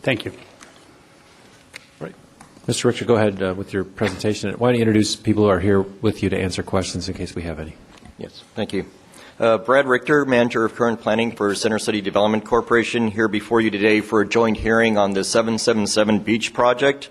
Thank you. Right. Mr. Richter, go ahead with your presentation. Why don't you introduce people who are here with you to answer questions in case we have any? Yes, thank you. Brad Richter, Manager of Current Planning for Center City Development Corporation, here before you today for a joint hearing on the 777 Beech project.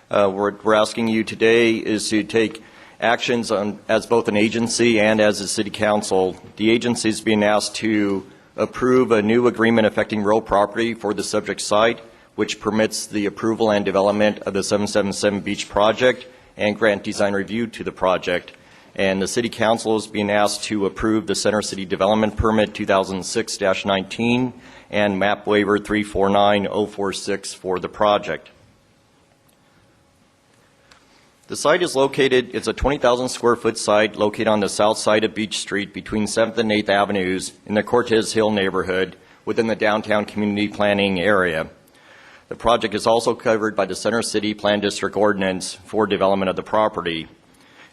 What we're asking you today is to take actions as both an agency and as a city council. The agency is being asked to approve a new agreement affecting real property for the subject site, which permits the approval and development of the 777 Beech project and grant design review to the project. And the City Council is being asked to approve the Center City Development Permit 2006-19 and Map Waiver 349046 for the project. The site is located, it's a 20,000 square foot site located on the south side of Beech Street between 7th and 8th Avenues in the Cortez Hill neighborhood within the downtown community planning area. The project is also covered by the Center City Plan District Ordinance for development of the property.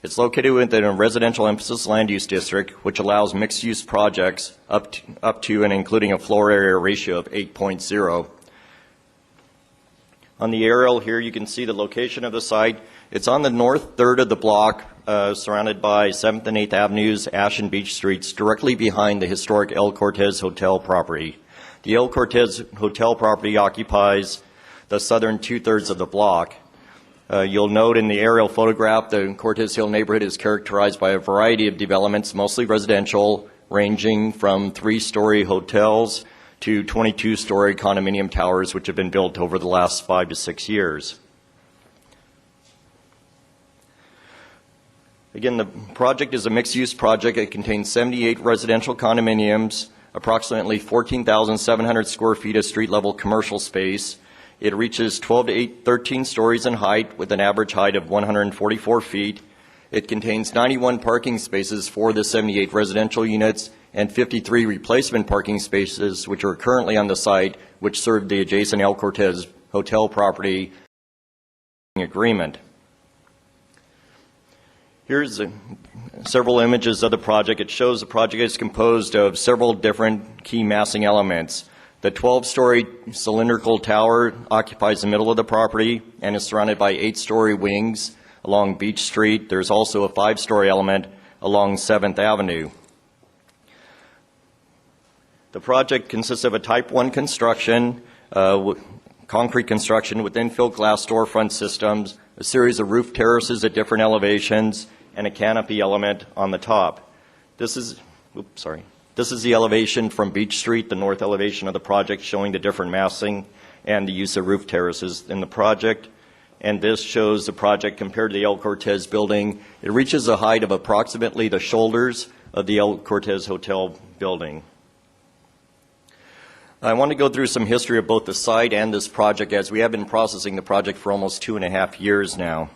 It's located within a residential emphasis land use district, which allows mixed-use projects up to and including a floor area ratio of 8.0. On the aerial here, you can see the location of the site. It's on the north third of the block, surrounded by 7th and 8th Avenues, Ash and Beech Streets, directly behind the historic El Cortez Hotel property. The El Cortez Hotel property occupies the southern two-thirds of the block. You'll note in the aerial photograph, the Cortez Hill neighborhood is characterized by a variety of developments, mostly residential, ranging from 3-story hotels to 22-story condominium towers, which have been built over the last 5 to 6 years. Again, the project is a mixed-use project. It contains 78 residential condominiums, approximately 14,700 square feet of street-level commercial space. It reaches 12 to 13 stories in height with an average height of 144 feet. It contains 91 parking spaces for the 78 residential units and 53 replacement parking spaces which are currently on the site, which serve the adjacent El Cortez Hotel property agreement. Here's several images of the project. It shows the project is composed of several different key massing elements. The 12-story cylindrical tower occupies the middle of the property and is surrounded by 8-story wings along Beech Street. There's also a 5-story element along 7th Avenue. The project consists of a Type 1 construction, concrete construction with infill glass storefront systems, a series of roof terraces at different elevations, and a canopy element on the top. This is the elevation from Beech Street, the north elevation of the project, showing the different massing and the use of roof terraces in the project. And this shows the project compared to the El Cortez building. It reaches a height of approximately the shoulders of the El Cortez Hotel building. I want to go through some history of both the site and this project, as we have been processing the project for almost 2.5 years now.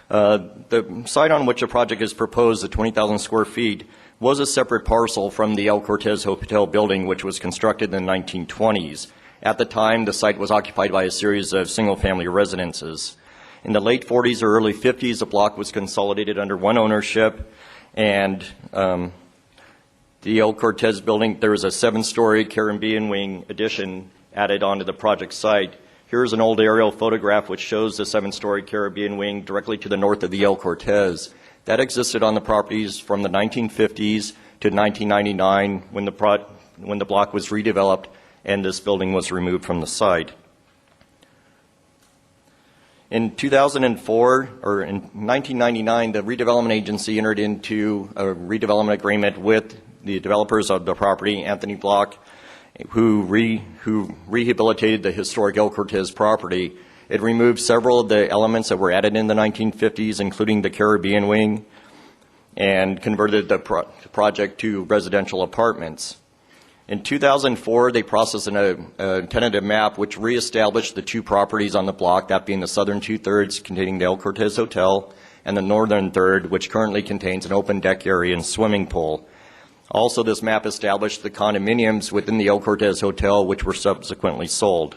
The site on which the project is proposed, the 20,000 square feet, was a separate parcel from the El Cortez Hotel building, which was constructed in the 1920s. At the time, the site was occupied by a series of single-family residences. In the late 40s or early 50s, the block was consolidated under one ownership, and the El Cortez building, there was a 7-story Caribbean wing addition added onto the project site. Here's an old aerial photograph which shows the 7-story Caribbean wing directly to the north of the El Cortez. That existed on the properties from the 1950s to 1999 when the block was redeveloped and this building was removed from the site. In 2004, or in 1999, the redevelopment agency entered into a redevelopment agreement with the developers of the property, Anthony Block, who rehabilitated the historic El Cortez property. It removed several of the elements that were added in the 1950s, including the Caribbean wing, and converted the project to residential apartments. In 2004, they processed a tentative map which reestablished the two properties on the block, that being the southern two-thirds containing the El Cortez Hotel and the northern third, which currently contains an open deck area and swimming pool. Also, this map established the condominiums within the El Cortez Hotel, which were subsequently sold.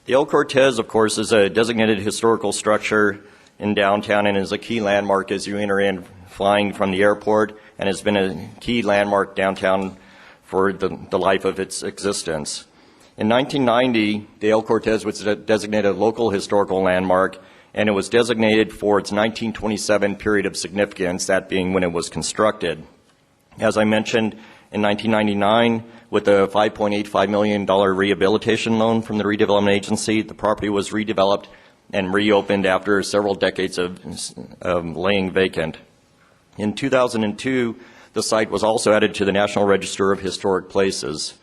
The El Cortez, of course, is a designated historical structure in downtown and is a key landmark as you enter in flying from the airport, and has been a key landmark downtown for the life of its existence. In 1990, the El Cortez was designated a local historical landmark, and it was designated for its 1927 period of significance, that being when it was constructed. As I mentioned, in 1999, with a $5.85 million rehabilitation loan from the redevelopment agency, the property was redeveloped and reopened after several decades of laying vacant. In 2002, the site was also added to the National Register of Historic Places.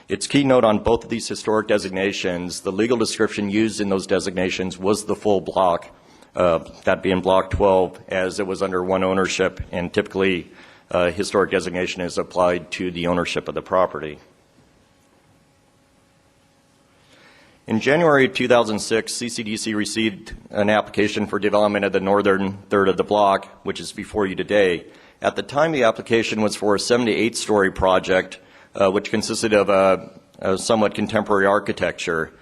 Its keynote on both of these historic designations, the legal description used in those designations was the full block, that being Block 12, as it was under one ownership, and typically historic designation is applied to the ownership of the property. In January of 2006, CCDC received an application for development of the northern third of the block, which is before you today. At the time, the application was for a 7 to 8 story project, which consisted of a somewhat contemporary architecture.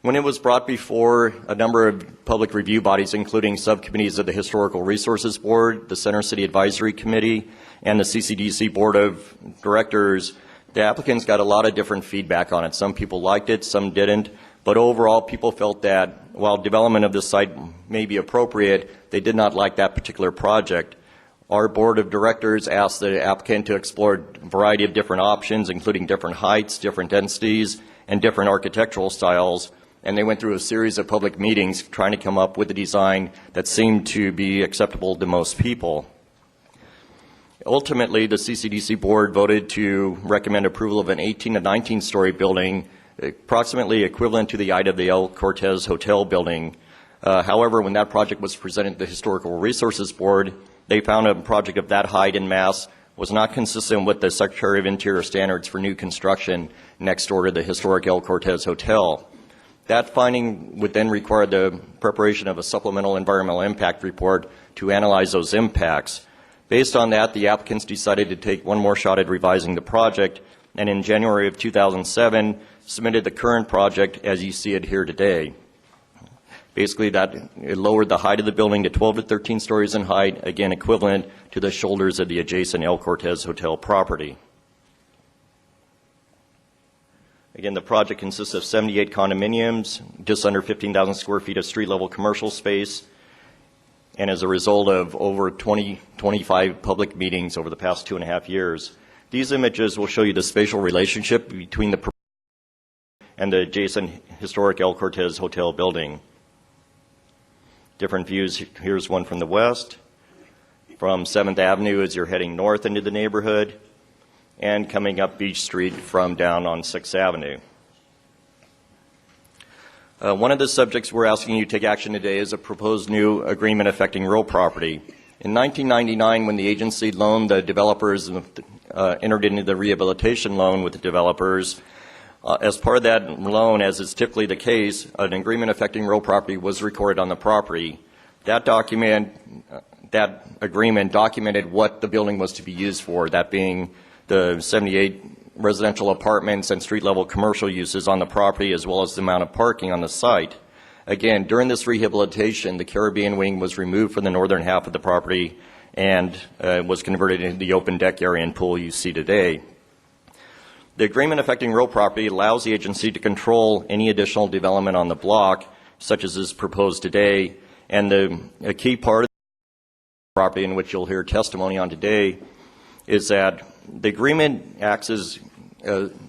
When it was brought before a number of public review bodies, including subcommittees of the Historical Resources Board, the Center City Advisory Committee, and the CCDC Board of Directors, the applicants got a lot of different feedback on it. Some people liked it, some didn't, but overall people felt that while development of this site may be appropriate, they did not like that particular project. Our Board of Directors asked the applicant to explore a variety of different options, including different heights, different densities, and different architectural styles, and they went through a series of public meetings trying to come up with a design that seemed to be acceptable to most people. Ultimately, the CCDC board voted to recommend approval of an 18 to 19 story building, approximately equivalent to the height of the El Cortez Hotel building. However, when that project was presented to the Historical Resources Board, they found a project of that height and mass was not consistent with the Secretary of Interior standards for new construction next door to the historic El Cortez Hotel. That finding would then require the preparation of a supplemental environmental impact report to analyze those impacts. Based on that, the applicants decided to take one more shot at revising the project, and in January of 2007, submitted the current project as you see it here today. Basically, it lowered the height of the building to 12 to 13 stories in height, again equivalent to the shoulders of the adjacent El Cortez Hotel property. Again, the project consists of 78 condominiums, just under 15,000 square feet of street-level commercial space, and as a result of over 25 public meetings over the past 2.5 years. These images will show you the spatial relationship between the and the adjacent historic El Cortez Hotel building. Different views. Here's one from the west, from 7th Avenue as you're heading north into the neighborhood, and coming up Beech Street from down on 6th Avenue. One of the subjects we're asking you to take action today is a proposed new agreement affecting real property. In 1999, when the agency loaned the developers, entered into the rehabilitation loan with the developers, as part of that loan, as is typically the case, an agreement affecting real property was recorded on the property. That agreement documented what the building was to be used for, that being the 78 residential apartments and street-level commercial uses on the property, as well as the amount of parking on the site. Again, during this rehabilitation, the Caribbean wing was removed from the northern half of the property and was converted into the open deck area and pool you see today. The agreement affecting real property allows the agency to control any additional development on the block, such as is proposed today, and a key part of the property in which you'll hear testimony on today is that the agreement acts as,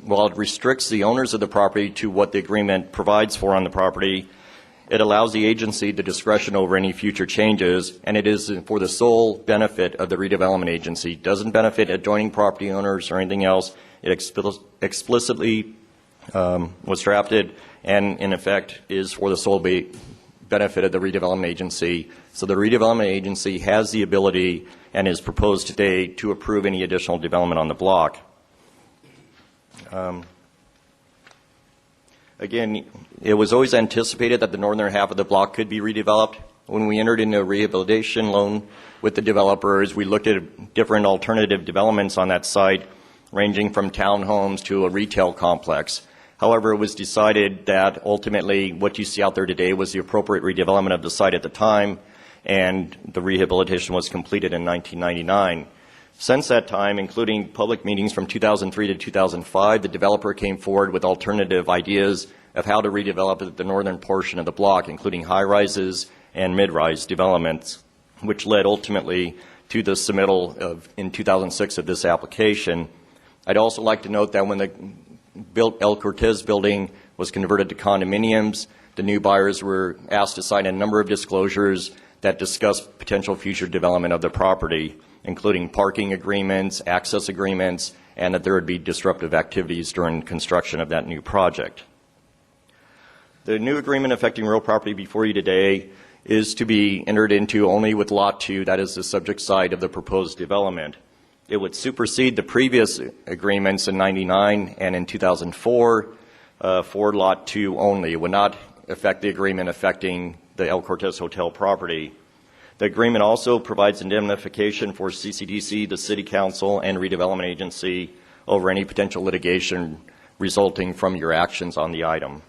while it restricts the owners of the property to what the agreement provides for on the property, it allows the agency the discretion over any future changes, and it is for the sole benefit of the redevelopment agency. It doesn't benefit adjoining property owners or anything else. It explicitly was drafted and, in effect, is for the sole benefit of the redevelopment agency. So the redevelopment agency has the ability and is proposed today to approve any additional development on the block. Again, it was always anticipated that the northern half of the block could be redeveloped. When we entered into a rehabilitation loan with the developers, we looked at different alternative developments on that site, ranging from townhomes to a retail complex. However, it was decided that ultimately what you see out there today was the appropriate redevelopment of the site at the time, and the rehabilitation was completed in 1999. Since that time, including public meetings from 2003 to 2005, the developer came forward with alternative ideas of how to redevelop the northern portion of the block, including high-rises and mid-rise developments, which led ultimately to the submittal in 2006 of this application. I'd also like to note that when the El Cortez building was converted to condominiums, the new buyers were asked to sign a number of disclosures that discussed potential future development of the property, including parking agreements, access agreements, and that there would be disruptive activities during construction of that new project. The new agreement affecting real property before you today is to be entered into only with Lot 2, that is the subject side of the proposed development. It would supersede the previous agreements in 99 and in 2004 for Lot 2 only. It would not affect the agreement affecting the El Cortez Hotel property. The agreement also provides indemnification for CCDC, the City Council, and Redevelopment Agency over any potential litigation resulting from your actions on the item.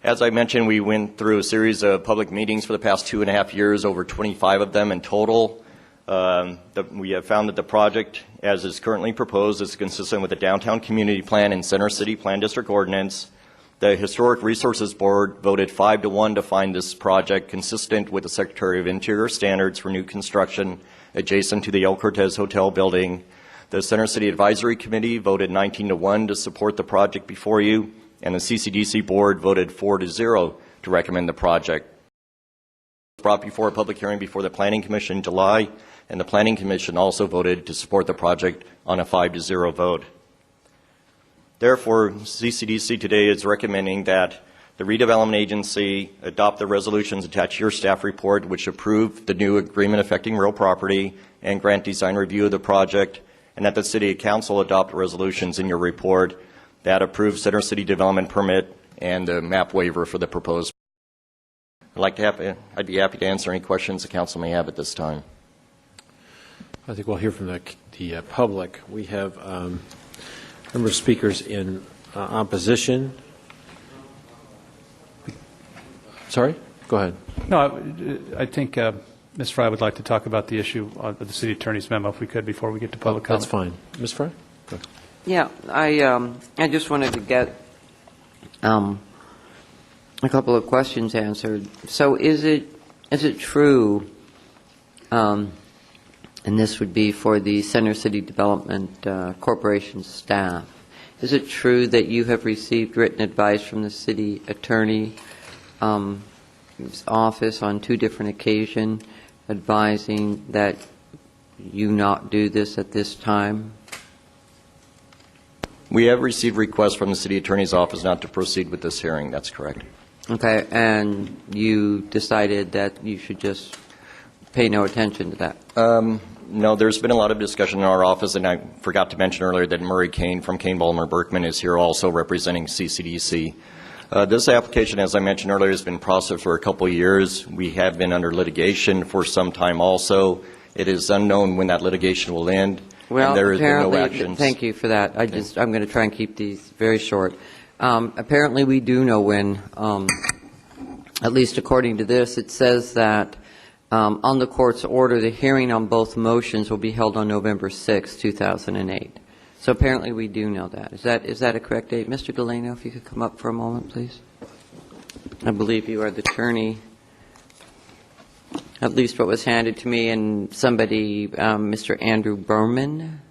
As I mentioned, we went through a series of public meetings for the past 2.5 years, over 25 of them in total. We have found that the project, as is currently proposed, is consistent with the Downtown Community Plan and Center City Plan District Ordinance. The Historic Resources Board voted 5-1 to find this project consistent with the Secretary of Interior standards for new construction adjacent to the El Cortez Hotel building. The Center City Advisory Committee voted 19-1 to support the project before you, and the CCDC Board voted 4-0 to recommend the project. It was brought before a public hearing before the Planning Commission in July, and the Planning Commission also voted to support the project on a 5-0 vote. Therefore, CCDC today is recommending that the Redevelopment Agency adopt the resolutions attached to your staff report, which approve the new agreement affecting real property and grant design review of the project, and that the City Council adopt resolutions in your report that approve Center City Development Permit and the map waiver for the proposed. I'd be happy to answer any questions the council may have at this time. I think we'll hear from the public. We have a number of speakers in opposition. Sorry? Go ahead. No, I think Ms. Fry would like to talk about the issue of the city attorney's memo, if we could, before we get to public comment. That's fine. Ms. Fry? Go ahead. Yeah, I just wanted to get a couple of questions answered. So is it true, and this would be for the Center City Development Corporation staff, is it true that you have received written advice from the city attorney's office on 2 different occasions advising that you not do this at this time? We have received requests from the City Attorney's Office not to proceed with this hearing. That's correct. Okay, and you decided that you should just pay no attention to that? No, there's been a lot of discussion in our office, and I forgot to mention earlier that Murray Kane from Kane, Ballmer, Berkman is here also representing CCDC. This application, as I mentioned earlier, has been processed for a couple of years. We have been under litigation for some time also. It is unknown when that litigation will end. Well, and there has been no apparently, actions. thank you for that. I'm going to try and keep these very short. Apparently, we do know when, at least according to this, it says that on the court's order, the hearing on both motions will be held on November 6, 2008. So apparently, we do know that. Is that a correct date? Mr. Delano, if you could come up for a moment, please. I believe you are the attorney. At least what was handed to me, and somebody, Mr. Andrew Berman.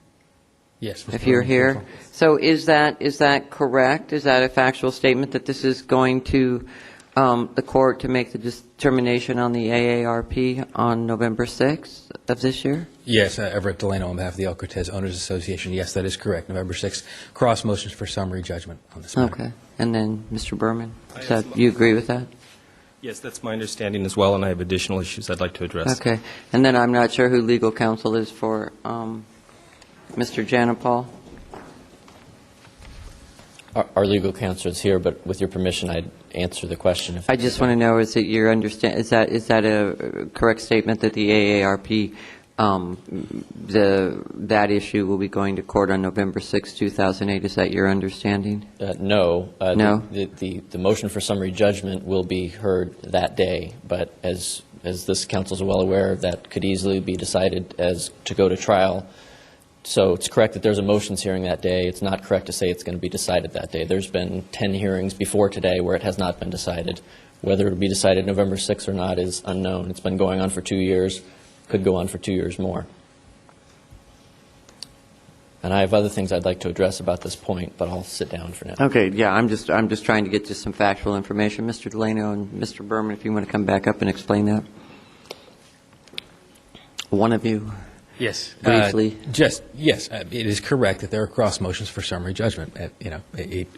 Yes. If you're here. So is that correct? Is that a factual statement that this is going to the court to make the determination on the AARP on November 6th of this year? Yes, Everett Delano on behalf of the El Cortez Owners Association. Yes, that is correct. November 6th. Cross motions for summary judgment on this matter. Okay. And then Mr. Berman, you agree with that? Yes, that's my understanding as well, and I have additional issues I'd like to address. Okay. And then I'm not sure who legal counsel is for Mr. Janapal. Our legal counsel is here, but with your permission, I'd answer the question. I just want to know, is it your understand? Is that a correct statement that the AARP, that issue will be going to court on November 6, 2008? Is that your understanding? No. No. The motion for summary judgment will be heard that day, but as as this council is well aware, that could easily be decided as to go to trial. So it's correct that there's a motions hearing that day. It's not correct to say it's going to be decided that day. There's been 10 hearings before today where it has not been decided. Whether it will be decided November 6th or not is unknown. It's been going on for 2 years, could go on for 2 years more. And I have other things I'd like to address about this point, but I'll sit down for now. Okay, yeah, I'm just trying to get just some factual information. Mr. Delano and Mr. Berman, if you want to come back up and explain that. One of you. Yes. Briefly. Yes, it is correct that there are cross motions for summary judgment.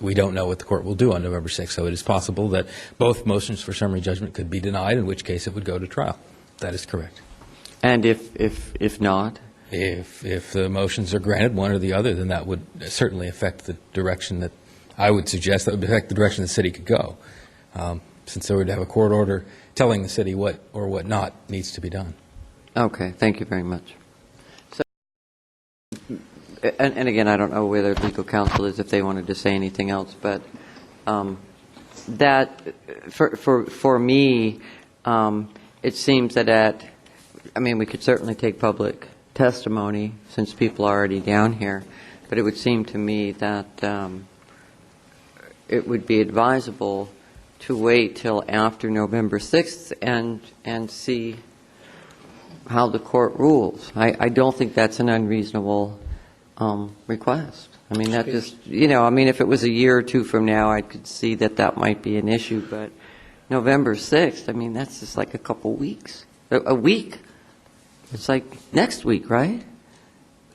We don't know what the court will do on November 6th, so it is possible that both motions for summary judgment could be denied, in which case it would go to trial. That is correct. And if not? If the motions are granted, one or the other, then that would certainly affect the direction that I would suggest, that would affect the direction the city could go, since they would have a court order telling the city what or what not needs to be done. Okay, thank you very much. So, and again, I don't know whether legal counsel is, if they wanted to say anything else, but that, for me, it seems that we could certainly take public testimony since people are already down here, but it would seem to me that it would be advisable to wait till after November 6th and see how the court rules. I don't think that's an unreasonable request. That just, if it was a year or two from now, I could see that might be an issue, but November 6th, that's just like a couple weeks. A week. It's like next week, right?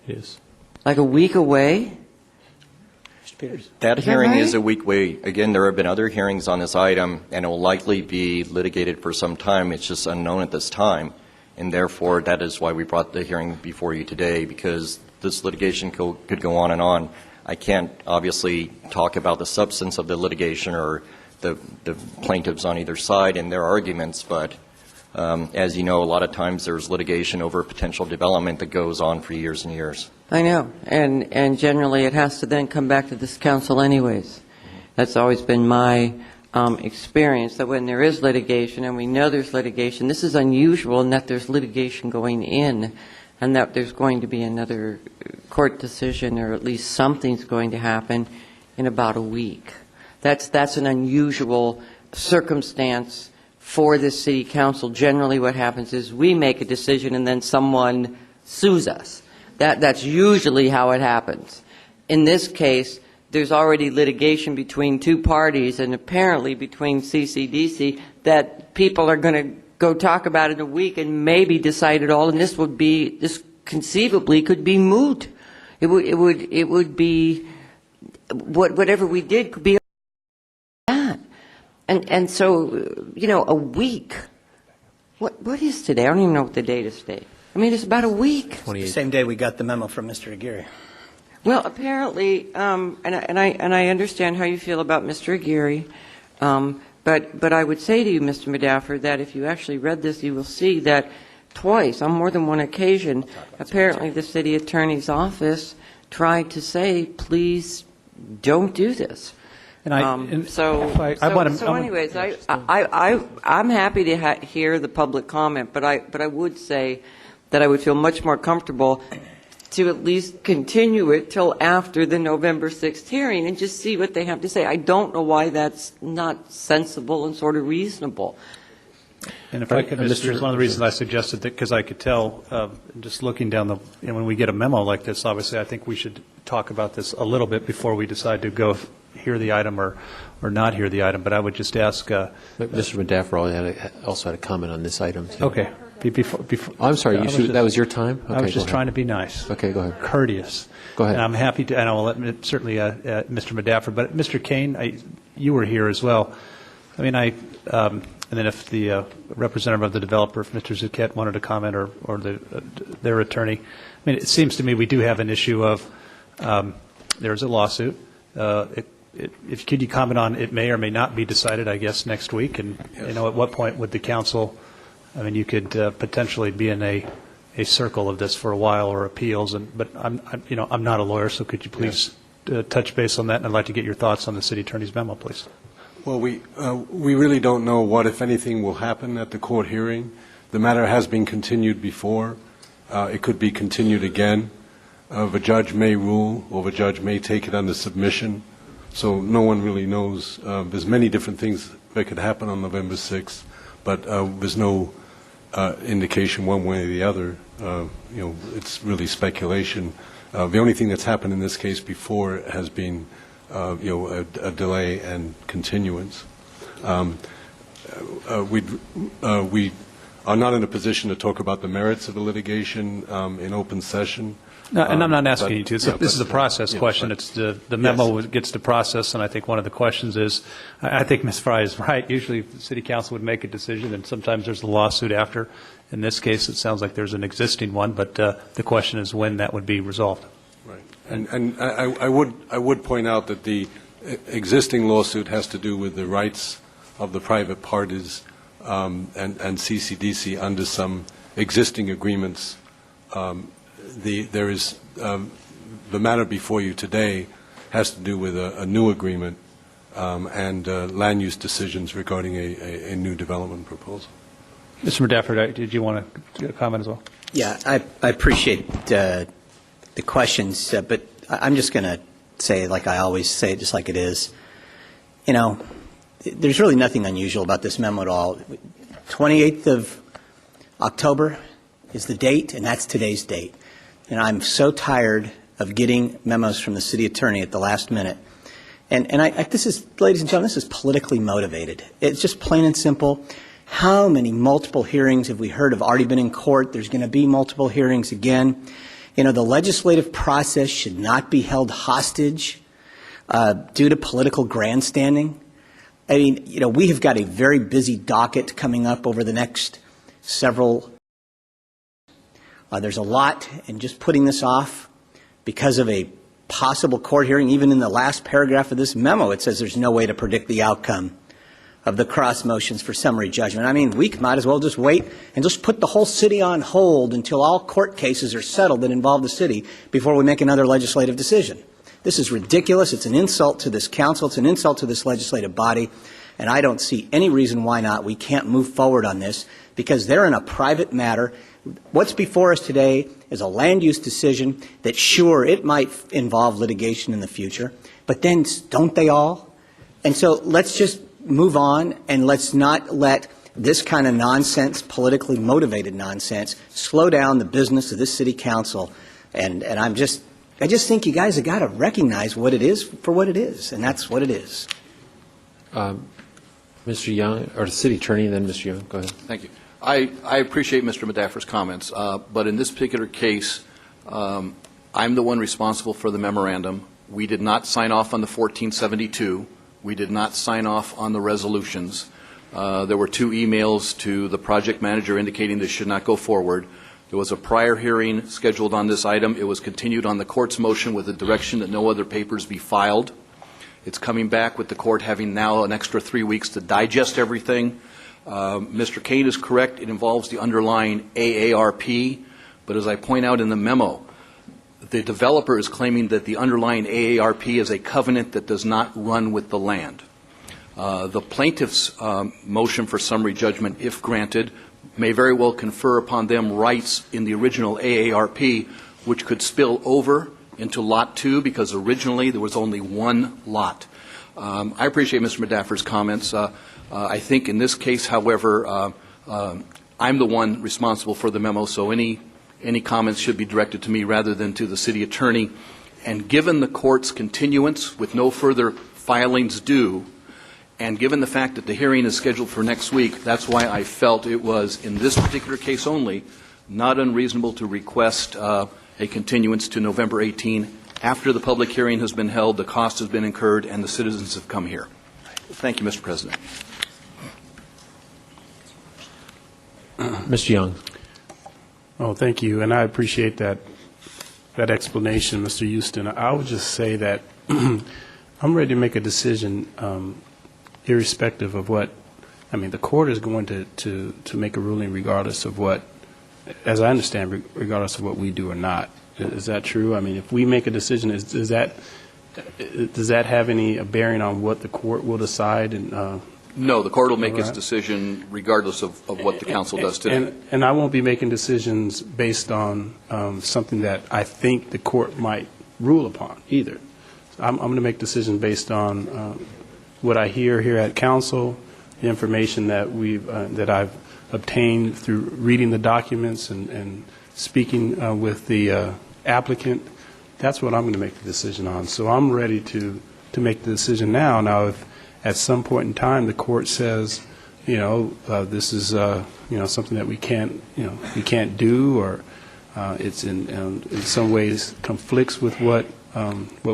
It is. Like a week away? That Is that hearing right? is a week away. Again, there have been other hearings on this item, and it will likely be litigated for some time. It's just unknown at this time, and therefore that is why we brought the hearing before you today, because this litigation could go on and on. I can't obviously talk about the substance of the litigation or the plaintiffs on either side and their arguments, but as you know, a lot of times there's litigation over potential development that goes on for years and years. I know, and generally it has to then come back to this council anyways. That's always been my experience, that when there is litigation, and we know there's litigation, this is unusual in that there's litigation going in, and that there's going to be another court decision, or at least something's going to happen in about a week. That's an unusual circumstance for the city council. Generally what happens is we make a decision and then someone sues us. That's usually how it happens. In this case, there's already litigation between two parties, and apparently between CCDC, that people are going to go talk about it in a week and maybe decide it all, and this conceivably could be moot. It would be, whatever we did could be that. And so, a week. What is today? I don't even know what the date is today. It's about a week. Same day we got the memo from Mr. Aguirre. Well, apparently, and I understand how you feel about Mr. Aguirre, but I would say to you, Mr. Medaffer, that if you actually read this, you will see that twice, on more than one occasion, apparently the city attorney's office tried to say, please don't do this. And anyways, I'm happy to hear the public comment, but I would say that I would feel much more comfortable to at least continue it till after the November 6th hearing and just see what they have to say. I don't know why that's not sensible and sort of reasonable. And if I could, Mr. One of the reasons I suggested that, because I could tell, just looking down when we get a memo like this, obviously I think we should talk about this a little bit before we decide to go hear the item or not hear the item. But I would just ask. Mr. Medaffer also had a comment on this item, too. Okay. Before, I'm sorry, that was your time? Okay, I was just trying to be nice. Okay, go ahead. Courteous. Go ahead. And I'm happy to, and I will let certainly Mr. Medaffer, but Mr. Kane, you were here as well. And then if the representative of the developer, if Mr. Zucchett wanted to comment, or their attorney, it seems to me we do have an issue of there's a lawsuit. Could you comment on it may or may not be decided, I guess, next week? And yes. At what point would the council? You could potentially be in a circle of this for a while, or appeals. But I'm not a lawyer, so could you please touch base on that? And I'd like to get your thoughts on the city attorney's memo, please. Well, we really don't know what, if anything, will happen at the court hearing. The matter has been continued before. It could be continued again. The judge may rule, or the judge may take it under submission. So no one really knows. There's many different things that could happen on November 6th, but there's no indication one way or the other. It's really speculation. The only thing that's happened in this case before has been, a delay and continuance. We are not in a position to talk about the merits of the litigation in open session. No, and I'm not asking you to. Yeah, This is a process question. but- It's the memo gets to process, and I think one of the questions is, I think Ms. Fry is right. Usually, the city council would make a decision, and sometimes there's a lawsuit after. In this case, it sounds like there's an existing one, but the question is when that would be resolved. Right. And I would point out that the existing lawsuit has to do with the rights of the private parties and CCDC under some existing agreements. There is the matter before you today has to do with a new agreement and land use decisions regarding a new development proposal. Mr. Medaford, did you want to comment as well? Yeah, I appreciate the questions, but I'm just going to say, like I always say, just like it is. There's really nothing unusual about this memo at all. 28th of October is the date, and that's today's date. And I'm so tired of getting memos from the city attorney at the last minute. And this is, ladies and gentlemen, this is politically motivated. It's just plain and simple. How many multiple hearings have we heard have already been in court? There's going to be multiple hearings again. The legislative process should not be held hostage due to political grandstanding. I mean, we have got a very busy docket coming up over the next several. There's a lot, and just putting this off because of a possible court hearing, even in the last paragraph of this memo, it says there's no way to predict the outcome of the cross motions for summary judgment. I mean, we might as well just wait and just put the whole city on hold until all court cases are settled that involve the city before we make another legislative decision. This is ridiculous. It's an insult to this council. It's an insult to this legislative body. And I don't see any reason why not. We can't move forward on this because they're in a private matter. What's before us today is a land use decision that, sure, it might involve litigation in the future, but then don't they all? And so let's just move on, and let's not let this kind of nonsense, politically motivated nonsense, slow down the business of this city council. And I just think you guys have got to recognize what it is for what it is, and that's what it is. Mr. Young, or the city attorney, then Mr. Young, go ahead. Thank you. I appreciate Mr. Medaffer's comments, but in this particular case, I'm the one responsible for the memorandum. We did not sign off on the 1472. We did not sign off on the resolutions. There were 2 emails to the project manager indicating this should not go forward. There was a prior hearing scheduled on this item. It was continued on the court's motion with the direction that no other papers be filed. It's coming back with the court having now an extra 3 weeks to digest everything. Mr. Kane is correct. It involves the underlying AARP, but as I point out in the memo, the developer is claiming that the underlying AARP is a covenant that does not run with the land. The plaintiff's motion for summary judgment, if granted, may very well confer upon them rights in the original AARP, which could spill over into Lot 2, because originally there was only 1 lot. I appreciate Mr. Medaffer's comments. I think in this case, however, I'm the one responsible for the memo, so any comments should be directed to me rather than to the city attorney. And given the court's continuance with no further filings due, and given the fact that the hearing is scheduled for next week, that's why I felt it was, in this particular case only, not unreasonable to request a continuance to November 18 after the public hearing has been held, the cost has been incurred, and the citizens have come here. Thank you, Mr. President. Mr. Young. Oh, thank you, and I appreciate that explanation, Mr. Houston. I would just say that I'm ready to make a decision irrespective of what, the court is going to make a ruling regardless of what, as I understand, regardless of what we do or not. Is that true? If we make a decision, does that have any bearing on what the court will decide No, the court will make All its right. decision regardless of what the council does today. And I won't be making decisions based on something that I think the court might rule upon either. So I'm going to make decisions based on what I hear here at council, the information that I've obtained through reading the documents and speaking with the applicant. That's what I'm going to make the decision on. So I'm ready to make the decision now. Now, if at some point in time the court says, this is something that we can't do, or it's in some ways conflicts with what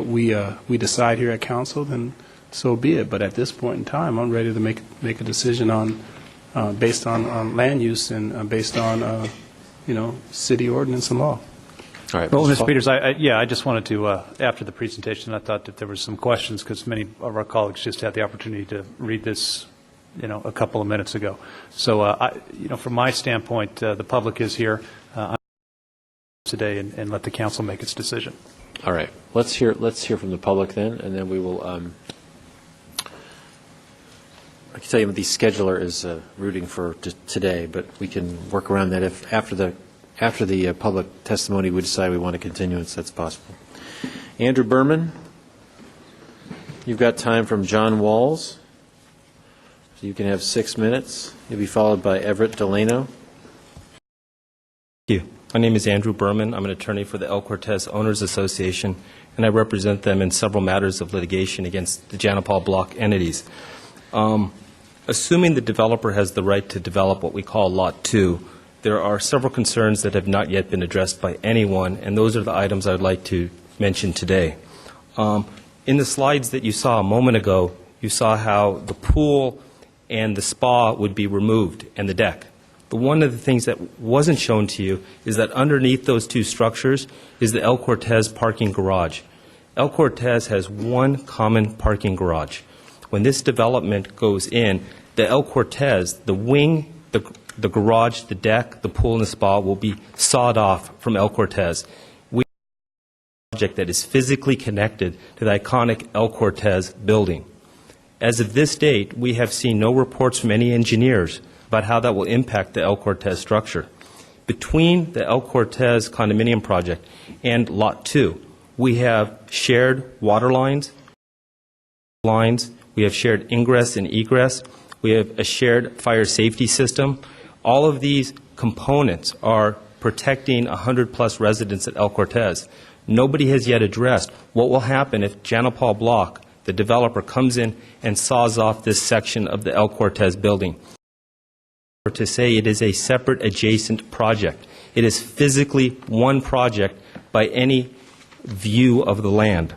we decide here at council, then so be it. But at this point in time, I'm ready to make a decision on based on land use and based on city ordinance and law. All right. Well, Mr. Mr. Paul? Peters, I just wanted to, after the presentation, I thought that there were some questions, because many of our colleagues just had the opportunity to read this, a couple of minutes ago. So, from my standpoint, the public is here today, and let the council make its decision. All right. Let's hear from the public then, and then we will. I can tell you the scheduler is rooting for today, but we can work around that if after the public testimony we decide we want a continuance. That's possible. Andrew Berman, you've got time from John Walls, so you can have 6 minutes. You'll be followed by Everett Delano. Thank you. My name is Andrew Berman. I'm an attorney for the El Cortez Owners Association, and I represent them in several matters of litigation against the Janapal Block entities. Assuming the developer has the right to develop what we call Lot 2, there are several concerns that have not yet been addressed by anyone, and those are the items I would like to mention today. In the slides that you saw a moment ago, you saw how the pool and the spa would be removed, and the deck. But one of the things that wasn't shown to you is that underneath those two structures is the El Cortez parking garage. El Cortez has one common parking garage. When this development goes in, the El Cortez, the wing, the garage, the deck, the pool, and the spa will be sawed off from El Cortez. We have a project that is physically connected to the iconic El Cortez building. As of this date, we have seen no reports from any engineers about how that will impact the El Cortez structure. Between the El Cortez condominium project and Lot 2, we have shared water lines, we have shared ingress and egress, we have a shared fire safety system. All of these components are protecting 100-plus residents at El Cortez. Nobody has yet addressed what will happen if Janapal Block, the developer, comes in and saws off this section of the El Cortez building. To say it is a separate adjacent project. It is physically one project by any view of the land.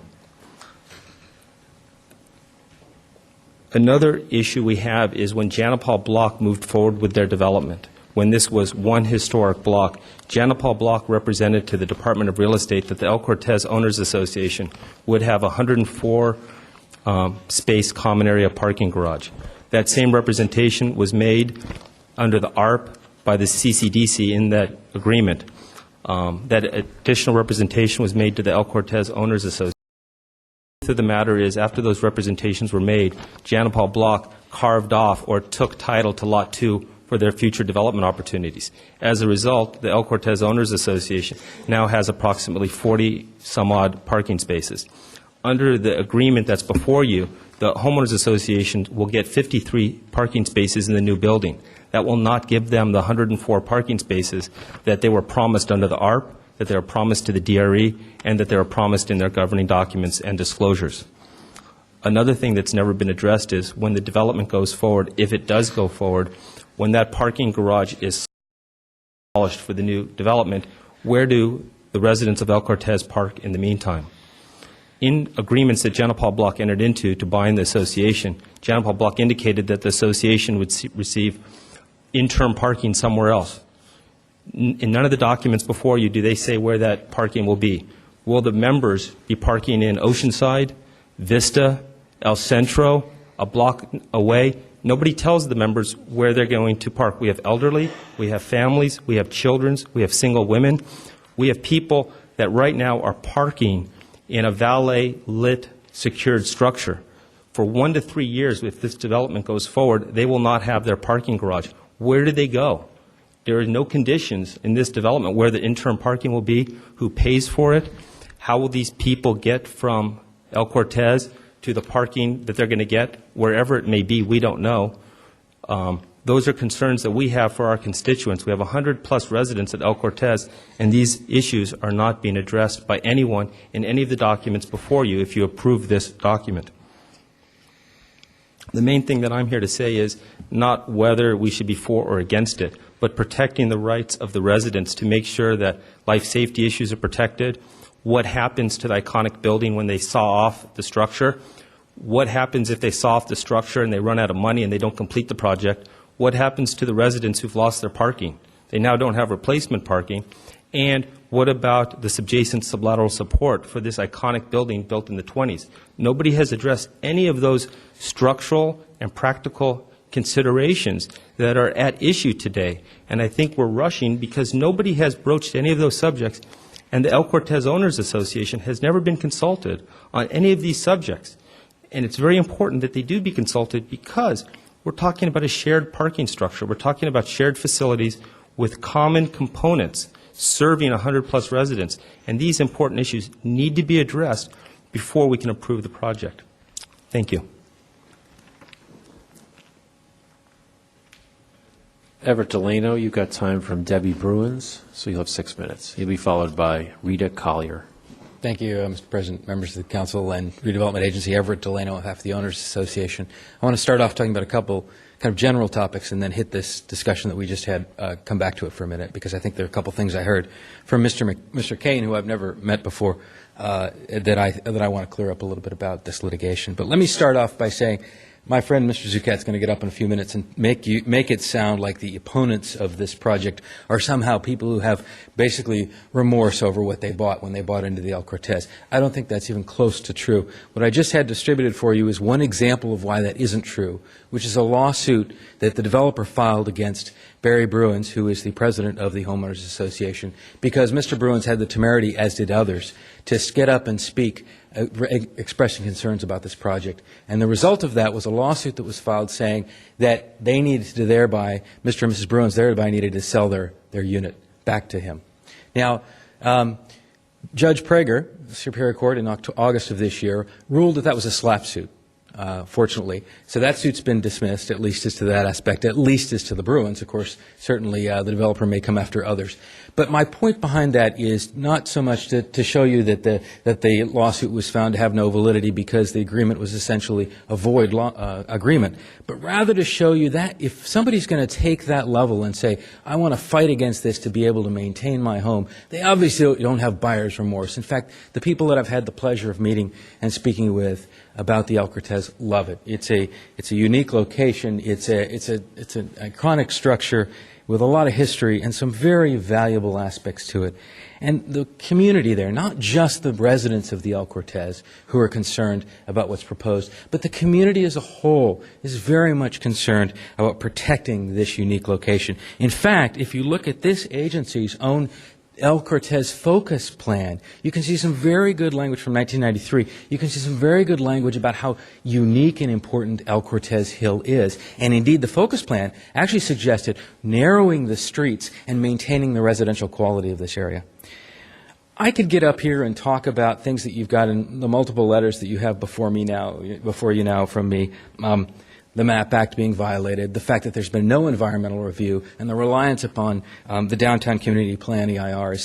Another issue we have is when Janapal Block moved forward with their development. When this was one historic block, Janapal Block represented to the Department of Real Estate that the El Cortez Owners Association would have a 104 space common area parking garage. That same representation was made under the ARP by the CCDC in that agreement. That additional representation was made to the El Cortez Owners Association. The truth of the matter is, after those representations were made, Janapal Block carved off or took title to Lot 2 for their future development opportunities. As a result, the El Cortez Owners Association now has approximately 40-some-odd parking spaces. Under the agreement that's before you, the Homeowners Association will get 53 parking spaces in the new building. That will not give them the 104 parking spaces that they were promised under the ARP, that they were promised to the DRE, and that they were promised in their governing documents and disclosures. Another thing that's never been addressed is when the development goes forward, if it does go forward, when that parking garage is polished for the new development, where do the residents of El Cortez park in the meantime? In agreements that Janapal Block entered into to bind the association, Janapal Block indicated that the association would receive interim parking somewhere else. In none of the documents before you do they say where that parking will be. Will the members be parking in Oceanside, Vista, El Centro, a block away? Nobody tells the members where they're going to park. We have elderly, we have families, we have children, we have single women. We have people that right now are parking in a valet-lit, secured structure. For 1 to 3 years, if this development goes forward, they will not have their parking garage. Where do they go? There are no conditions in this development where the interim parking will be, who pays for it, how will these people get from El Cortez to the parking that they're going to get, wherever it may be, we don't know. Those are concerns that we have for our constituents. We have 100-plus residents at El Cortez, and these issues are not being addressed by anyone in any of the documents before you if you approve this document. The main thing that I'm here to say is not whether we should be for or against it, but protecting the rights of the residents to make sure that life safety issues are protected, what happens to the iconic building when they saw off the structure, what happens if they saw off the structure and they run out of money and they don't complete the project, what happens to the residents who've lost their parking? They now don't have replacement parking. And what about the subjacent sublateral support for this iconic building built in the 20s? Nobody has addressed any of those structural and practical considerations that are at issue today. And I think we're rushing because nobody has broached any of those subjects, and the El Cortez Owners Association has never been consulted on any of these subjects. And it's very important that they do be consulted because we're talking about a shared parking structure. We're talking about shared facilities with common components serving 100-plus residents. And these important issues need to be addressed before we can approve the project. Thank you. Everett Delano, you've got time from Debbie Bruins, so you'll have 6 minutes. You'll be followed by Rita Collier. Thank you, Mr. President, members of the Council and Redevelopment Agency. Everett Delano on behalf of the Owners Association. I want to start off talking about a couple kind of general topics and then hit this discussion that we just had, come back to it for a minute, because I think there are a couple things I heard from Mr. Kane, who I've never met before, that I want to clear up a little bit about this litigation. But let me start off by saying my friend Mr. Zucchette's going to get up in a few minutes and make it sound like the opponents of this project are somehow people who have basically remorse over what they bought when they bought into the El Cortez. I don't think that's even close to true. What I just had distributed for you is one example of why that isn't true, which is a lawsuit that the developer filed against Barry Bruins, who is the president of the Homeowners Association, because Mr. Bruins had the temerity, as did others, to get up and speak expressing concerns about this project. And the result of that was a lawsuit that was filed saying that they needed to thereby, Mr. and Mrs. Bruins thereby needed to sell their unit back to him. Now, Judge Prager, the Superior Court in August of this year, ruled that that was a slap suit, fortunately. So that suit's been dismissed, at least as to that aspect, at least as to the Bruins. Of course, certainly the developer may come after others. But my point behind that is not so much to show you that the lawsuit was found to have no validity because the agreement was essentially a void agreement, but rather to show you that if somebody's going to take that level and say, I want to fight against this to be able to maintain my home, they obviously don't have buyer's remorse. In fact, the people that I've had the pleasure of meeting and speaking with about the El Cortez love it. It's a unique location. It's an iconic structure with a lot of history and some very valuable aspects to it. And the community there, not just the residents of the El Cortez who are concerned about what's proposed, but the community as a whole is very much concerned about protecting this unique location. In fact, if you look at this agency's own El Cortez Focus Plan, you can see some very good language from 1993. You can see some very good language about how unique and important El Cortez Hill is. And indeed, the Focus Plan actually suggested narrowing the streets and maintaining the residential quality of this area. I could get up here and talk about things that you've got in the multiple letters that you have before you now from me. The MAP Act being violated, the fact that there's been no environmental review, and the reliance upon the Downtown Community Plan, EIR, is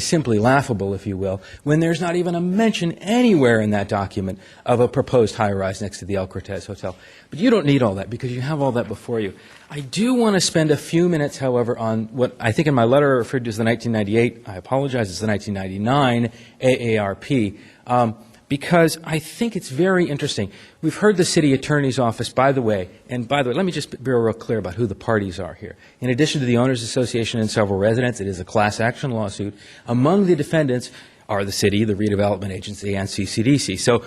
simply laughable, if you will, when there's not even a mention anywhere in that document of a proposed high-rise next to the El Cortez Hotel. But you don't need all that because you have all that before you. I do want to spend a few minutes, however, on what I think in my letter referred to as the 1998, I apologize, it's the 1999 AARP. Because I think it's very interesting. We've heard the city attorney's office, by the way, let me just be real clear about who the parties are here. In addition to the Owners Association and several residents, it is a class action lawsuit. Among the defendants are the city, the Redevelopment Agency, and CCDC. So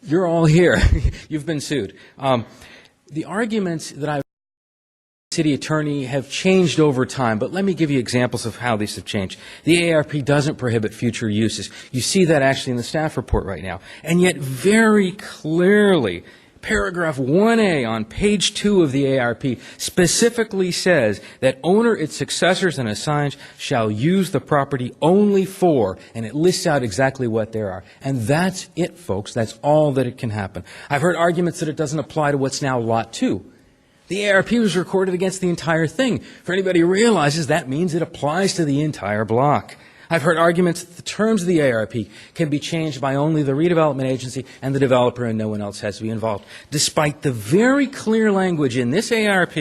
you're all here. You've been sued. The arguments that I've city attorney have changed over time, but let me give you examples of how these have changed. The ARP doesn't prohibit future uses. You see that actually in the staff report right now. And yet very clearly, paragraph 1A on page 2 of the ARP specifically says that owner, its successors, and assigns shall use the property only for, and it lists out exactly what there are. And that's it, folks. That's all that it can happen. I've heard arguments that it doesn't apply to what's now Lot 2. The ARP was recorded against the entire thing. For anybody who realizes, that means it applies to the entire block. I've heard arguments that the terms of the ARP can be changed by only the redevelopment agency and the developer, and no one else has to be involved. Despite the very clear language in this ARP,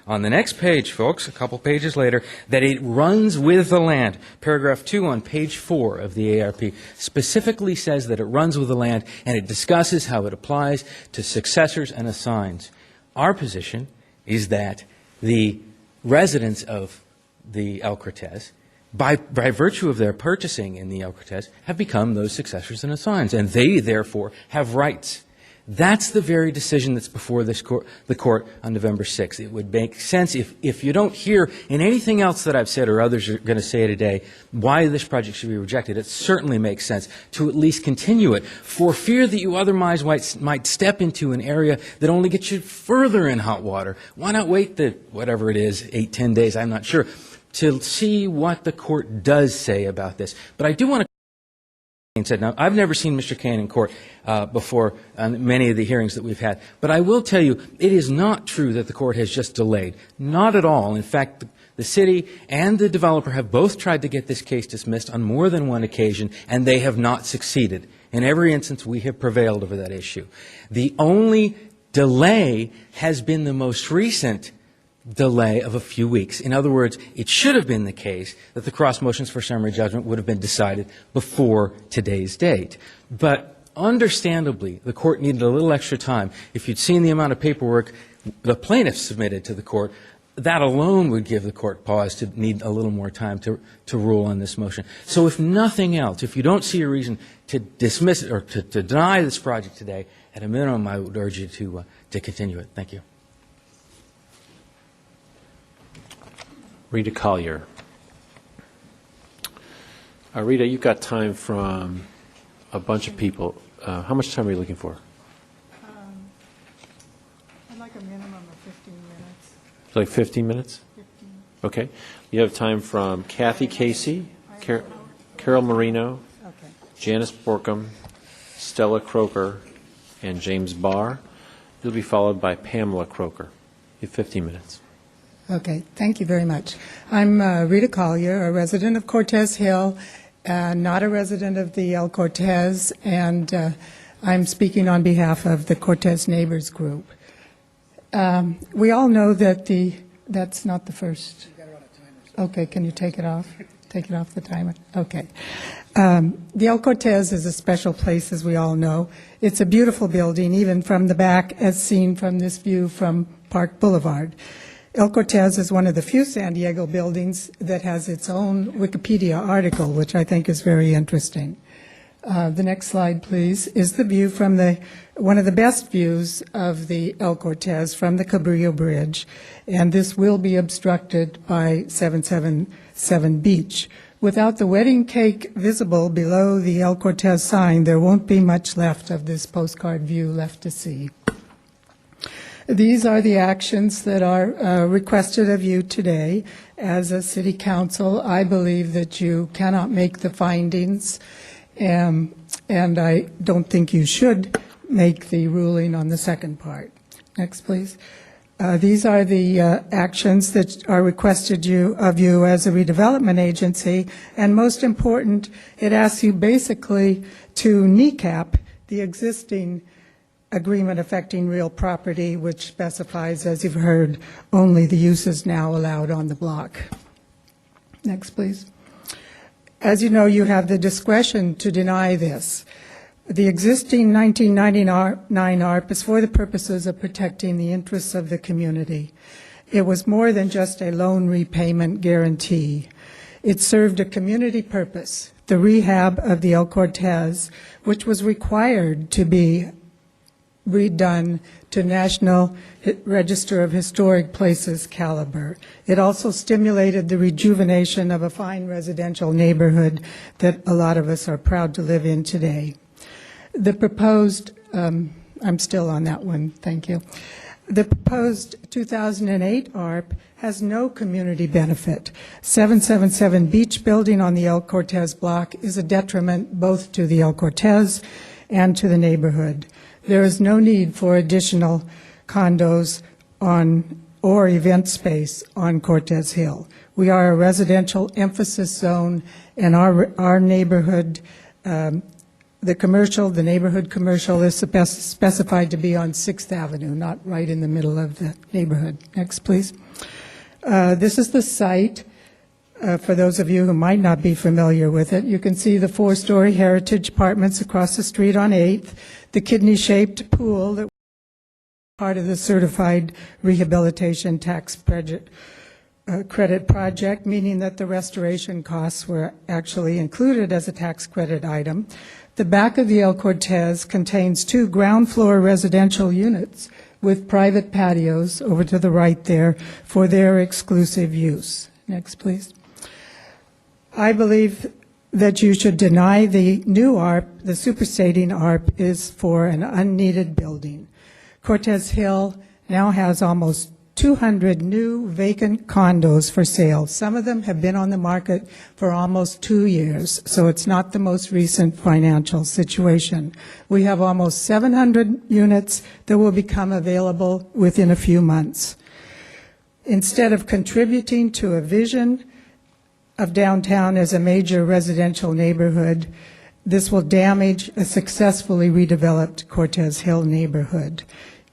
on the next page, folks, a couple pages later, that it runs with the land. Paragraph 2 on page 4 of the ARP specifically says that it runs with the land, and it discusses how it applies to successors and assigns. Our position is that the residents of the El Cortez, by virtue of their purchasing in the El Cortez, have become those successors and assigns, and they, therefore, have rights. That's the very decision that's before this the court on November 6th. It would make sense if you don't hear in anything else that I've said or others are going to say today why this project should be rejected. It certainly makes sense to at least continue it for fear that you otherwise might step into an area that only gets you further in hot water. Why not wait the, whatever it is, 8-10 days, I'm not sure, to see what the court does say about this. But I do want to said. Now, I've never seen Mr. Kane in court before on many of the hearings that we've had, but I will tell you it is not true that the court has just delayed. Not at all. In fact, the city and the developer have both tried to get this case dismissed on more than one occasion, and they have not succeeded. In every instance, we have prevailed over that issue. The only delay has been the most recent delay of a few weeks. In other words, it should have been the case that the cross motions for summary judgment would have been decided before today's date. But understandably, the court needed a little extra time. If you'd seen the amount of paperwork the plaintiffs submitted to the court, that alone would give the court pause to need a little more time to rule on this motion. So if nothing else, if you don't see a reason to dismiss it or to deny this project today, at a minimum, I would urge you to continue it. Thank you. Rita Collier. Rita, you've got time from a bunch of people. How much time are you looking for? I'd like a minimum of 15 minutes. Like 15 minutes? 15. Okay. You have time from Kathy Casey, Carol Marino, Okay. Janice Borkham, Stella Croker, and James Barr. You'll be followed by Pamela Croker. You have 15 minutes. Okay, thank you very much. I'm Rita Collier, a resident of Cortez Hill, not a resident of the El Cortez, and I'm speaking on behalf of the Cortez Neighbors Group. We all know that that's not the first. Okay, can you take it off? Take it off the timer? Okay. The El Cortez is a special place, as we all know. It's a beautiful building, even from the back, as seen from this view from Park Boulevard. El Cortez is one of the few San Diego buildings that has its own Wikipedia article, which I think is very interesting. The next slide, please, is the view from one of the best views of the El Cortez from the Cabrillo Bridge, and this will be obstructed by 777 Beech. Without the wedding cake visible below the El Cortez sign, there won't be much left of this postcard view left to see. These are the actions that are requested of you today. As a city council, I believe that you cannot make the findings, and I don't think you should make the ruling on the second part. Next, please. These are the actions that are requested of you as a redevelopment agency, and most important, it asks you basically to kneecap the existing agreement affecting real property, which specifies, as you've heard, only the uses now allowed on the block. Next, please. As you know, you have the discretion to deny this. The existing 1999 ARP is for the purposes of protecting the interests of the community. It was more than just a loan repayment guarantee. It served a community purpose, the rehab of the El Cortez, which was required to be redone to National Register of Historic Places caliber. It also stimulated the rejuvenation of a fine residential neighborhood that a lot of us are proud to live in today. The proposed, I'm still on that one, thank you. The proposed 2008 ARP has no community benefit. 777 Beech building on the El Cortez block is a detriment both to the El Cortez and to the neighborhood. There is no need for additional condos or event space on Cortez Hill. We are a residential emphasis zone, and our neighborhood, the neighborhood commercial is specified to be on 6th Avenue, not right in the middle of the neighborhood. Next, please. This is the site. For those of you who might not be familiar with it, you can see the 4-story Heritage Apartments across the street on 8th, the kidney-shaped pool that was part of the Certified Rehabilitation Tax Credit Project, meaning that the restoration costs were actually included as a tax credit item. The back of the El Cortez contains 2 ground-floor residential units with private patios over to the right there for their exclusive use. Next, please. I believe that you should deny the new ARP. The superseding ARP is for an unneeded building. Cortez Hill now has almost 200 new vacant condos for sale. Some of them have been on the market for almost 2 years, so it's not the most recent financial situation. We have almost 700 units that will become available within a few months. Instead of contributing to a vision of downtown as a major residential neighborhood, this will damage a successfully redeveloped Cortez Hill neighborhood.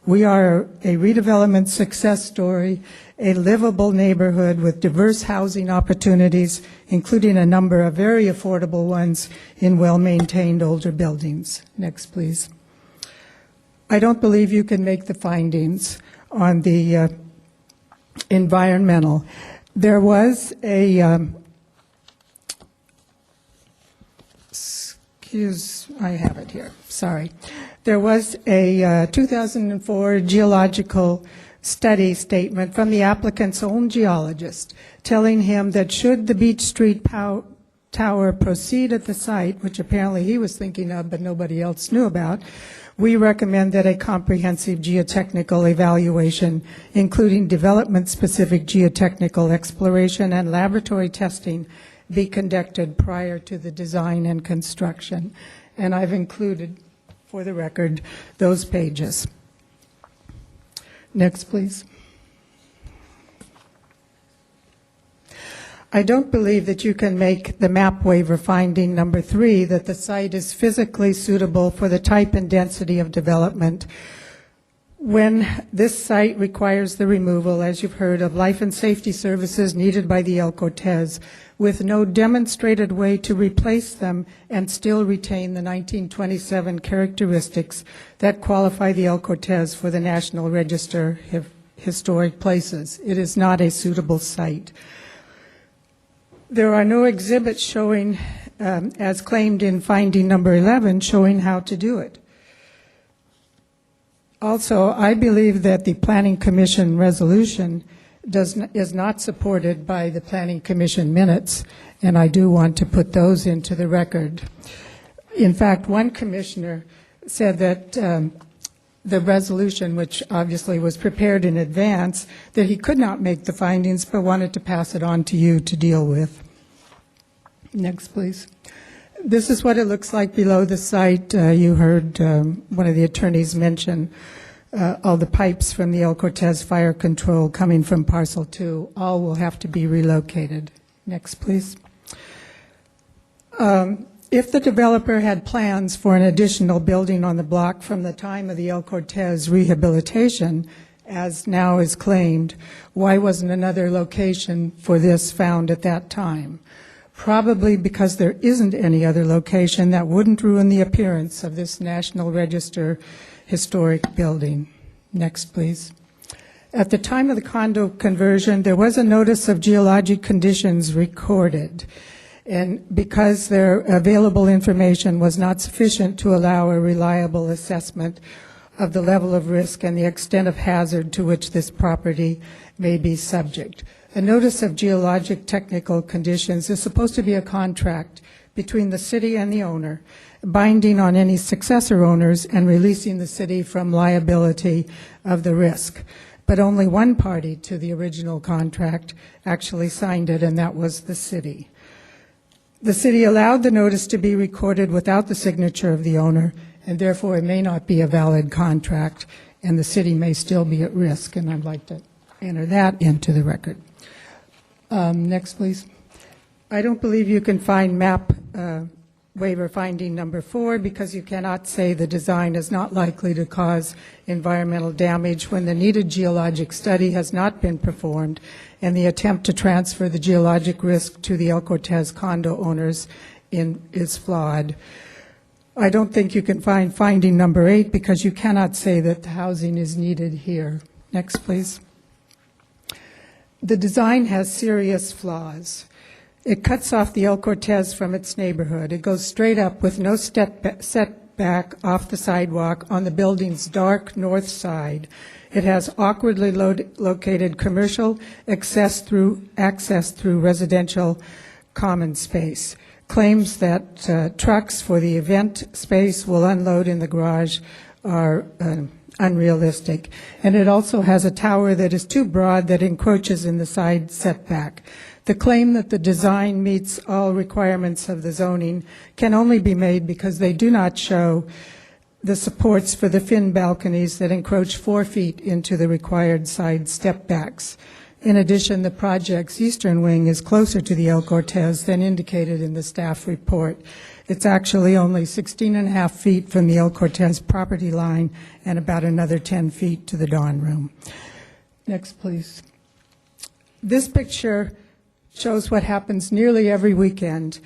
We are a redevelopment success story, a livable neighborhood with diverse housing opportunities, including a number of very affordable ones in well-maintained older buildings. Next, please. I don't believe you can make the findings on the environmental. There was a, I have it here, sorry. There was a 2004 geological study statement from the applicant's own geologist telling him that should the Beech Street Tower proceed at the site, which apparently he was thinking of but nobody else knew about, we recommend that a comprehensive geotechnical evaluation, including development-specific geotechnical exploration and laboratory testing, be conducted prior to the design and construction. And I've included, for the record, those pages. Next, please. I don't believe that you can make the map waiver finding number 3 that the site is physically suitable for the type and density of development when this site requires the removal, as you've heard, of life and safety services needed by the El Cortez with no demonstrated way to replace them and still retain the 1927 characteristics that qualify the El Cortez for the National Register of Historic Places. It is not a suitable site. There are no exhibits showing, as claimed in finding number 11, showing how to do it. Also, I believe that the Planning Commission resolution is not supported by the Planning Commission minutes, and I do want to put those into the record. In fact, one commissioner said that the resolution, which obviously was prepared in advance, that he could not make the findings but wanted to pass it on to you to deal with. Next, please. This is what it looks like below the site. You heard one of the attorneys mention all the pipes from the El Cortez Fire Control coming from Parcel 2. All will have to be relocated. Next, please. If the developer had plans for an additional building on the block from the time of the El Cortez rehabilitation, as now is claimed, why wasn't another location for this found at that time? Probably because there isn't any other location that wouldn't ruin the appearance of this National Register historic building. Next, please. At the time of the condo conversion, there was a notice of geologic conditions recorded, and because their available information was not sufficient to allow a reliable assessment of the level of risk and the extent of hazard to which this property may be subject. A notice of geologic technical conditions is supposed to be a contract between the city and the owner, binding on any successor owners and releasing the city from liability of the risk. But only one party to the original contract actually signed it, and that was the city. The city allowed the notice to be recorded without the signature of the owner, and therefore it may not be a valid contract, and the city may still be at risk, and I'd like to enter that into the record. Next, please. I don't believe you can find map waiver finding number 4 because you cannot say the design is not likely to cause environmental damage when the needed geologic study has not been performed and the attempt to transfer the geologic risk to the El Cortez condo owners is flawed. I don't think you can find finding number 8 because you cannot say that the housing is needed here. Next, please. The design has serious flaws. It cuts off the El Cortez from its neighborhood. It goes straight up with no setback off the sidewalk on the building's dark north side. It has awkwardly located commercial access through residential common space. Claims that trucks for the event space will unload in the garage are unrealistic. And it also has a tower that is too broad that encroaches in the side setback. The claim that the design meets all requirements of the zoning can only be made because they do not show the supports for the fin balconies that encroach 4 feet into the required side step backs. In addition, the project's eastern wing is closer to the El Cortez than indicated in the staff report. It's actually only 16.5 feet from the El Cortez property line and about another 10 feet to the dawn room. Next, please. This picture shows what happens nearly every weekend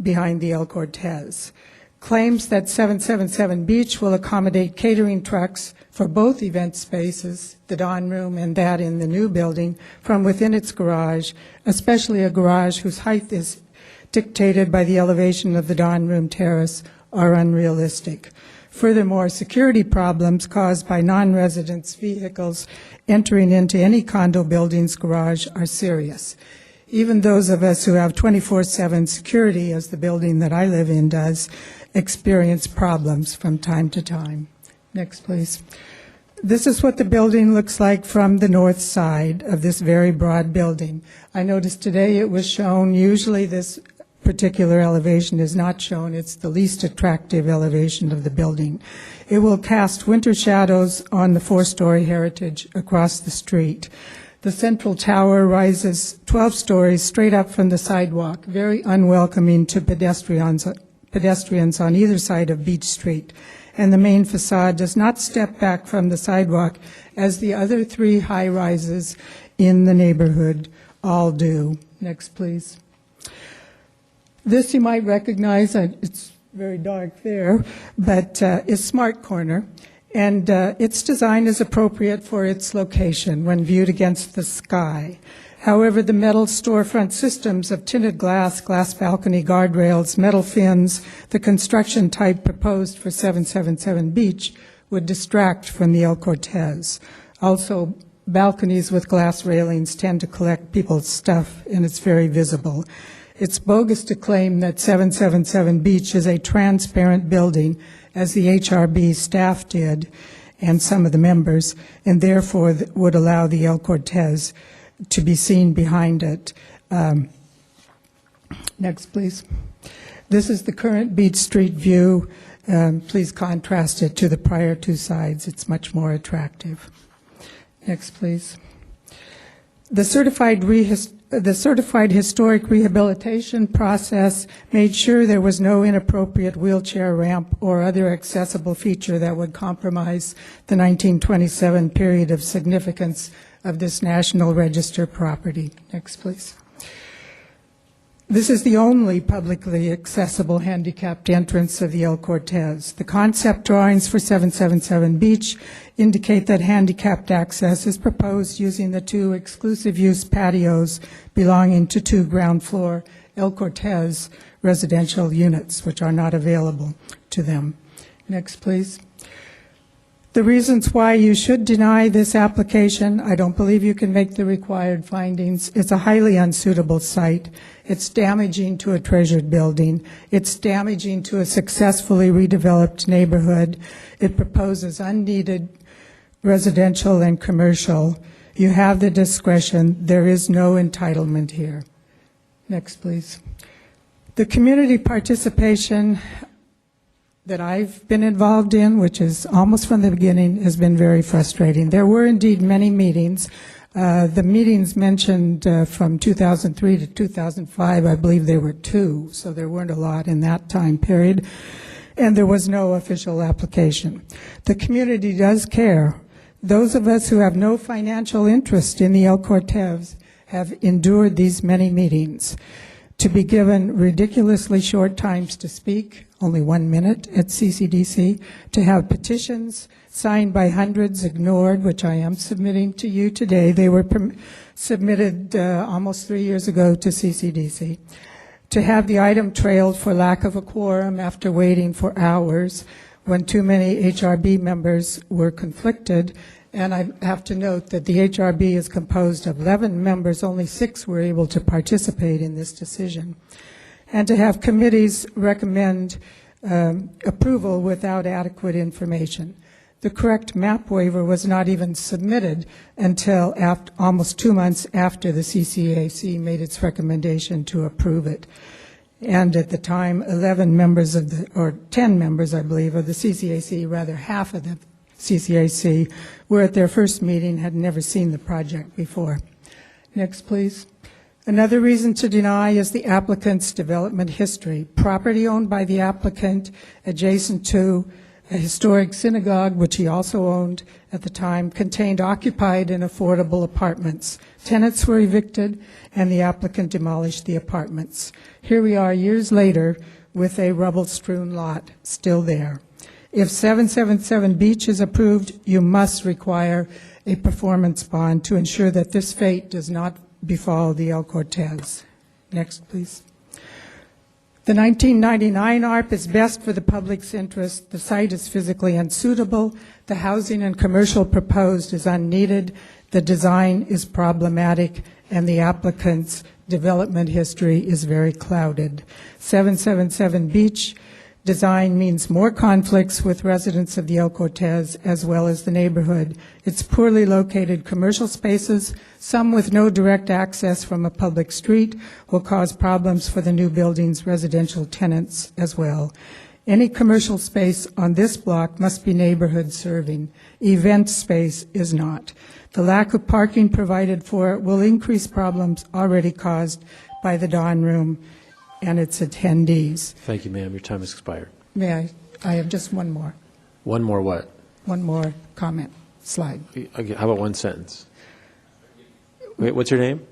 behind the El Cortez. Claims that 777 Beech will accommodate catering trucks for both event spaces, the dawn room and that in the new building, from within its garage, especially a garage whose height is dictated by the elevation of the dawn room terrace, are unrealistic. Furthermore, security problems caused by non-residents' vehicles entering into any condo building's garage are serious. Even those of us who have 24/7 security, as the building that I live in does, experience problems from time to time. Next, please. This is what the building looks like from the north side of this very broad building. I noticed today it was shown. Usually this particular elevation is not shown. It's the least attractive elevation of the building. It will cast winter shadows on the 4-story heritage across the street. The central tower rises 12 stories straight up from the sidewalk, very unwelcoming to pedestrians on either side of Beech Street. And the main facade does not step back from the sidewalk as the other 3 high-rises in the neighborhood all do. Next, please. This you might recognize. It's very dark there, but is Smart Corner. And its design is appropriate for its location when viewed against the sky. However, the metal storefront systems of tinted glass, glass balcony guardrails, metal fins, the construction type proposed for 777 Beech would distract from the El Cortez. Also, balconies with glass railings tend to collect people's stuff, and it's very visible. It's bogus to claim that 777 Beech is a transparent building, as the HRB staff did, and some of the members, and therefore would allow the El Cortez to be seen behind it. Next, please. This is the current Beech Street view. Please contrast it to the prior 2 sides. It's much more attractive. Next, please. The certified historic rehabilitation process made sure there was no inappropriate wheelchair ramp or other accessible feature that would compromise the 1927 period of significance of this National Register property. Next, please. This is the only publicly accessible handicapped entrance of the El Cortez. The concept drawings for 777 Beech indicate that handicapped access is proposed using the 2 exclusive-use patios belonging to 2 ground-floor El Cortez residential units, which are not available to them. Next, please. The reasons why you should deny this application, I don't believe you can make the required findings. It's a highly unsuitable site. It's damaging to a treasured building. It's damaging to a successfully redeveloped neighborhood. It proposes unneeded residential and commercial. You have the discretion. There is no entitlement here. Next, please. The community participation that I've been involved in, which is almost from the beginning, has been very frustrating. There were indeed many meetings. The meetings mentioned from 2003 to 2005, I believe there were 2, so there weren't a lot in that time period, and there was no official application. The community does care. Those of us who have no financial interest in the El Cortez have endured these many meetings. To be given ridiculously short times to speak, only 1 minute at CCDC, to have petitions signed by hundreds ignored, which I am submitting to you today. They were submitted almost 3 years ago to CCDC. To have the item trailed for lack of a quorum after waiting for hours when too many HRB members were conflicted. And I have to note that the HRB is composed of 11 members, only 6 were able to participate in this decision. And to have committees recommend approval without adequate information. The correct map waiver was not even submitted until almost 2 months after the CCAC made its recommendation to approve it. And at the time, 11 members of or 10 members, I believe, of the CCAC, rather half of the CCAC, were at their first meeting, had never seen the project before. Next, please. Another reason to deny is the applicant's development history. Property owned by the applicant adjacent to a historic synagogue, which he also owned at the time, contained occupied and affordable apartments. Tenants were evicted, and the applicant demolished the apartments. Here we are years later with a rubble-strewn lot still there. If 777 Beech is approved, you must require a performance bond to ensure that this fate does not befall the El Cortez. Next, please. The 1999 ARP is best for the public's interest. The site is physically unsuitable. The housing and commercial proposed is unneeded. The design is problematic, and the applicant's development history is very clouded. 777 Beech design means more conflicts with residents of the El Cortez as well as the neighborhood. Its poorly located commercial spaces, some with no direct access from a public street, will cause problems for the new building's residential tenants as well. Any commercial space on this block must be neighborhood serving. Event space is not. The lack of parking provided for it will increase problems already caused by the Dawn Room and its attendees. Thank you, ma'am. Your time has expired. May I have just one more. One more what? One more comment slide. Okay, how about one sentence? Wait, what's your name?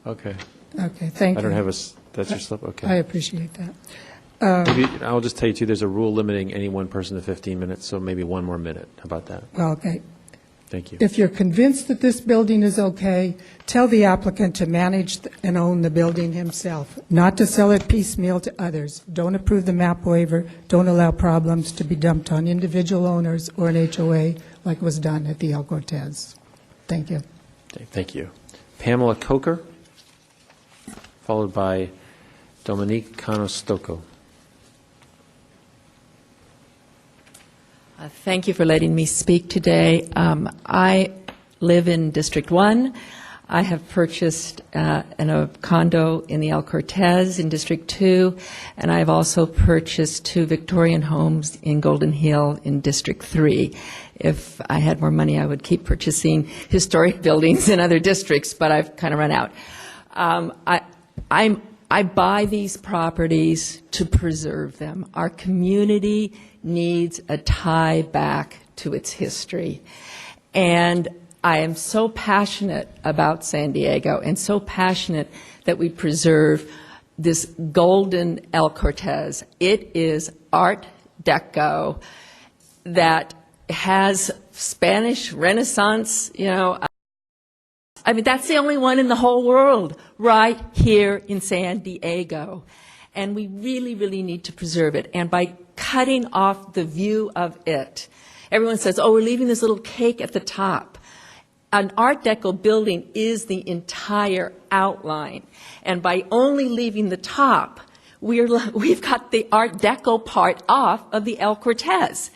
Okay. Okay, thank you. I don't have that's your slip? Okay. I appreciate that. Maybe, I'll just tell you, too, there's a rule limiting any one person to 15 minutes, so maybe one more minute. How about that? Well, okay. Thank you. If you're convinced that this building is okay, tell the applicant to manage and own the building himself, not to sell it piecemeal to others. Don't approve the map waiver. Don't allow problems to be dumped on individual owners or an HOA like was done at the El Cortez. Thank you. Okay, thank you. Pamela Coker, followed by Dominique Cano-Stocco. Thank you for letting me speak today. I live in District 1. I have purchased a condo in the El Cortez in District 2, and I've also purchased 2 Victorian homes in Golden Hill in District 3. If I had more money, I would keep purchasing historic buildings in other districts, but I've kind of run out. I buy these properties to preserve them. Our community needs a tie back to its history. And I am so passionate about San Diego and so passionate that we preserve this golden El Cortez. It is Art Deco that has Spanish Renaissance, I mean, that's the only one in the whole world right here in San Diego. and we really, really need to preserve it. And by cutting off the view of it, everyone says, oh, we're leaving this little cake at the top. An Art Deco building is the entire outline, and by only leaving the top, we've got the Art Deco part off of the El Cortez.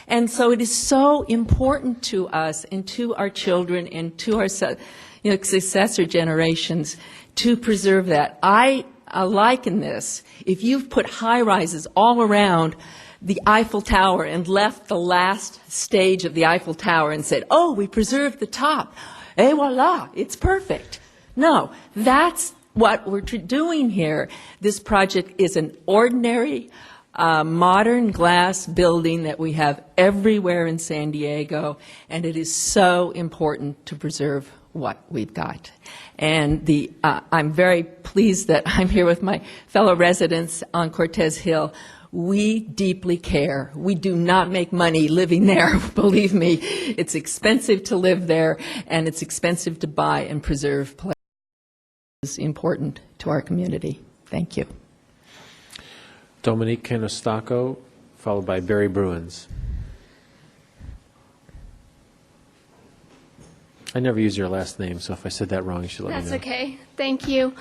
And so it is so important to us and to our children and to our successor generations to preserve that. I liken this, if you've put high-rises all around the Eiffel Tower and left the last stage of the Eiffel Tower and said, oh, we preserved the top, et voila, it's perfect. No, that's what we're doing here. This project is an ordinary modern glass building that we have everywhere in San Diego, and it is so important to preserve what we've got. And I'm very pleased that I'm here with my fellow residents on Cortez Hill. We deeply care. We do not make money living there, believe me. It's expensive to live there, and it's expensive to buy and preserve places. It's important to our community. Thank you. Dominique Canostacco, followed by Barry Bruins. I never use your last name, so if I said that wrong, you should let me know. That's okay. Thank you.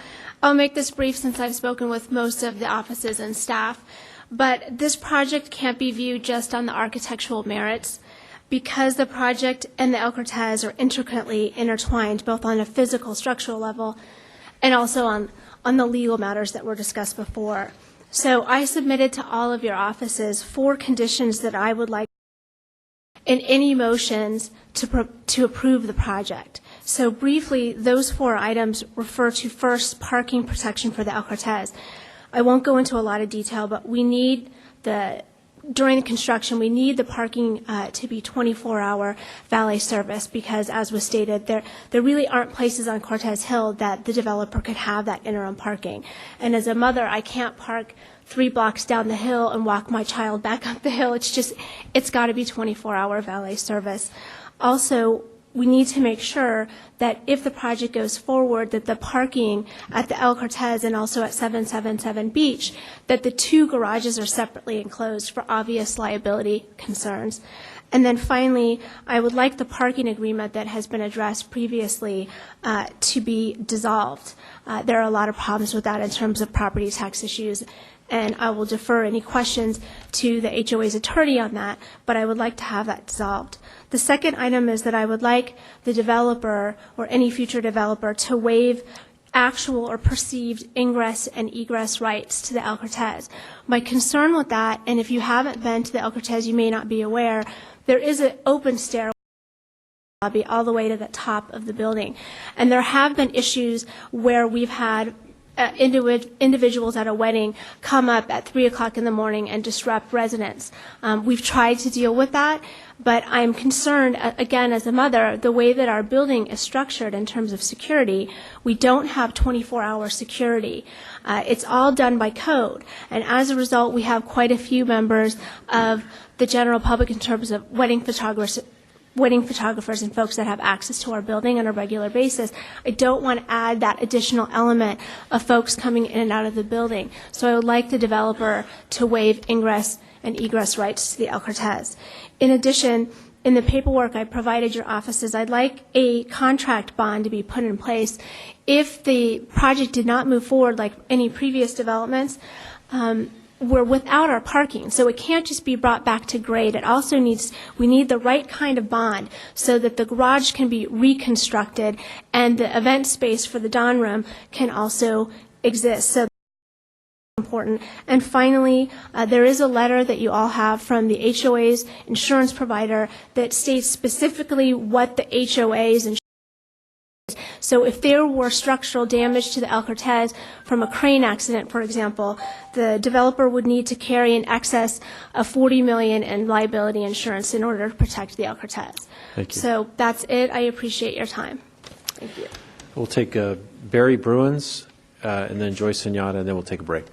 I'll make this brief since I've spoken with most of the offices and staff. But this project can't be viewed just on the architectural merits, because the project and the El Cortez are intricately intertwined, both on a physical, structural level and also on the legal matters that were discussed before. So I submitted to all of your offices 4 conditions that I would like in any motions to approve the project. So briefly, those 4 items refer to, first, parking protection for the El Cortez. I won't go into a lot of detail, but we need during the construction, we need the parking to be 24-hour valet service, because, as was stated, there really aren't places on Cortez Hill that the developer could have that interim parking. And as a mother, I can't park 3 blocks down the hill and walk my child back up the hill. It's got to be 24-hour valet service. Also, we need to make sure that if the project goes forward, that the parking at the El Cortez and also at 777 Beech, that the 2 garages are separately enclosed for obvious liability concerns. And then finally, I would like the parking agreement that has been addressed previously to be dissolved. There are a lot of problems with that in terms of property tax issues, and I will defer any questions to the HOA's attorney on that, but I would like to have that dissolved. The second item is that I would like the developer or any future developer to waive actual or perceived ingress and egress rights to the El Cortez. My concern with that, and if you haven't been to the El Cortez, you may not be aware, there is an open stairway lobby all the way to the top of the building. And there have been issues where we've had individuals at a wedding come up at 3 o'clock in the morning and disrupt residents. We've tried to deal with that, but I'm concerned, again, as a mother, the way that our building is structured in terms of security. We don't have 24-hour security. It's all done by code, and as a result, we have quite a few members of the general public in terms of wedding photographers and folks that have access to our building on a regular basis. I don't want to add that additional element of folks coming in and out of the building. So I would like the developer to waive ingress and egress rights to the El Cortez. In addition, in the paperwork I provided your offices, I'd like a contract bond to be put in place. If the project did not move forward like any previous developments, we're without our parking, so it can't just be brought back to grade. It also we need the right kind of bond so that the garage can be reconstructed and the event space for the Dawn Room can also exist. So that's important. And finally, there is a letter that you all have from the HOA's insurance provider that states specifically what the HOA's insurance. So if there were structural damage to the El Cortez from a crane accident, for example, the developer would need to carry in excess of $40 million in liability insurance in order to protect the El Cortez. Thank you. So that's it. I appreciate your time. Thank you. We'll take Barry Bruins and then Joyce Sunyata, and then we'll take a break.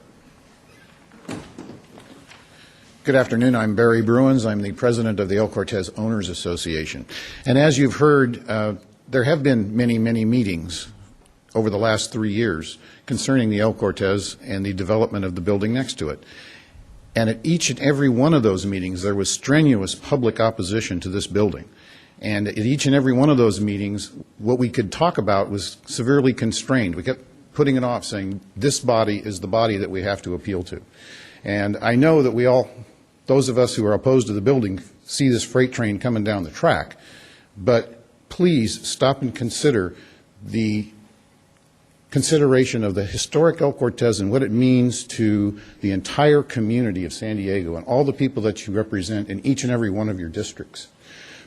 Good afternoon. I'm Barry Bruins. I'm the president of the El Cortez Owners Association. And as you've heard, there have been many, many meetings over the last 3 years concerning the El Cortez and the development of the building next to it. And at each and every one of those meetings, there was strenuous public opposition to this building. And at each and every one of those meetings, what we could talk about was severely constrained. We kept putting it off, saying this body is the body that we have to appeal to. And I know that we all, those of us who are opposed to the building, see this freight train coming down the track. But please stop and consider the consideration of the historic El Cortez and what it means to the entire community of San Diego and all the people that you represent in each and every one of your districts.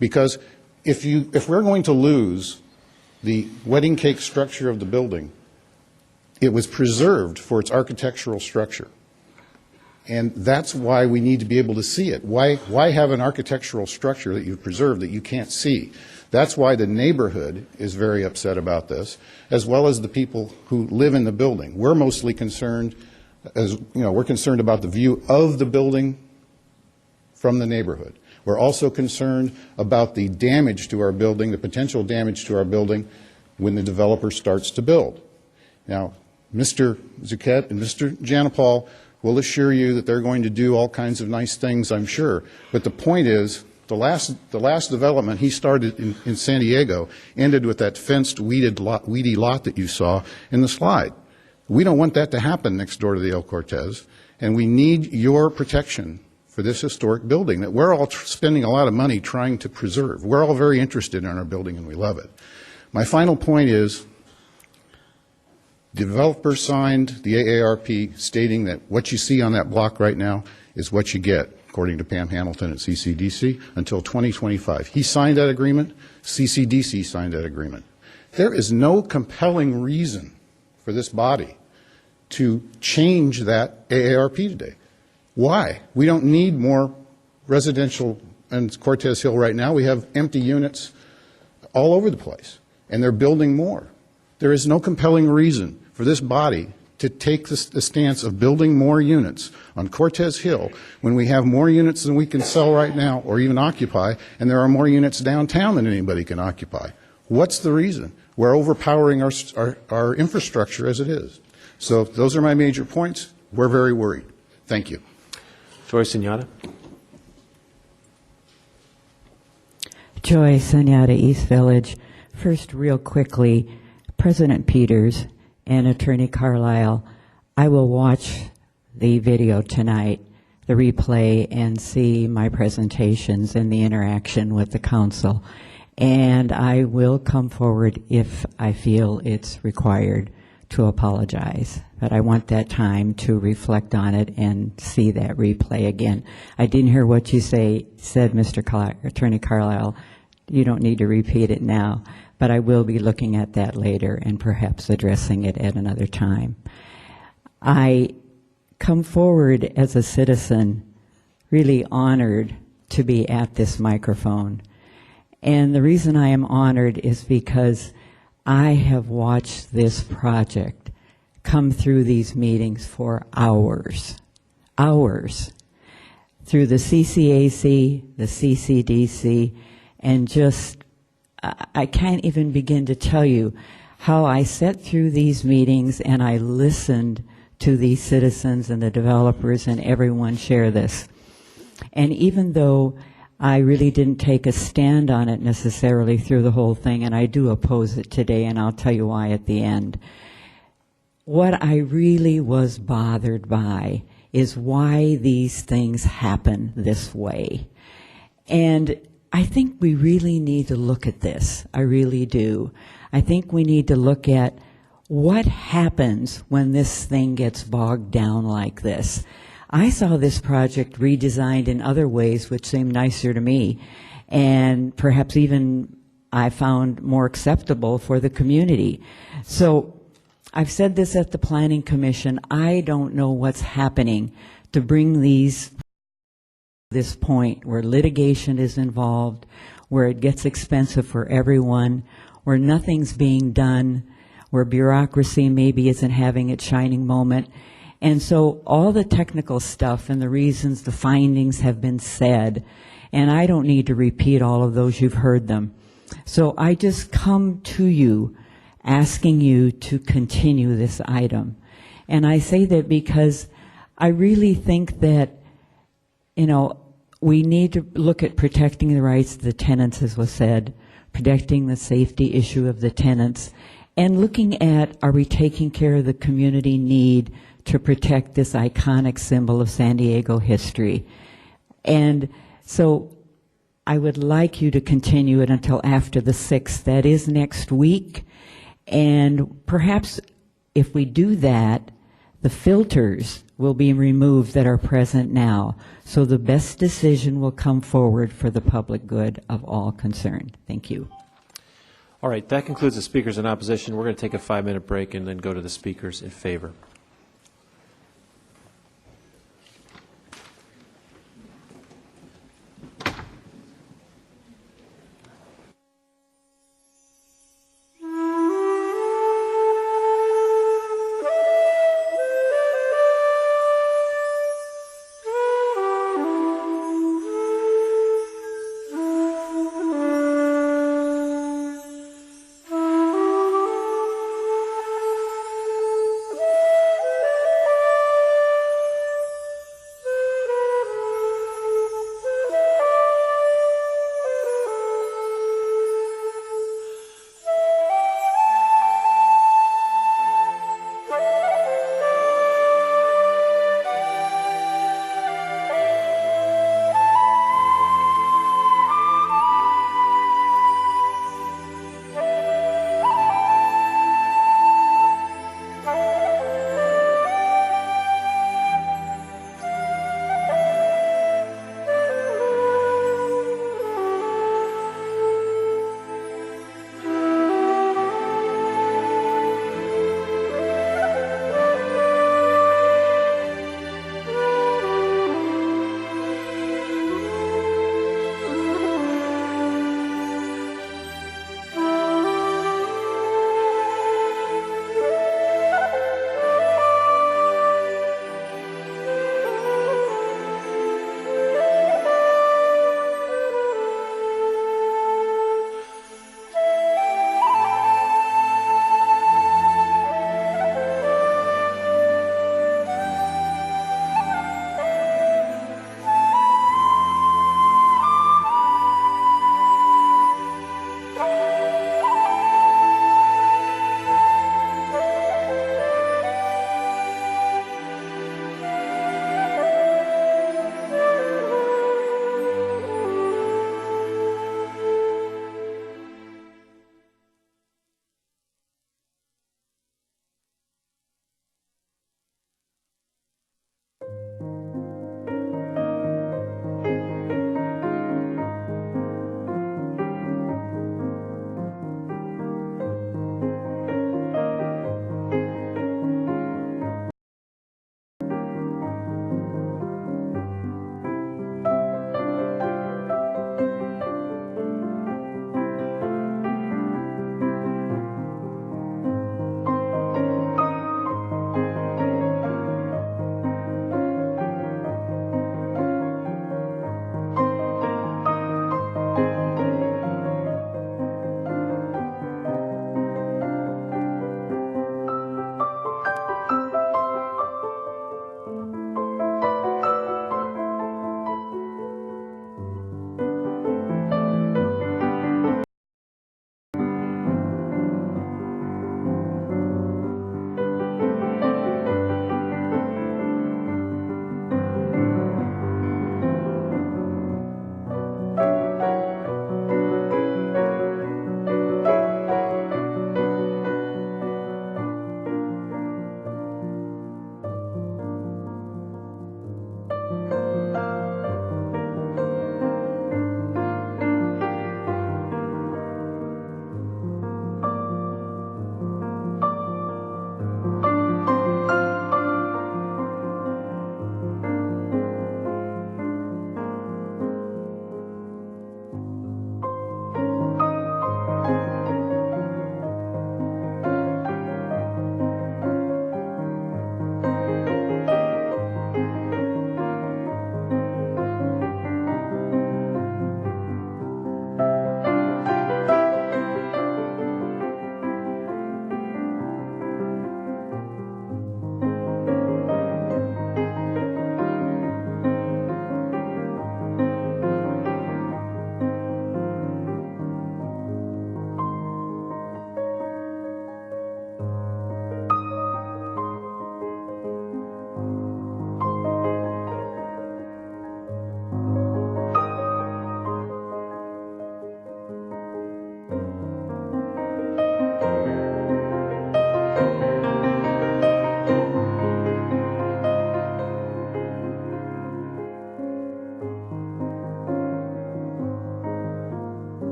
Because if we're going to lose the wedding cake structure of the building, it was preserved for its architectural structure. And that's why we need to be able to see it. Why have an architectural structure that you've preserved that you can't see? That's why the neighborhood is very upset about this, as well as the people who live in the building. We're mostly concerned, we're concerned about the view of the building from the neighborhood. We're also concerned about the damage to our building, the potential damage to our building when the developer starts to build. Now, Mr. Zucchett and Mr. Janapal will assure you that they're going to do all kinds of nice things, I'm sure. But the point is, the last development he started in San Diego ended with that fenced, weedy lot that you saw in the slide. We don't want that to happen next door to the El Cortez, and we need your protection for this historic building that we're all spending a lot of money trying to preserve. We're all very interested in our building, and we love it. My final point is, the developer signed the AARP stating that what you see on that block right now is what you get, according to Pam Hamilton at CCDC, until 2025. He signed that agreement. CCDC signed that agreement. There is no compelling reason for this body to change that AARP today. Why? We don't need more residential in Cortez Hill right now. We have empty units all over the place, and they're building more. There is no compelling reason for this body to take the stance of building more units on Cortez Hill when we have more units than we can sell right now or even occupy, and there are more units downtown than anybody can occupy. What's the reason? We're overpowering our infrastructure as it is. So those are my major points. We're very worried. Thank you. Joy Sunyata. Joy Sunyata, East Village. First, real quickly, President Peters and Attorney Carlisle, I will watch the video tonight, the replay, and see my presentations and the interaction with the council. And I will come forward if I feel it's required to apologize. But I want that time to reflect on it and see that replay again. I didn't hear what you said, Attorney Carlisle. You don't need to repeat it now. But I will be looking at that later and perhaps addressing it at another time. I come forward as a citizen really honored to be at this microphone. And the reason I am honored is because I have watched this project come through these meetings for hours, through the CCAC, the CCDC, and just I can't even begin to tell you how I sat through these meetings and I listened to these citizens and the developers and everyone share this. And even though I really didn't take a stand on it necessarily through the whole thing, and I do oppose it today, and I'll tell you why at the end, what I really was bothered by is why these things happen this way. And I think we really need to look at this. I really do. I think we need to look at what happens when this thing gets bogged down like this. I saw this project redesigned in other ways which seemed nicer to me, and perhaps even I found more acceptable for the community. So I've said this at the Planning Commission. I don't know what's happening to bring this point where litigation is involved, where it gets expensive for everyone, where nothing's being done, where bureaucracy maybe isn't having its shining moment. And so all the technical stuff and the reasons, the findings have been said, and I don't need to repeat all of those, you've heard them. So I just come to you asking you to continue this item. And I say that because I really think that, we need to look at protecting the rights of the tenants, as was said, protecting the safety issue of the tenants, and looking at, are we taking care of the community need to protect this iconic symbol of San Diego history? And so I would like you to continue it until after the 6th. That is next week. And perhaps if we do that, the filters will be removed that are present now. So the best decision will come forward for the public good of all concerned. Thank you. All right, that concludes the speakers in opposition. We're going to take a 5-minute break and then go to the speakers in favor.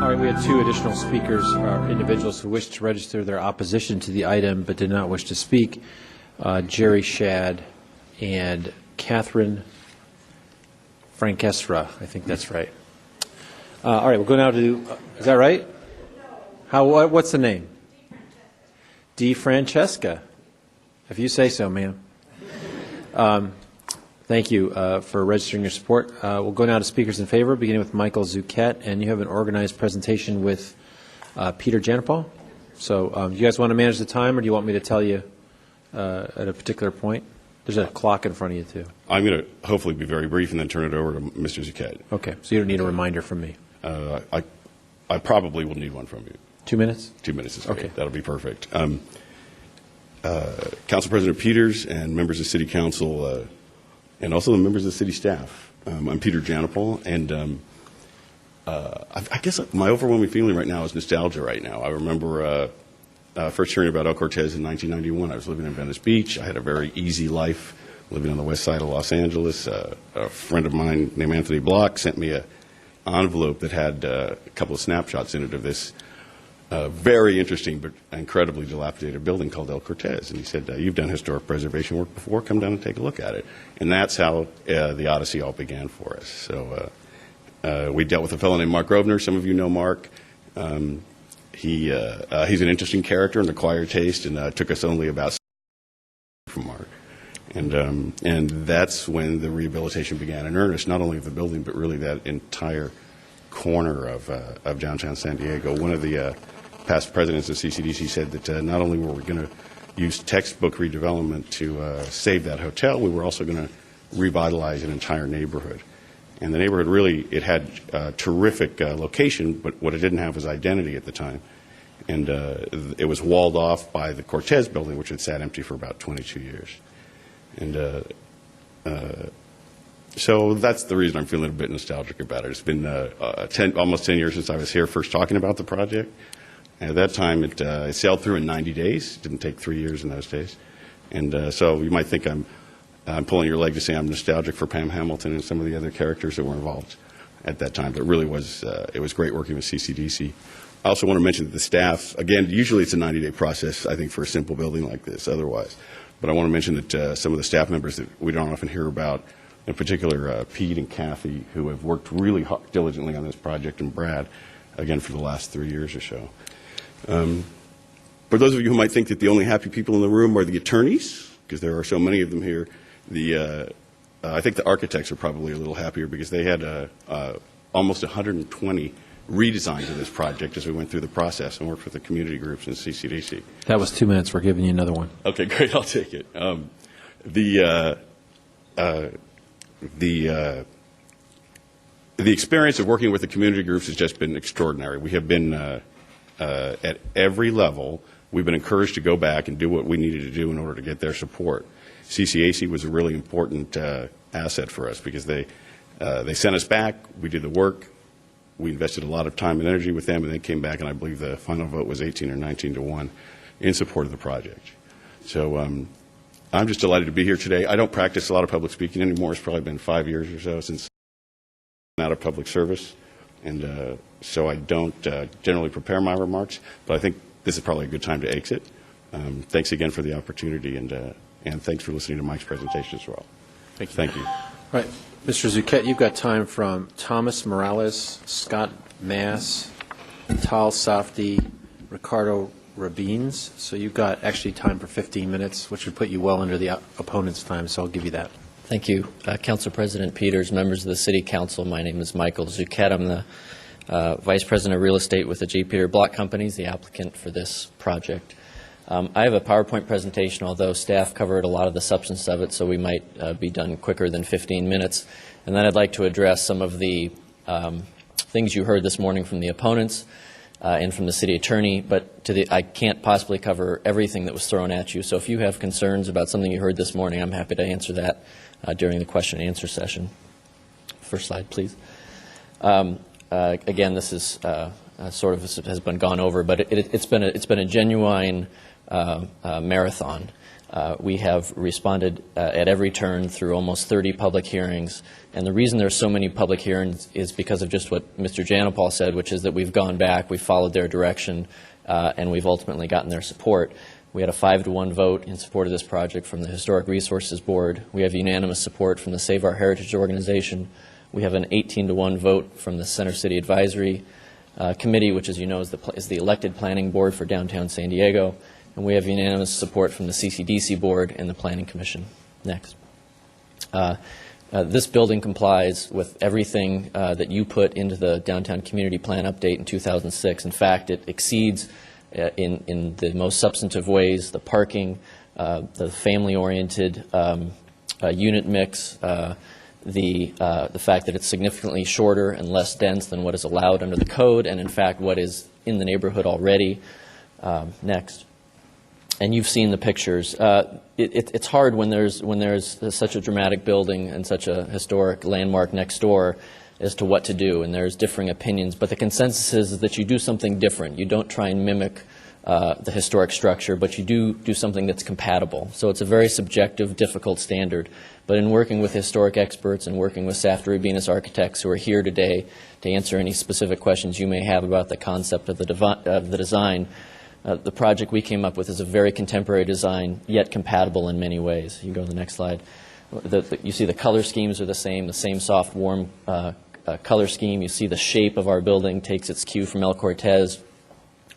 All right, we had two additional speakers, individuals who wished to register their opposition to the item but did not wish to speak. Jerry Shad and Catherine Frankestra. I think that's right. All right, we'll go now to, is that right? What's the name? Di Francesca. If you say so, ma'am. Thank you for registering your support. We'll go now to speakers in favor, beginning with Michael Zucchet, and you have an organized presentation with Peter Janapal. So do you guys want to manage the time, or do you want me to tell you at a particular point? There's a clock in front of you, too. I'm going to hopefully be very brief and then turn it over to Mr. Zucchet. Okay, so you don't need a reminder from me. I probably will need one from you. 2 minutes? 2 minutes is great. Okay. That'll be perfect. Council President Peters and members of City Council and also the members of the city staff. I'm Peter Janapal, and I guess my overwhelming feeling right now is nostalgia right now. I remember first hearing about El Cortez in 1991. I was living in Venice Beach. I had a very easy life living on the west side of Los Angeles. A friend of mine named Anthony Block sent me an envelope that had a couple of snapshots in it of this very interesting but incredibly dilapidated building called El Cortez. And he said, you've done historic preservation work before, come down and take a look at it. And that's how the Odyssey all began for us. So we dealt with a fellow named Mark Grosvenor. Some of you know Mark. He's an interesting character and acquired taste, and took us only about from Mark. And that's when the rehabilitation began in earnest, not only of the building, but really that entire corner of downtown San Diego. One of the past presidents of CCDC said that not only were we going to use textbook redevelopment to save that hotel, we were also going to revitalize an entire neighborhood. And the neighborhood really, it had a terrific location, but what it didn't have was identity at the time. And it was walled off by the Cortez building, which had sat empty for about 22 years. And so that's the reason I'm feeling a bit nostalgic about it. It's been almost 10 years since I was here first talking about the project. At that time, it sailed through in 90 days. It didn't take 3 years in those days. And so you might think I'm pulling your leg to say I'm nostalgic for Pam Hamilton and some of the other characters that were involved at that time. But it really was, it was great working with CCDC. I also want to mention that the staff, again, usually it's a 90-day process, I think, for a simple building like this otherwise. But I want to mention that some of the staff members that we don't often hear about, in particular Pete and Kathy, who have worked really diligently on this project, and Brad, again, for the last 3 years or so. For those of you who might think that the only happy people in the room are the attorneys, because there are so many of them here, I think the architects are probably a little happier because they had almost 120 redesigns of this project as we went through the process and worked with the community groups and CCDC. That was 2 minutes. We're giving you another one. Okay, great. I'll take it. the experience of working with the community groups has just been extraordinary. We have been at every level. We've been encouraged to go back and do what we needed to do in order to get their support. CCAC was a really important asset for us because they sent us back. We did the work. We invested a lot of time and energy with them, and they came back, and I believe the final vote was 18 or 19 to 1 in support of the project. So I'm just delighted to be here today. I don't practice a lot of public speaking anymore. It's probably been 5 years or so since I'm out of public service, and so I don't generally prepare my remarks, but I think this is probably a good time to exit. Thanks again for the opportunity, and thanks for listening to Mike's presentation as well. Thank you. Thank you. All right. Mr. Zucchett, you've got time from Thomas Morales, Scott Mass, Tal Safdie, Ricardo Rabines. So you've got actually time for 15 minutes, which would put you well under the opponent's time, so I'll give you that. Thank you. Council President Peters, members of the City Council, my name is Michael Zucchett. I'm the Vice President of Real Estate with the J. Peter Block Companies, the applicant for this project. I have a PowerPoint presentation, although staff covered a lot of the substance of it, so we might be done quicker than 15 minutes. And then I'd like to address some of the things you heard this morning from the opponents and from the city attorney, but I can't possibly cover everything that was thrown at you. So if you have concerns about something you heard this morning, I'm happy to answer that during the question and answer session. First slide, please. Again, this is sort of has been gone over, but it's been a genuine marathon. We have responded at every turn through almost 30 public hearings, and the reason there's so many public hearings is because of just what Mr. Janopal said, which is that we've gone back, we've followed their direction, and we've ultimately gotten their support. We had a 5-to-1 vote in support of this project from the Historic Resources Board. We have unanimous support from the Save Our Heritage organization. We have an 18-to-1 vote from the Center City Advisory Committee, which, as you know, is the elected planning board for downtown San Diego. And we have unanimous support from the CCDC board and the Planning Commission. Next. This building complies with everything that you put into the Downtown Community Plan update in 2006. In fact, it exceeds in the most substantive ways the parking, the family-oriented unit mix, the fact that it's significantly shorter and less dense than what is allowed under the code, and in fact what is in the neighborhood already. Next. And you've seen the pictures. It's hard when there's such a dramatic building and such a historic landmark next door as to what to do, and there's differing opinions. But the consensus is that you do something different. You don't try and mimic the historic structure, but you do something that's compatible. So it's a very subjective, difficult standard. But in working with historic experts and working with Safdie Rabines architects who are here today to answer any specific questions you may have about the concept of the design, the project we came up with is a very contemporary design, yet compatible in many ways. You can go to the next slide. You see the color schemes are the same soft, warm color scheme. You see the shape of our building takes its cue from El Cortez.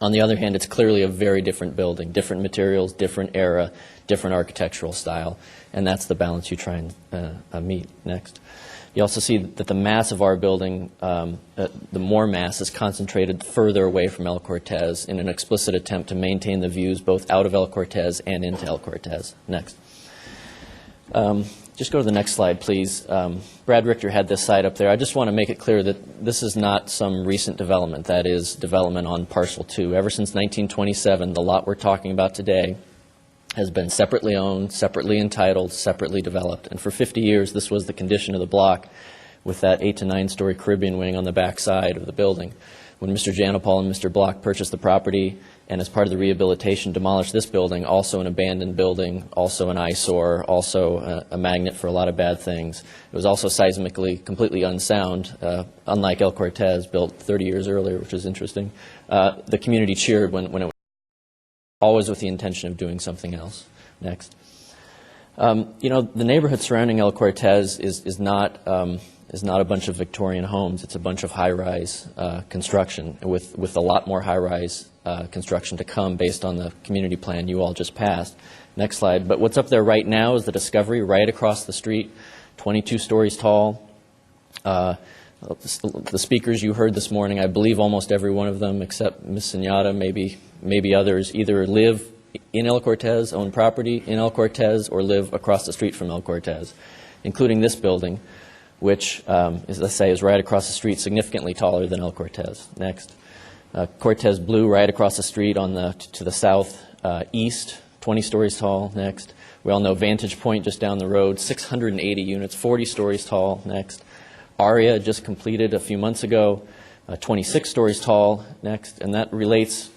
On the other hand, it's clearly a very different building, different materials, different era, different architectural style, and that's the balance you try and meet. Next. You also see that the mass of our building, the more mass, is concentrated further away from El Cortez in an explicit attempt to maintain the views both out of El Cortez and into El Cortez. Next. Just go to the next slide, please. Brad Richter had this site up there. I just want to make it clear that this is not some recent development. That is development on Parcel 2. Ever since 1927, the lot we're talking about today has been separately owned, separately entitled, separately developed. And for 50 years, this was the condition of the block with that 8 to 9 story Caribbean wing on the back side of the building. When Mr. Janopal and Mr. Block purchased the property and as part of the rehabilitation demolished this building, also an abandoned building, also an eyesore, also a magnet for a lot of bad things. It was also seismically completely unsound, unlike El Cortez, built 30 years earlier, which is interesting. The community cheered when it was always with the intention of doing something else. Next. The neighborhood surrounding El Cortez is not a bunch of Victorian homes. It's a bunch of high-rise construction with a lot more high-rise construction to come based on the community plan you all just passed. Next slide. But what's up there right now is the Discovery right across the street, 22 stories tall. The speakers you heard this morning, I believe almost every one of them except Ms. Senyata, maybe others, either live in El Cortez, own property in El Cortez, or live across the street from El Cortez, including this building, which, let's say, is right across the street, significantly taller than El Cortez. Next. Cortez Blue, right across the street to the south east, 20 stories tall. Next. We all know Vantage Point just down the road, 680 units, 40 stories tall. Next. Aria, just completed a few months ago, 26 stories tall. Next. And that relates,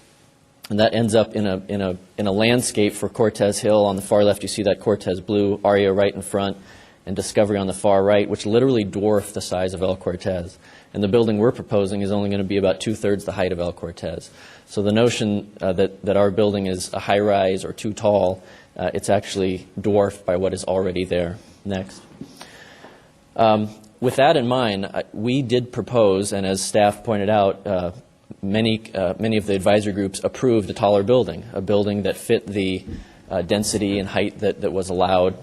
and that ends up in a landscape for Cortez Hill. On the far left, you see that Cortez Blue, Aria right in front, and Discovery on the far right, which literally dwarf the size of El Cortez. And the building we're proposing is only going to be about 2/3 the height of El Cortez. So the notion that our building is a high-rise or too tall, it's actually dwarfed by what is already there. Next. With that in mind, we did propose, and as staff pointed out, many of the advisory groups approved a taller building, a building that fit the density and height that was allowed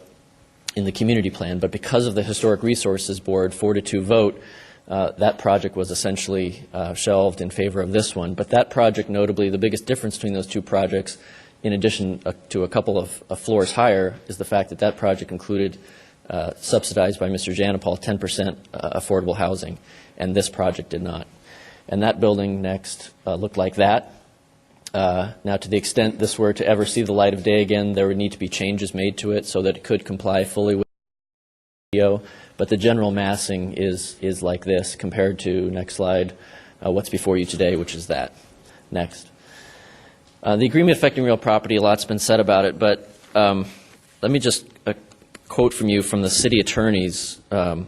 in the community plan. But because of the Historic Resources Board 4-2 vote, that project was essentially shelved in favor of this one. But that project, notably, the biggest difference between those two projects, in addition to a couple of floors higher, is the fact that that project included, subsidized by Mr. Janopal, 10% affordable housing, and this project did not. And that building next looked like that. Now, to the extent this were to ever see the light of day again, there would need to be changes made to it so that it could comply fully with the but the general massing is like this compared to, next slide, what's before you today, which is that. Next. The agreement affecting real property, a lot's been said about it, but let me just quote from you from the city attorney's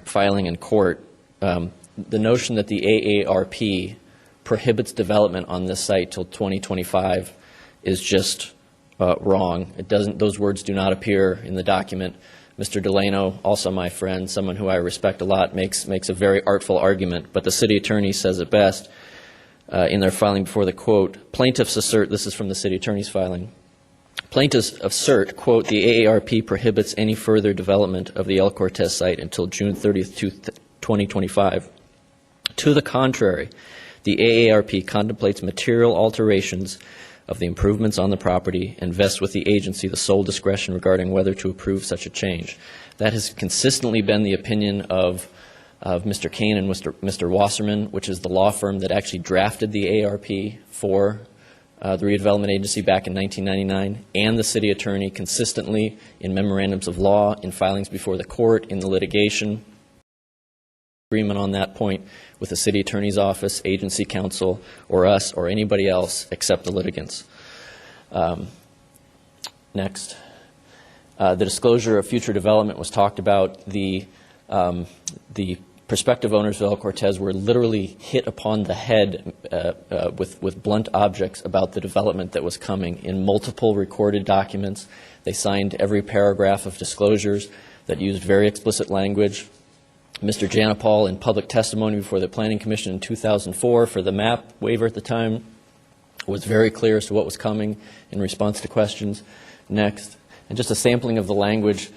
filing in court. The notion that the AARP prohibits development on this site till 2025 is just wrong. It doesn't; those words do not appear in the document. Mr. Delano, also my friend, someone who I respect a lot, makes a very artful argument, but the city attorney says it best in their filing before the quote. Plaintiffs assert, this is from the city attorney's filing, plaintiffs assert, quote, the AARP prohibits any further development of the El Cortez site until June 30th, 2025. To the contrary, the AARP contemplates material alterations of the improvements on the property and vests with the agency the sole discretion regarding whether to approve such a change. That has consistently been the opinion of Mr. Kane and Mr. Wasserman, which is the law firm that actually drafted the AARP for the redevelopment agency back in 1999, and the city attorney consistently in memorandums of law, in filings before the court, in the litigation. Agreement on that point with the city attorney's office, agency counsel, or us, or anybody else except the litigants. Next. The disclosure of future development was talked about. The prospective owners of El Cortez were literally hit upon the head with blunt objects about the development that was coming in multiple recorded documents. They signed every paragraph of disclosures that used very explicit language. Mr. Janopal, in public testimony before the Planning Commission in 2004 for the map waiver at the time, was very clear as to what was coming in response to questions. Next. And just a sampling of the language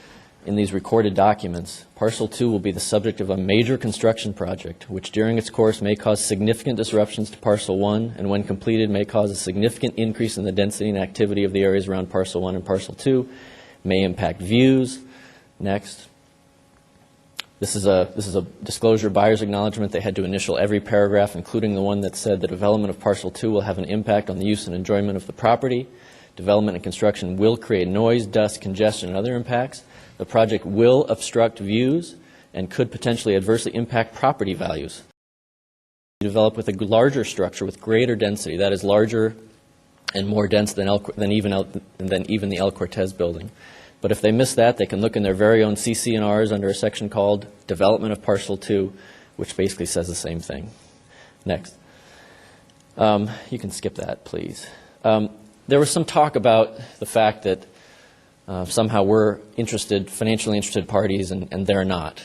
in these recorded documents. Parcel 2 will be the subject of a major construction project, which during its course may cause significant disruptions to Parcel 1, and when completed may cause a significant increase in the density and activity of the areas around Parcel 1 and Parcel 2, may impact views. Next. This is a disclosure buyer's acknowledgement. They had to initial every paragraph, including the one that said the development of Parcel 2 will have an impact on the use and enjoyment of the property. Development and construction will create noise, dust, congestion, and other impacts. The project will obstruct views and could potentially adversely impact property values. Develop with a larger structure with greater density, that is larger and more dense than even the El Cortez building. But if they miss that, they can look in their very own CC&Rs under a section called Development of Parcel 2, which basically says the same thing. Next. You can skip that, please. There was some talk about the fact that somehow we're financially interested parties, and they're not.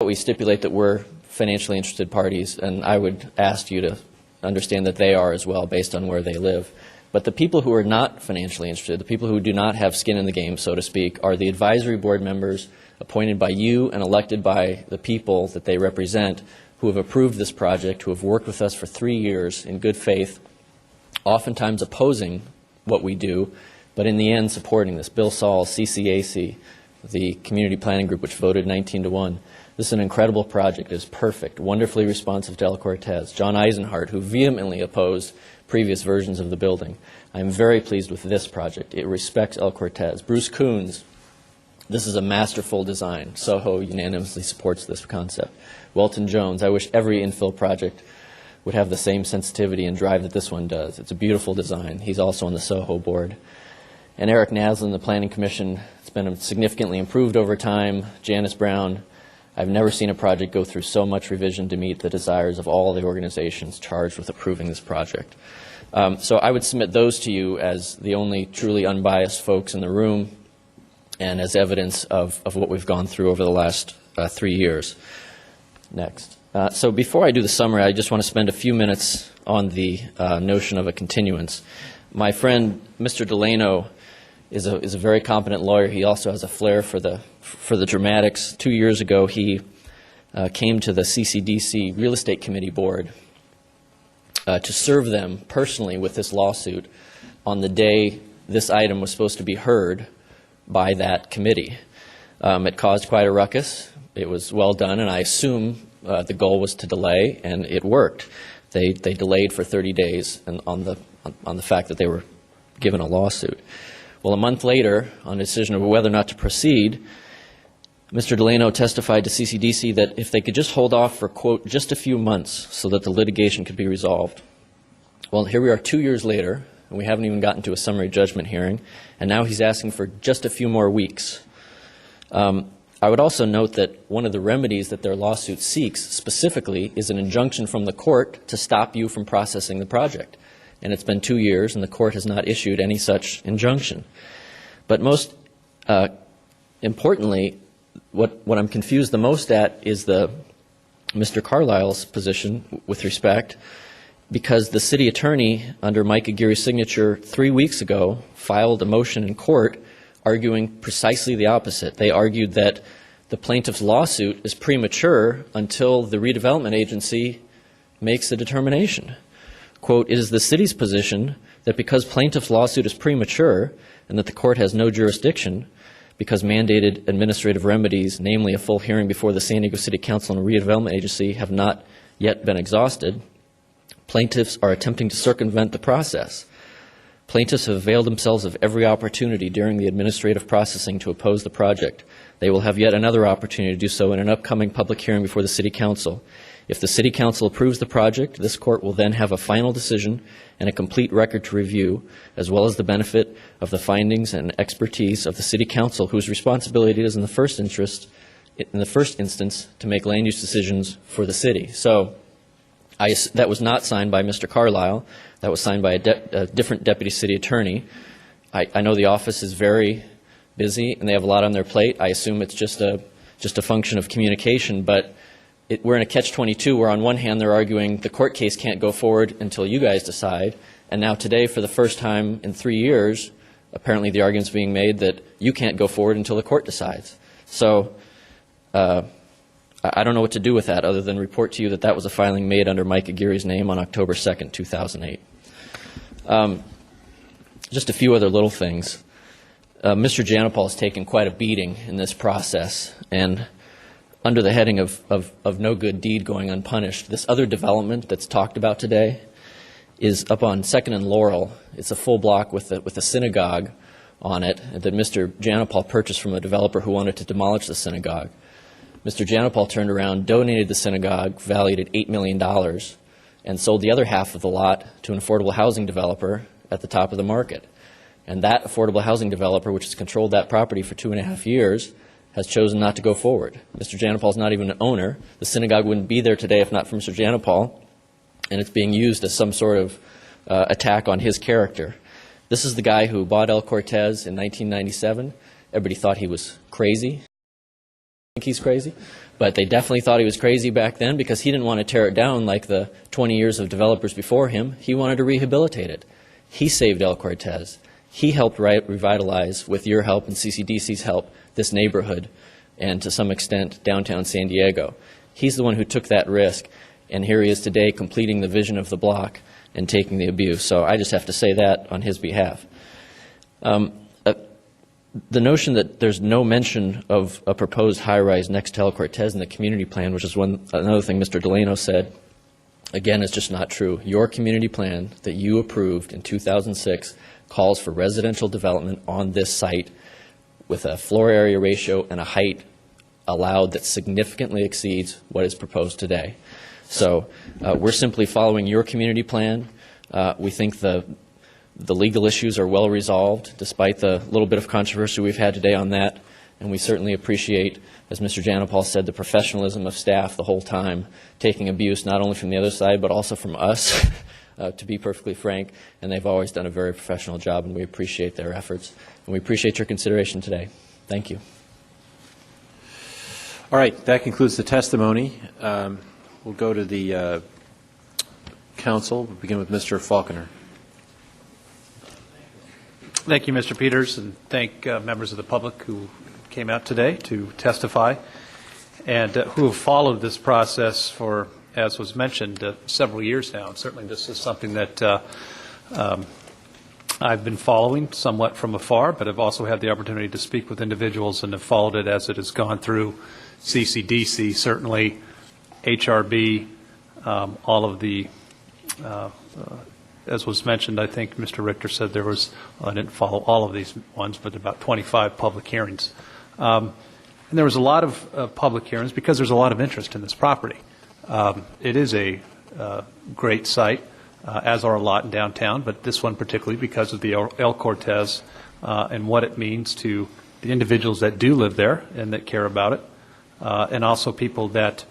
We stipulate that we're financially interested parties, and I would ask you to understand that they are as well, based on where they live. But the people who are not financially interested, the people who do not have skin in the game, so to speak, are the advisory board members appointed by you and elected by the people that they represent, who have approved this project, who have worked with us for 3 years in good faith, oftentimes opposing what we do, but in the end supporting this. Bill Saul, CCAC, the community planning group, which voted 19-1. This is an incredible project. It is perfect, wonderfully responsive to El Cortez. John Eisenhart, who vehemently opposed previous versions of the building. I'm very pleased with this project. It respects El Cortez. Bruce Coons, this is a masterful design. Soho unanimously supports this concept. Welton Jones, I wish every infill project would have the same sensitivity and drive that this one does. It's a beautiful design. He's also on the Soho board. And Eric Naslin, the Planning Commission, it's been significantly improved over time. Janice Brown, I've never seen a project go through so much revision to meet the desires of all the organizations charged with approving this project. So I would submit those to you as the only truly unbiased folks in the room and as evidence of what we've gone through over the last 3 years. Next. So before I do the summary, I just want to spend a few minutes on the notion of a continuance. My friend, Mr. Delano, is a very competent lawyer. He also has a flair for the dramatics. 2 years ago, he came to the CCDC Real Estate Committee Board to serve them personally with this lawsuit on the day this item was supposed to be heard by that committee. It caused quite a ruckus. It was well done, and I assume the goal was to delay, and it worked. They delayed for 30 days on the fact that they were given a lawsuit. Well, a month later, on the decision of whether or not to proceed, Mr. Delano testified to CCDC that if they could just hold off for, quote, just a few months so that the litigation could be resolved. Well, here we are 2 years later, and we haven't even gotten to a summary judgment hearing, and now he's asking for just a few more weeks. I would also note that one of the remedies that their lawsuit seeks specifically is an injunction from the court to stop you from processing the project. And it's been 2 years, and the court has not issued any such injunction. But most importantly, what I'm confused the most at is Mr. Carlisle's position with respect, because the city attorney, under Mike Aguirre's signature 3 weeks ago, filed a motion in court arguing precisely the opposite. They argued that the plaintiff's lawsuit is premature until the redevelopment agency makes a determination. Quote, it is the city's position that because plaintiff's lawsuit is premature and that the court has no jurisdiction because mandated administrative remedies, namely a full hearing before the San Diego City Council and redevelopment agency, have not yet been exhausted, plaintiffs are attempting to circumvent the process. Plaintiffs have availed themselves of every opportunity during the administrative processing to oppose the project. They will have yet another opportunity to do so in an upcoming public hearing before the City Council. If the City Council approves the project, this court will then have a final decision and a complete record to review, as well as the benefit of the findings and expertise of the City Council, whose responsibility it is in the first instance to make land use decisions for the city. So that was not signed by Mr. Carlisle. That was signed by a different deputy city attorney. I know the office is very busy and they have a lot on their plate. I assume it's just a function of communication, but we're in a catch-22 where on one hand they're arguing the court case can't go forward until you guys decide, and now today for the first time in 3 years apparently the argument's being made that you can't go forward until the court decides. So I don't know what to do with that other than report to you that that was a filing made under Mike Aguirre's name on October 2nd, 2008. Just a few other little things. Mr. Janopol has taken quite a beating in this process, and under the heading of no good deed going unpunished, this other development that's talked about today is up on 2nd and Laurel. It's a full block with a synagogue on it that Mr. Janopol purchased from a developer who wanted to demolish the synagogue. Mr. Janopol turned around, donated the synagogue, valued at $8 million, and sold the other half of the lot to an affordable housing developer at the top of the market. And that affordable housing developer, which has controlled that property for 2.5 years, has chosen not to go forward. Mr. Janopol is not even an owner. The synagogue wouldn't be there today if not for Mr. Janopol, and it's being used as some sort of attack on his character. This is the guy who bought El Cortez in 1997. Everybody thought he was crazy. I think he's crazy, but they definitely thought he was crazy back then because he didn't want to tear it down like the 20 years of developers before him. He wanted to rehabilitate it. He saved El Cortez. He helped revitalize, with your help and CCDC's help, this neighborhood and to some extent downtown San Diego. He's the one who took that risk, and here he is today completing the vision of the block and taking the abuse. So I just have to say that on his behalf. the notion that there's no mention of a proposed high-rise next to El Cortez in the community plan, which is another thing Mr. Delano said, again, is just not true. Your community plan that you approved in 2006 calls for residential development on this site with a floor area ratio and a height allowed that significantly exceeds what is proposed today. So we're simply following your community plan. We think the legal issues are well resolved, despite the little bit of controversy we've had today on that. And we certainly appreciate, as Mr. Janopal said, the professionalism of staff the whole time, taking abuse not only from the other side, but also from us, to be perfectly frank. And they've always done a very professional job, and we appreciate their efforts. And we appreciate your consideration today. Thank you. All right, that concludes the testimony. We'll go to the council. We'll begin with Mr. Falconer. Thank you, Mr. Peters, and thank members of the public who came out today to testify and who have followed this process for, as was mentioned, several years now. And certainly this is something that I've been following somewhat from afar, but I've also had the opportunity to speak with individuals and have followed it as it has gone through CCDC, certainly HRB, all of the as was mentioned, I think Mr. Richter said there was, I didn't follow all of these ones, but about 25 public hearings. And there was a lot of public hearings because there's a lot of interest in this property. It is a great site, as are a lot in downtown, but this one particularly because of the El Cortez and what it means to the individuals that do live there and that care about it, and also people that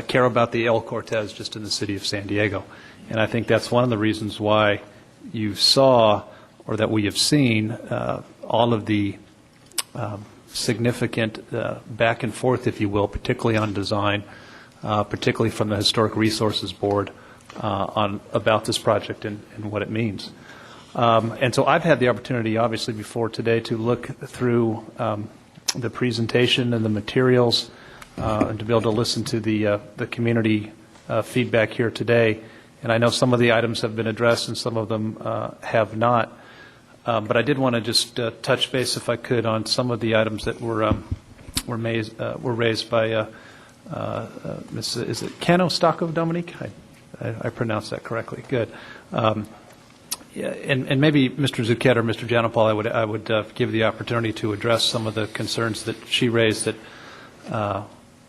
care about the El Cortez just in the city of San Diego. And I think that's one of the reasons why you saw, or that we have seen, all of the significant back and forth, if you will, particularly on design, particularly from the Historic Resources Board about this project and what it means. And so I've had the opportunity, obviously, before today to look through the presentation and the materials and to be able to listen to the community feedback here today. And I know some of the items have been addressed and some of them have not. But I did want to just touch base, if I could, on some of the items that were raised by Ms. Is it Cano Stocco, Dominique? I pronounced that correctly. Good. Yeah, and maybe Mr. Zucchett or Mr. Janopal, I would give the opportunity to address some of the concerns that she raised that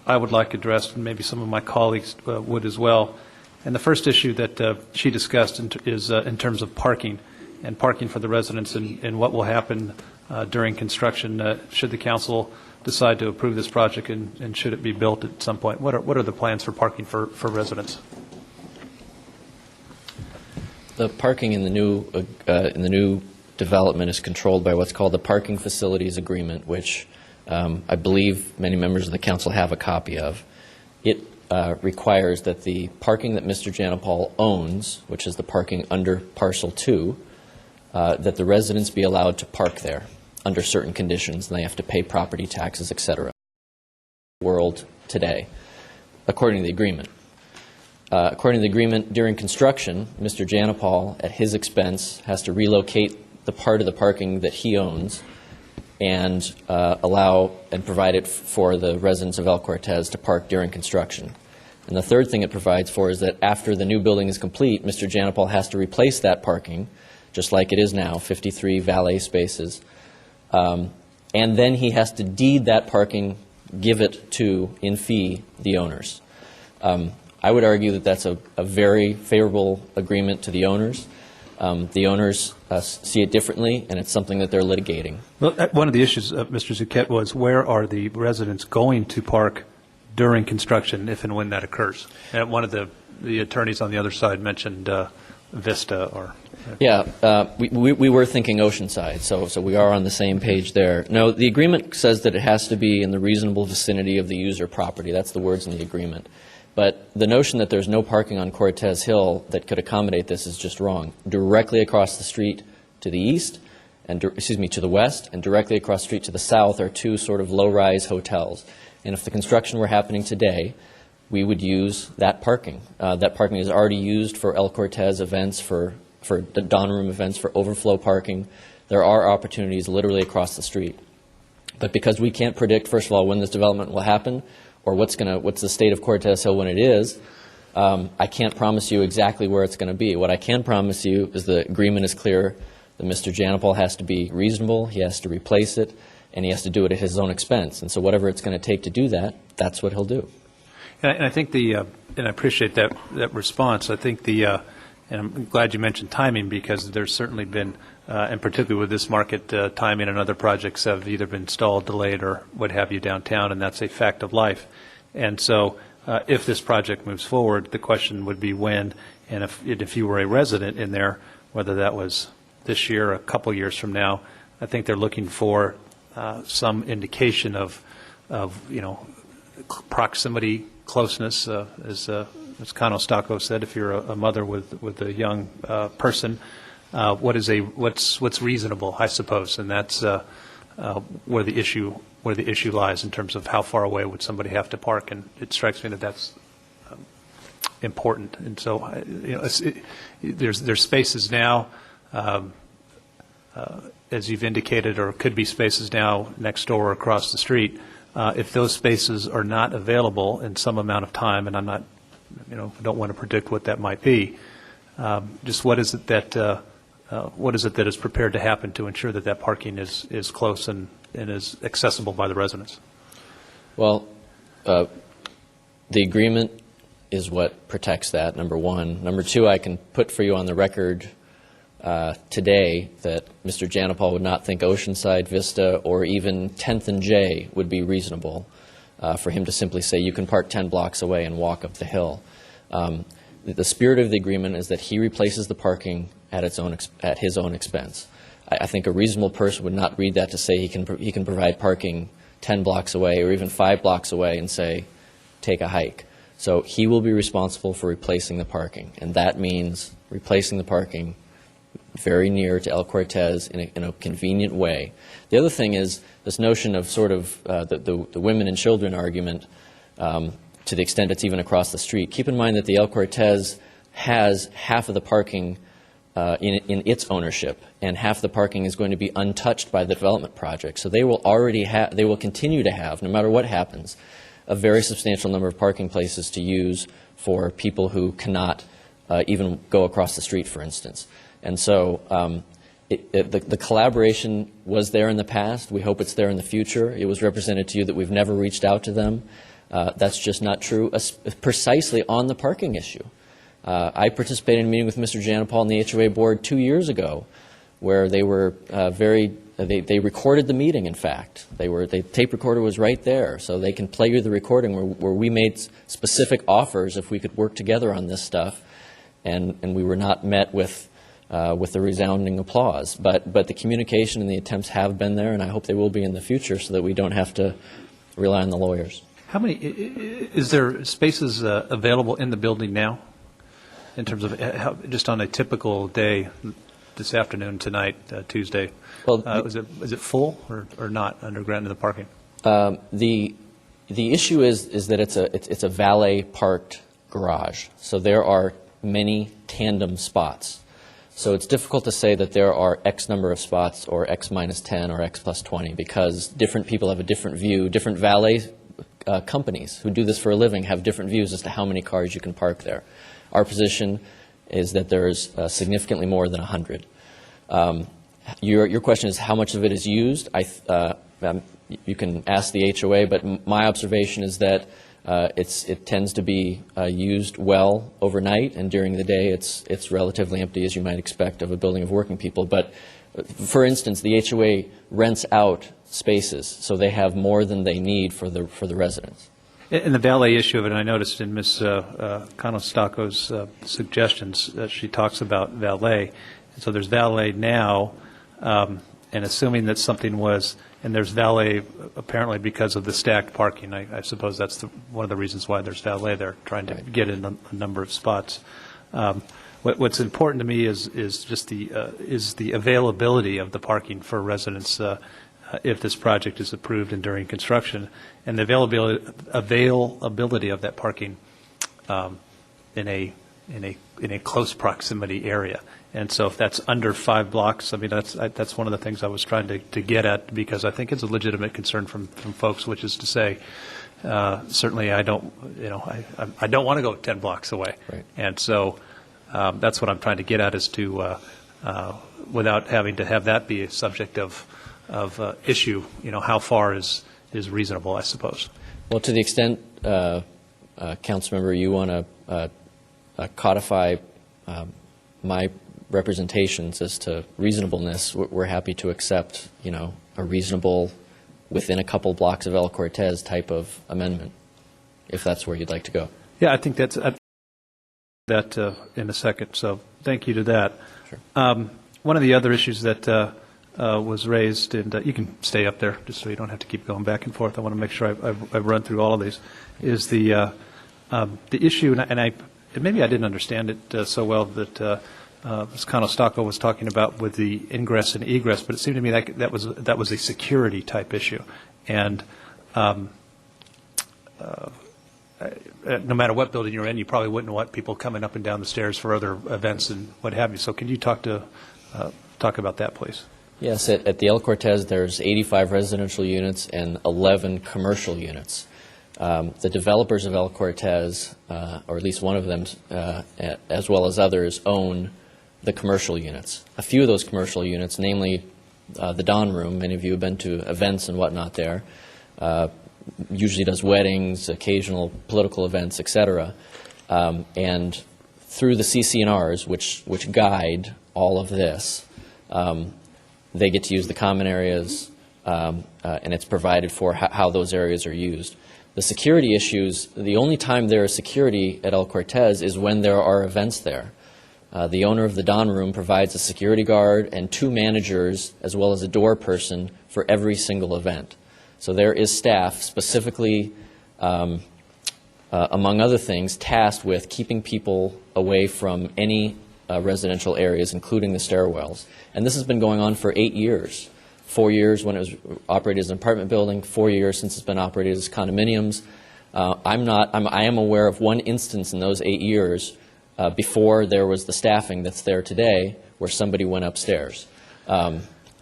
I would like addressed, and maybe some of my colleagues would as well. And the first issue that she discussed is in terms of parking and parking for the residents and what will happen during construction should the council decide to approve this project and should it be built at some point. What are the plans for parking for residents? The parking in the new development is controlled by what's called the Parking Facilities Agreement, which I believe many members of the council have a copy of. It requires that the parking that Mr. Janopal owns, which is the parking under Parcel 2, that the residents be allowed to park there under certain conditions, and they have to pay property taxes, et cetera. World today, according to the agreement. According to the agreement, during construction, Mr. Janopal, at his expense, has to relocate the part of the parking that he owns and allow and provide it for the residents of El Cortez to park during construction. And the third thing it provides for is that after the new building is complete, Mr. Janopal has to replace that parking, just like it is now, 53 valet spaces. And then he has to deed that parking, give it to, in fee, the owners. I would argue that that's a very favorable agreement to the owners. The owners see it differently, and it's something that they're litigating. Well, one of the issues, Mr. Zucchett, was where are the residents going to park during construction, if and when that occurs? And one of the attorneys on the other side mentioned Vista or... Yeah, we were thinking Oceanside, so we are on the same page there. No, the agreement says that it has to be in the reasonable vicinity of the user property. That's the words in the agreement. But the notion that there's no parking on Cortez Hill that could accommodate this is just wrong. Directly across the street to the east, and to the west, and directly across the street to the south are two sort of low-rise hotels. And if the construction were happening today, we would use that parking. That parking is already used for El Cortez events, for the Dawn Room events, for overflow parking. There are opportunities literally across the street. But because we can't predict, first of all, when this development will happen or what's the state of Cortez Hill when it is, I can't promise you exactly where it's going to be. What I can promise you is the agreement is clear that Mr. Janopol has to be reasonable, he has to replace it, and he has to do it at his own expense. And so whatever it's going to take to do that, that's what he'll do. And I think and I appreciate that response. I think and I'm glad you mentioned timing, because there's certainly been, and particularly with this market, timing and other projects have either been stalled, delayed, or what have you downtown, and that's a fact of life. And so if this project moves forward, the question would be when, and if you were a resident in there, whether that was this year or a couple years from now, I think they're looking for some indication of proximity, closeness, as Conostaco said. If you're a mother with a young person, what's reasonable, I suppose, and that's where the issue lies in terms of how far away would somebody have to park, and it strikes me that that's important. And so, there's spaces now, as you've indicated, or could be spaces now next door or across the street. If those spaces are not available in some amount of time, and I'm not, don't want to predict what that might be, just what is it that is prepared to happen to ensure that that parking is close and is accessible by the residents? Well, the agreement is what protects that, number one. Number two, I can put for you on the record today that Mr. Janopol would not think Oceanside, Vista, or even 10th and J would be reasonable for him to simply say you can park 10 blocks away and walk up the hill. The spirit of the agreement is that he replaces the parking at his own expense. I think a reasonable person would not read that to say he can provide parking 10 blocks away or even 5 blocks away and say take a hike. So he will be responsible for replacing the parking, and that means replacing the parking very near to El Cortez in a convenient way. The other thing is this notion of sort of the women and children argument, to the extent it's even across the street. Keep in mind that the El Cortez has half of the parking in its ownership, and half the parking is going to be untouched by the development project. So they will continue to have, no matter what happens, a very substantial number of parking places to use for people who cannot even go across the street, for instance. And so the collaboration was there in the past. We hope it's there in the future. It was represented to you that we've never reached out to them. That's just not true, precisely on the parking issue. I participated in a meeting with Mr. Janopol and the HOA board 2 years ago where they were they recorded the meeting, in fact. The tape recorder was right there, so they can play you the recording where we made specific offers if we could work together on this stuff, and we were not met with a resounding applause. But the communication and the attempts have been there, and I hope they will be in the future so that we don't have to rely on the lawyers. How many, is there spaces available in the building now in terms of just on a typical day, this afternoon, tonight, Tuesday? Well, is it full or not underground in the parking? The issue is that it's a valet parked garage, so there are many tandem spots. So it's difficult to say that there are X number of spots or X minus 10 or X plus 20 because different people have a different view. Different valet companies who do this for a living have different views as to how many cars you can park there. Our position is that there's significantly more than 100. Your question is how much of it is used. You can ask the HOA, but my observation is that it tends to be used well overnight, and during the day it's relatively empty, as you might expect of a building of working people. But for instance, the HOA rents out spaces, so they have more than they need for the residents. And the valet issue of it, and I noticed in Ms. Conostaco's suggestions that she talks about valet. And so there's valet now, and assuming that something was, and there's valet apparently because of the stacked parking. I suppose that's one of the reasons why there's valet there, trying to get in a number of spots. What's important to me is just the availability of the parking for residents if this project is approved and during construction, and the availability of that parking in a in a close proximity area. And so if that's under 5 blocks, I mean, that's one of the things I was trying to get at, because I think it's a legitimate concern from folks, which is to say, certainly I don't want to go 10 blocks away. Right. And so that's what I'm trying to get at, is to, without having to have that be a subject of issue, how far is reasonable, I suppose. Well, to the extent, Councilmember, you want to codify my representations as to reasonableness, we're happy to accept, a reasonable, within a couple blocks of El Cortez type of amendment, if that's where you'd like to go. Yeah, I think that's that in a second. So thank you to that. Sure. One of the other issues that was raised, and you can stay up there just so you don't have to keep going back and forth. I want to make sure I've run through all of these. Is the issue, and maybe I didn't understand it so well, that Ms. Conostaco was talking about with the ingress and egress, but it seemed to me like that was a security type issue, and no matter what building you're in, you probably wouldn't want people coming up and down the stairs for other events and what have you. So can you talk about that, please? Yes, at the El Cortez, there's 85 residential units and 11 commercial units. The developers of El Cortez, or at least one of them, as well as others, own the commercial units. A few of those commercial units, namely the Dawn Room, many of you have been to events and whatnot there, usually does weddings, occasional political events, etc. And through the CC&Rs, which guide all of this, they get to use the common areas, and it's provided for how those areas are used. The security issues, the only time there is security at El Cortez is when there are events there. The owner of the Dawn Room provides a security guard and 2 managers, as well as a door person, for every single event. So there is staff specifically, among other things, tasked with keeping people away from any residential areas, including the stairwells. And this has been going on for 8 years. 4 years when it was operated as an apartment building, 4 years since it's been operated as condominiums. I am aware of one instance in those 8 years before there was the staffing that's there today where somebody went upstairs.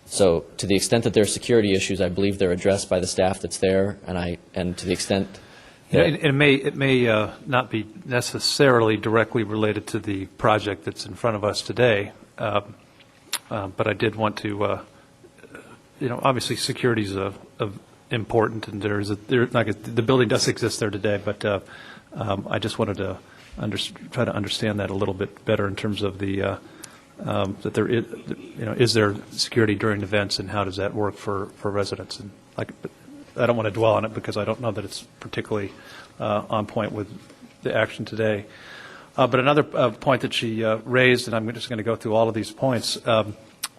So to the extent that there are security issues, I believe they're addressed by the staff that's there, and to the extent that it may not be necessarily directly related to the project that's in front of us today, but I did want to, obviously security is important, and the building does exist there today, but I just wanted to try to understand that a little bit better in terms of the that there is there security during events, and how does that work for residents? And I don't want to dwell on it because I don't know that it's particularly on point with the action today. But another point that she raised, and I'm just going to go through all of these points,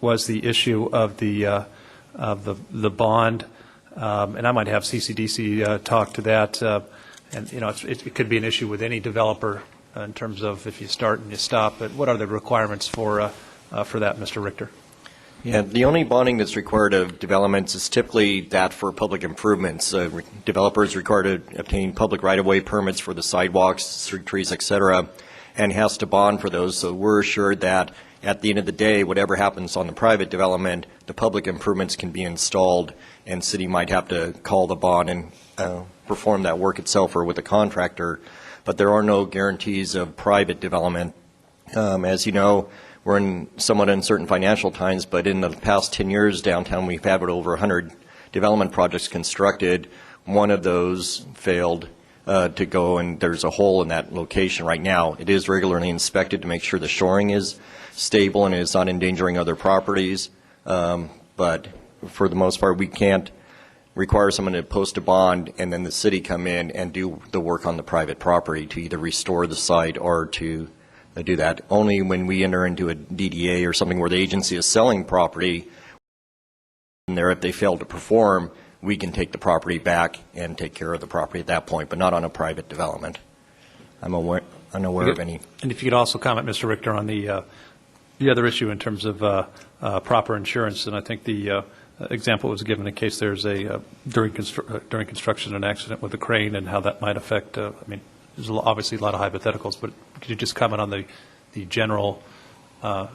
was the issue of the bond, and I might have CCDC talk to that. And it could be an issue with any developer in terms of if you start and you stop. But what are the requirements for that, Mr. Richter? Yeah, the only bonding that's required of developments is typically that for public improvements. Developers are required to obtain public right-of-way permits for the sidewalks, street trees, et cetera, and has to bond for those. So we're assured that at the end of the day, whatever happens on the private development, the public improvements can be installed, and city might have to call the bond and perform that work itself or with a contractor. But there are no guarantees of private development. As you know, we're in somewhat uncertain financial times, but in the past 10 years downtown, we've had over 100 development projects constructed. One of those failed to go, and there's a hole in that location right now. It is regularly inspected to make sure the shoring is stable and is not endangering other properties. But for the most part, we can't require someone to post a bond and then the city come in and do the work on the private property to either restore the site or to do that. Only when we enter into a DDA or something where the agency is selling property, and there if they fail to perform, we can take the property back and take care of the property at that point, but not on a private development. I'm unaware of any. And if you could also comment, Mr. Richter, on the other issue in terms of proper insurance, and I think the example was given in case there's a during construction an accident with a crane and how that might affect. there's obviously a lot of hypotheticals, but could you just comment on the general the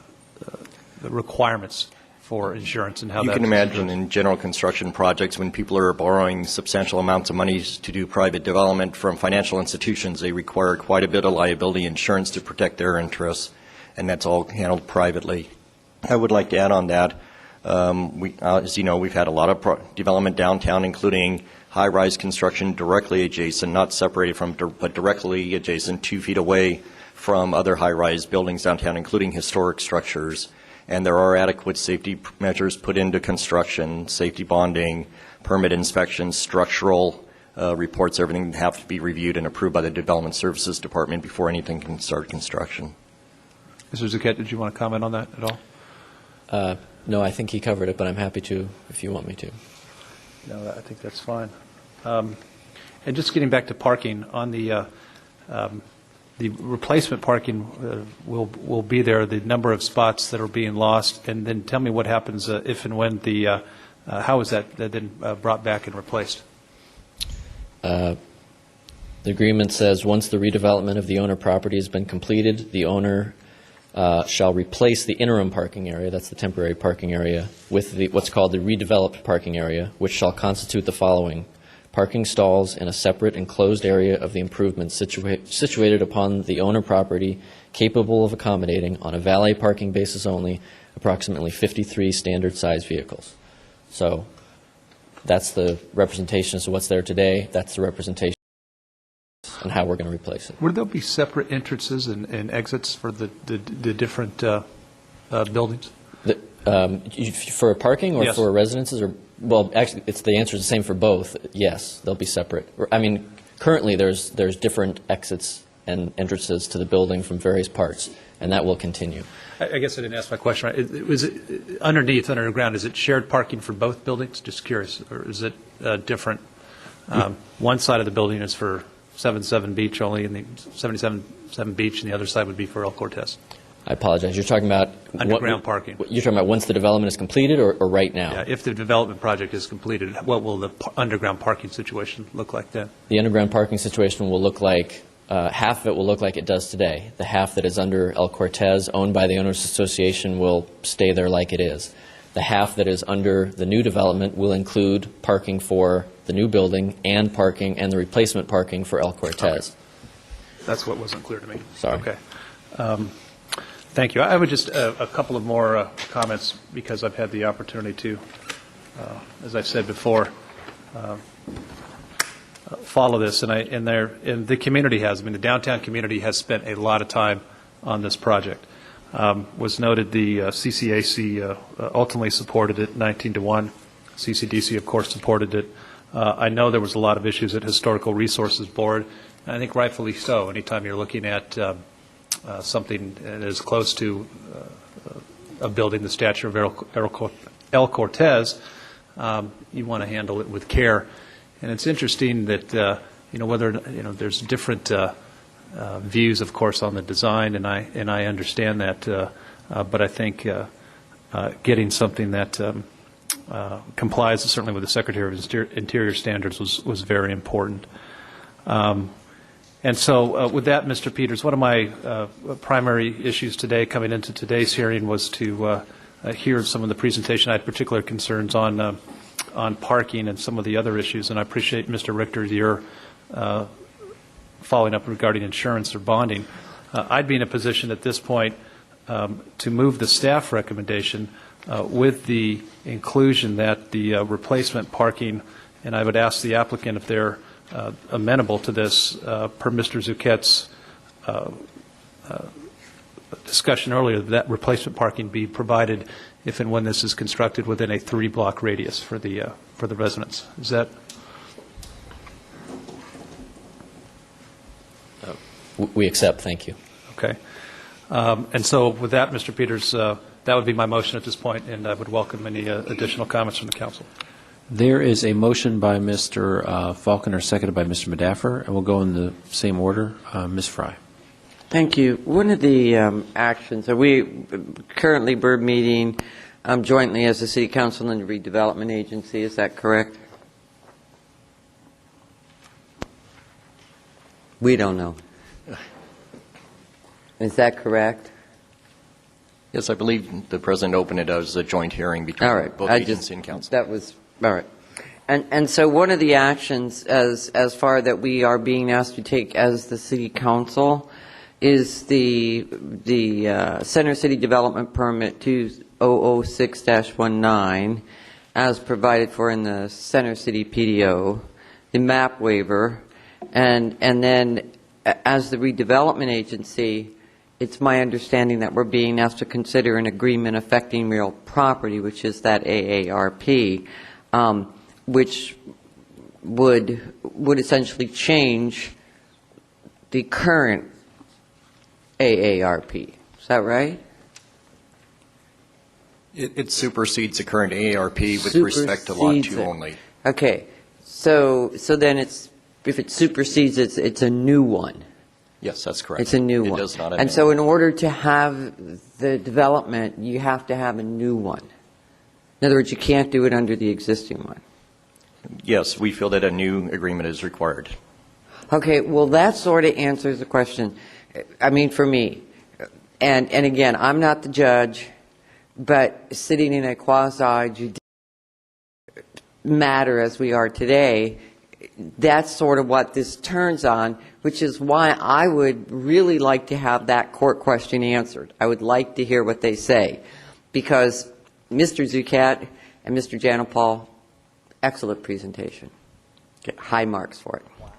requirements for insurance and how you that can imagine in general construction projects when people are borrowing substantial amounts of money to do private development from financial institutions, they require quite a bit of liability insurance to protect their interests, and that's all handled privately. I would like to add on that. As you know, we've had a lot of development downtown, including high-rise construction directly adjacent, not separated from, but directly adjacent, 2 feet away from other high-rise buildings downtown, including historic structures. And there are adequate safety measures put into construction, safety bonding, permit inspections, structural reports, everything have to be reviewed and approved by the Development Services Department before anything can start construction. Mr. Zucchett, did you want to comment on that at all? No, I think he covered it, but I'm happy to if you want me to. No, I think that's fine. And just getting back to parking, on the replacement parking will be there, the number of spots that are being lost, and then tell me what happens if and when how is that then brought back and replaced? The agreement says once the redevelopment of the owner property has been completed, the owner shall replace the interim parking area, that's the temporary parking area, with what's called the redeveloped parking area, which shall constitute the following: parking stalls in a separate enclosed area of the improvement situated upon the owner property, capable of accommodating, on a valet parking basis only, approximately 53 standard size vehicles. So that's the representation as to what's there today. That's the representation and how we're going to replace it. Would there be separate entrances and exits for the different buildings? For parking or Yes. for residences? Well, actually, the answer is the same for both. Yes, they'll be separate. I mean, currently there's different exits and entrances to the building from various parts, and that will continue. I guess I didn't ask my question right. Was it underground, is it shared parking for both buildings? Just curious. Or is it different? One side of the building is for 77 Beech only, and the 77 Beech, and the other side would be for El Cortez. I apologize. You're talking about Underground parking. You're talking about once the development is completed, or right now? Yeah, if the development project is completed, what will the underground parking situation look like then? The underground parking situation will look like, half of it will look like it does today. The half that is under El Cortez, owned by the Owners Association, will stay there like it is. The half that is under the new development will include parking for the new building and parking and the replacement parking for El Cortez. Okay. That's what wasn't clear to me. Sorry. Okay. Thank you. I would just a couple of more comments because I've had the opportunity to, as I've said before, follow this, and the community has. I mean, the downtown community has spent a lot of time on this project. Was noted the CCAC ultimately supported it 19-1. CCDC, of course, supported it. I know there was a lot of issues at Historical Resources Board, and I think rightfully so. Anytime you're looking at something that is close to a building the stature of El Cortez, you want to handle it with care. And it's interesting that whether there's different views, of course, on the design, and I understand that, but I think getting something that complies certainly with the Secretary of Interior standards was very important. And so with that, Mr. Peters, one of my primary issues today coming into today's hearing was to hear some of the presentation. I had particular concerns on parking and some of the other issues, and I appreciate, Mr. Richter, your following up regarding insurance or bonding. I'd be in a position at this point to move the staff recommendation with the inclusion that the replacement parking, and I would ask the applicant if they're amenable to this, per Mr. Zucchett's discussion earlier, that replacement parking be provided if and when this is constructed within a 3-block radius for the residents. Is that? We accept. Thank you. Okay. And so with that, Mr. Peters, that would be my motion at this point, and I would welcome any additional comments from the council. There is a motion by Mr. Faulconer, seconded by Mr. Medaffer, and we'll go in the same order. Ms. Fry. Thank you. One of the actions, we currently we're meeting jointly as the City Council and the Redevelopment Agency. Is that correct? We don't know. Is that correct? Yes, I believe the president opened it as a joint hearing between All right. both agency and council. That was, all right. And so one of the actions as far that we are being asked to take as the city council is the Center City Development Permit 2006-19 as provided for in the Center City PDO, the map waiver, and then as the redevelopment agency, it's my understanding that we're being asked to consider an agreement affecting real property, which is that AARP, which would essentially change the current AARP. Is that right? It supersedes the current AARP with respect to Lot 2 only. Okay. So then if it supersedes, it's a new one. Yes, that's correct. It's a new one. It does not And amend. so in order to have the development, you have to have a new one. In other words, you can't do it under the existing one. Yes, we feel that a new agreement is required. Okay, well, that sort of answers the question. I mean, for me. And again, I'm not the judge, but sitting in a quasi-judicial matter as we are today, that's sort of what this turns on, which is why I would really like to have that court question answered. I would like to hear what they say, because Mr. Zucat and Mr. Janopal, excellent presentation. Get high marks for it. Wow.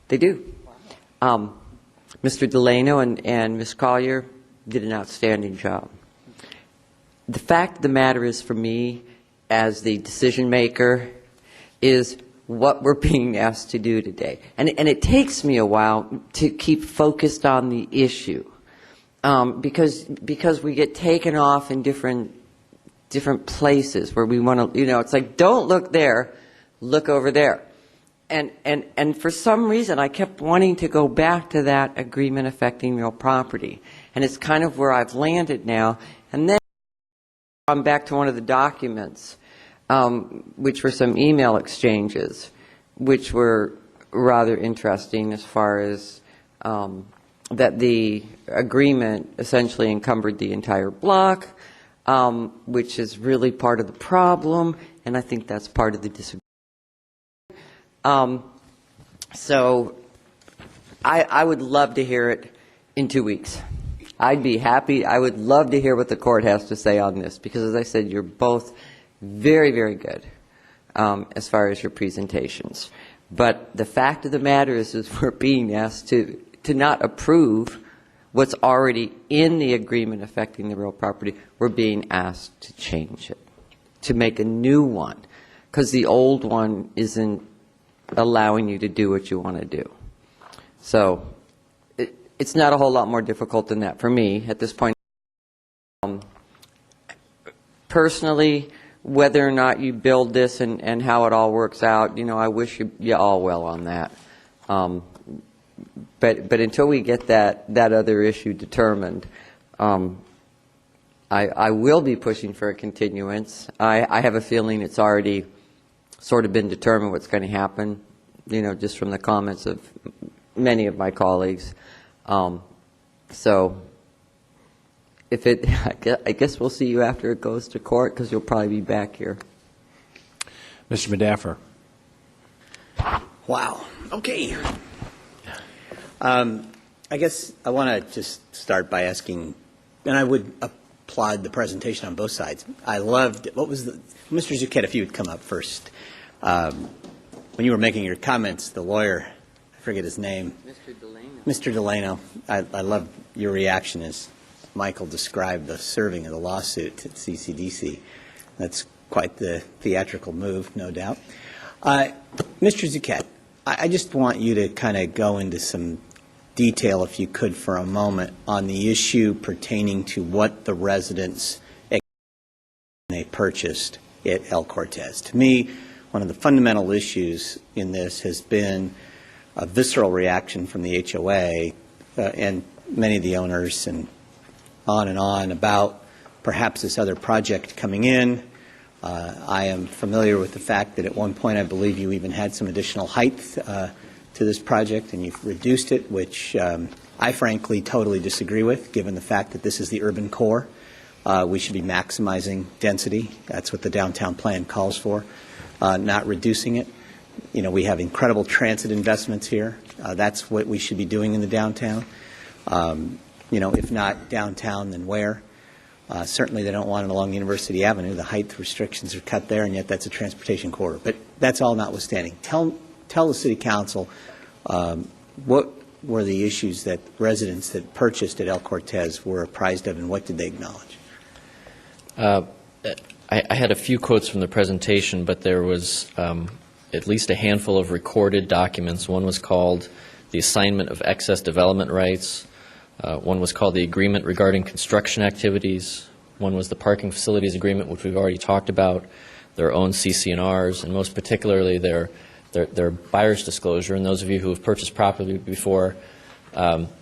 They do. Mr. Delano and Ms. Collier did an outstanding job. The fact of the matter is, for me, as the decision maker, is what we're being asked to do today. And it takes me a while to keep focused on the issue, because we get taken off in different places where we want to, it's like, don't look there, look over there. And for some reason, I kept wanting to go back to that agreement affecting real property. And it's kind of where I've landed now. And then I'm back to one of the documents, which were some email exchanges, which were rather interesting as far as that the agreement essentially encumbered the entire block, which is really part of the problem, and I think that's part of the disagreement. So I would love to hear it in 2 weeks. I'd be happy. I would love to hear what the court has to say on this, because, as I said, you're both very, very good as far as your presentations. But the fact of the matter is we're being asked to not approve what's already in the agreement affecting the real property. We're being asked to change it, to make a new one, because the old one isn't allowing you to do what you want to do. So it's not a whole lot more difficult than that for me at this point. Personally, whether or not you build this and how it all works out, I wish you all well on that. But until we get that other issue determined, I will be pushing for a continuance. I have a feeling it's already sort of been determined what's going to happen, just from the comments of many of my colleagues. So I guess we'll see you after it goes to court, because you'll probably be back here. Mr. Medaffer. Wow. Okay. I guess I want to just start by asking, and I would applaud the presentation on both sides. I loved, Mr. Zucchet, if you would come up first. When you were making your comments, the lawyer, I forget his name. Mr. Delano. I love your reaction as Michael described the serving of the lawsuit at CCDC. That's quite the theatrical move, no doubt. Mr. Zucchet, I just want you to kind of go into some detail, if you could, for a moment on the issue pertaining to what the residents they purchased at El Cortez. To me, one of the fundamental issues in this has been a visceral reaction from the HOA and many of the owners and on about perhaps this other project coming in. I am familiar with the fact that at one point I believe you even had some additional height to this project, and you've reduced it, which I frankly totally disagree with, given the fact that this is the urban core. We should be maximizing density. That's what the downtown plan calls for, not reducing it. You know, we have incredible transit investments here. That's what we should be doing in the downtown. You know, if not downtown, then where? Certainly they don't want it along University Avenue. The height restrictions are cut there, and yet that's a transportation corridor. But that's all notwithstanding. Tell the City Council what were the issues that residents that purchased at El Cortez were apprised of, and what did they acknowledge? I had a few quotes from the presentation, but there was at least a handful of recorded documents. One was called the Assignment of Excess Development Rights. One was called the Agreement Regarding Construction Activities. One was the Parking Facilities Agreement, which we've already talked about, their own CC&Rs, and most particularly their buyer's disclosure. And those of you who have purchased property before,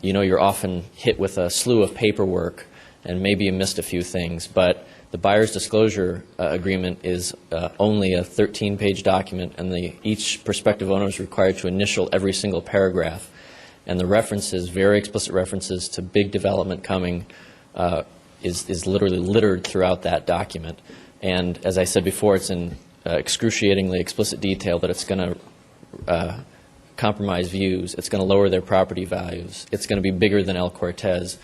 you know you're often hit with a slew of paperwork, and maybe you missed a few things. But the buyer's disclosure agreement is only a 13-page document, and each prospective owner is required to initial every single paragraph. And the references, very explicit references to big development coming, is literally littered throughout that document. And as I said before, it's in excruciatingly explicit detail that it's going to compromise views. It's going to lower their property values. It's going to be bigger than El Cortez.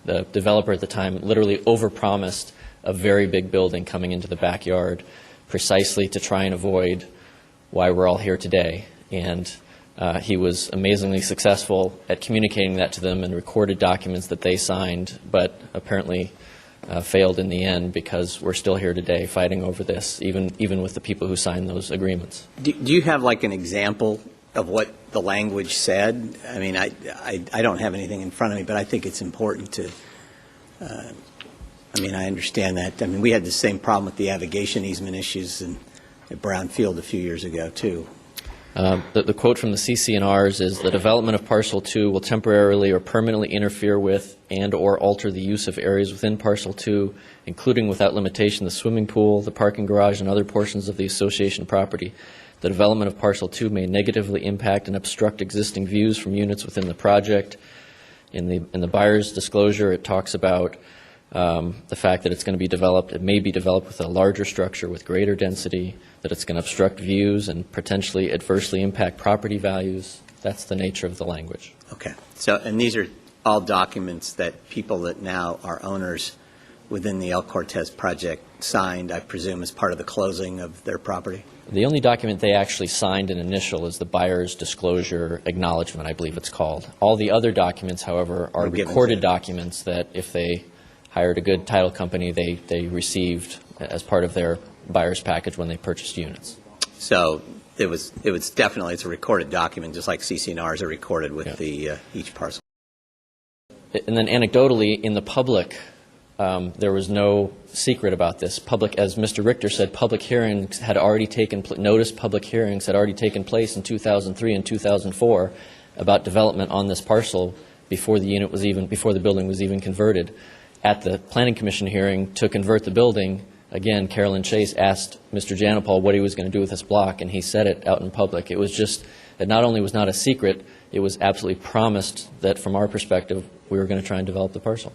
The developer at the time literally overpromised a very big building coming into the backyard precisely to try and avoid why we're all here today. And he was amazingly successful at communicating that to them in recorded documents that they signed, but apparently failed in the end, because we're still here today fighting over this, even with the people who signed those agreements. Do you have like an example of what the language said? I mean, I don't have anything in front of me, but I think it's important to, I mean, I understand that. I mean, we had the same problem with the avigation easement issues at Brownfield a few years ago, too. The quote from the CC&Rs is, the development of Parcel 2 will temporarily or permanently interfere with and or alter the use of areas within Parcel 2, including without limitation the swimming pool, the parking garage, and other portions of the association property. The development of Parcel 2 may negatively impact and obstruct existing views from units within the project. In the buyer's disclosure, it talks about the fact that it's going to be developed, it may be developed with a larger structure with greater density, that it's going to obstruct views and potentially adversely impact property values. That's the nature of the language. Okay. So, and these are all documents that people that now are owners within the El Cortez project signed, I presume, as part of the closing of their property? The only document they actually signed and initial is the buyer's disclosure acknowledgement, I believe it's called. All the other documents, however, are recorded documents that if they hired a good title company, they received as part of their buyer's package when they purchased units. So it was definitely, it's a recorded document, just like CC&Rs are recorded with each parcel. And then anecdotally, in the public, there was no secret about this. Public, as Mr. Richter said, public hearings had already taken notice. Public hearings had already taken place in 2003 and 2004 about development on this parcel before the building was even converted. At the Planning Commission hearing to convert the building, again, Carolyn Chase asked Mr. Janopal what he was going to do with this block, and he said it out in public. It was just, it not only was not a secret, it was absolutely promised that from our perspective, we were going to try and develop the parcel,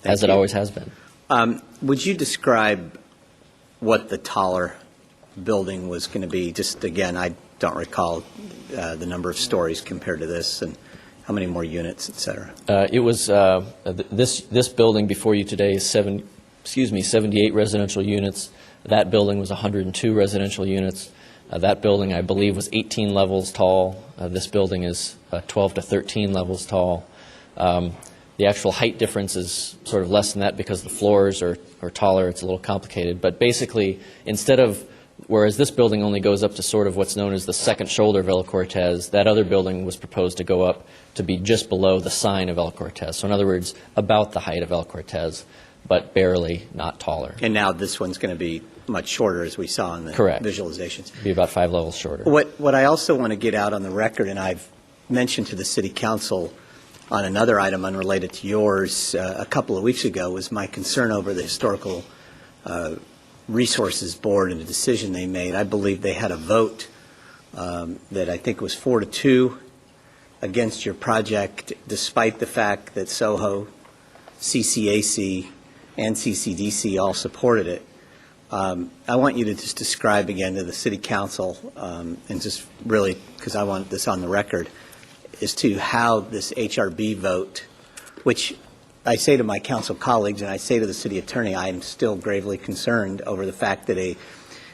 as it always has been. Would you describe what the taller building was going to be? Just again, I don't recall the number of stories compared to this, and how many more units, et cetera? It was, this building before you today is 78 residential units. That building was 102 residential units. That building, I believe, was 18 levels tall. This building is 12 to 13 levels tall. The actual height difference is sort of less than that because the floors are taller. It's a little complicated. But basically, whereas this building only goes up to sort of what's known as the second shoulder of El Cortez, that other building was proposed to go up to be just below the sign of El Cortez. So in other words, about the height of El Cortez, but barely, not taller. And now this one's going to be much shorter, as we saw in the visualizations. Be about 5 levels shorter. What I also want to get out on the record, and I've mentioned to the City Council on another item unrelated to yours a couple of weeks ago, was my concern over the Historical Resources Board and the decision they made. I believe they had a vote that I think was 4-2 against your project, despite the fact that Soho, CCAC, and CCDC all supported it. I want you to just describe again to the City Council, and just really, because I want this on the record, as to how this HRB vote, which I say to my council colleagues and I say to the City Attorney, I am still gravely concerned over the fact that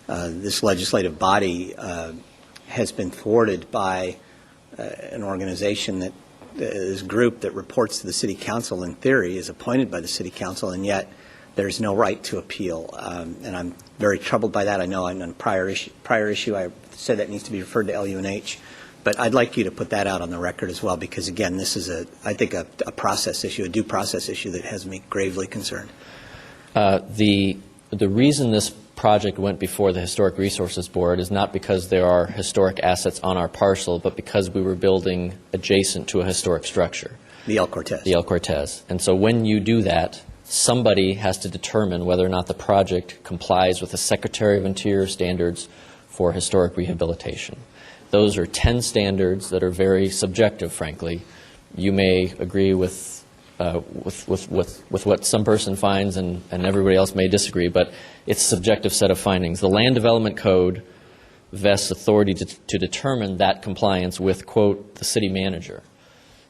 this legislative body has been thwarted by an organization that this group that reports to the City Council in theory is appointed by the City Council, and yet there's no right to appeal. And I'm very troubled by that. I know on a prior issue I said that needs to be referred to LUNH, but I'd like you to put that out on the record as well, because again, this is I think a process issue, a due process issue that has me gravely concerned. The reason this project went before the Historic Resources Board is not because there are historic assets on our parcel, but because we were building adjacent to a historic structure. The El Cortez. The El Cortez. And so when you do that, somebody has to determine whether or not the project complies with the Secretary of Interior standards for historic rehabilitation. Those are 10 standards that are very subjective, frankly. You may agree with what some person finds, and everybody else may disagree, but it's a subjective set of findings. The Land Development Code vests authority to determine that compliance with, quote, the city manager.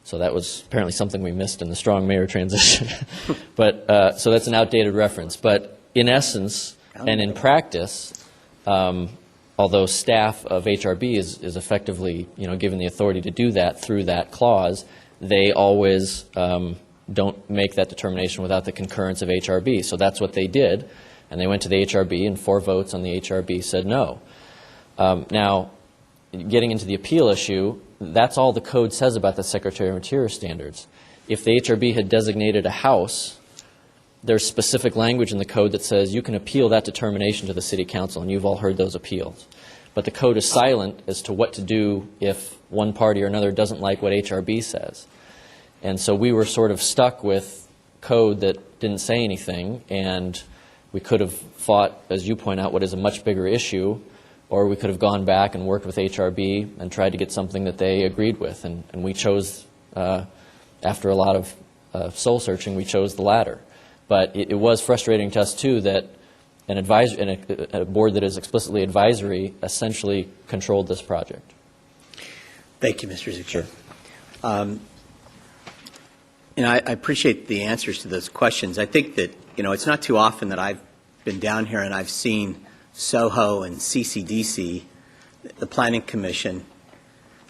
So that was apparently something we missed in the strong mayor transition. But so that's an outdated reference. But in essence and in practice, although staff of HRB is effectively, given the authority to do that through that clause, they always don't make that determination without the concurrence of HRB. So that's what they did, and they went to the HRB, and 4 votes on the HRB said no. Now, getting into the appeal issue, that's all the code says about the Secretary of Interior standards. If the HRB had designated a house, there's specific language in the code that says you can appeal that determination to the City Council, and you've all heard those appeals. But the code is silent as to what to do if one party or another doesn't like what HRB says. And so we were sort of stuck with code that didn't say anything, and we could have fought, as you point out, what is a much bigger issue, or we could have gone back and worked with HRB and tried to get something that they agreed with. And we chose, after a lot of soul searching, we chose the latter. But it was frustrating to us, too, that a board that is explicitly advisory essentially controlled this project. Thank you, Mr. Zucchero. I appreciate the answers to those questions. I think that, it's not too often that I've been down here and I've seen Soho and CCDC, the Planning Commission,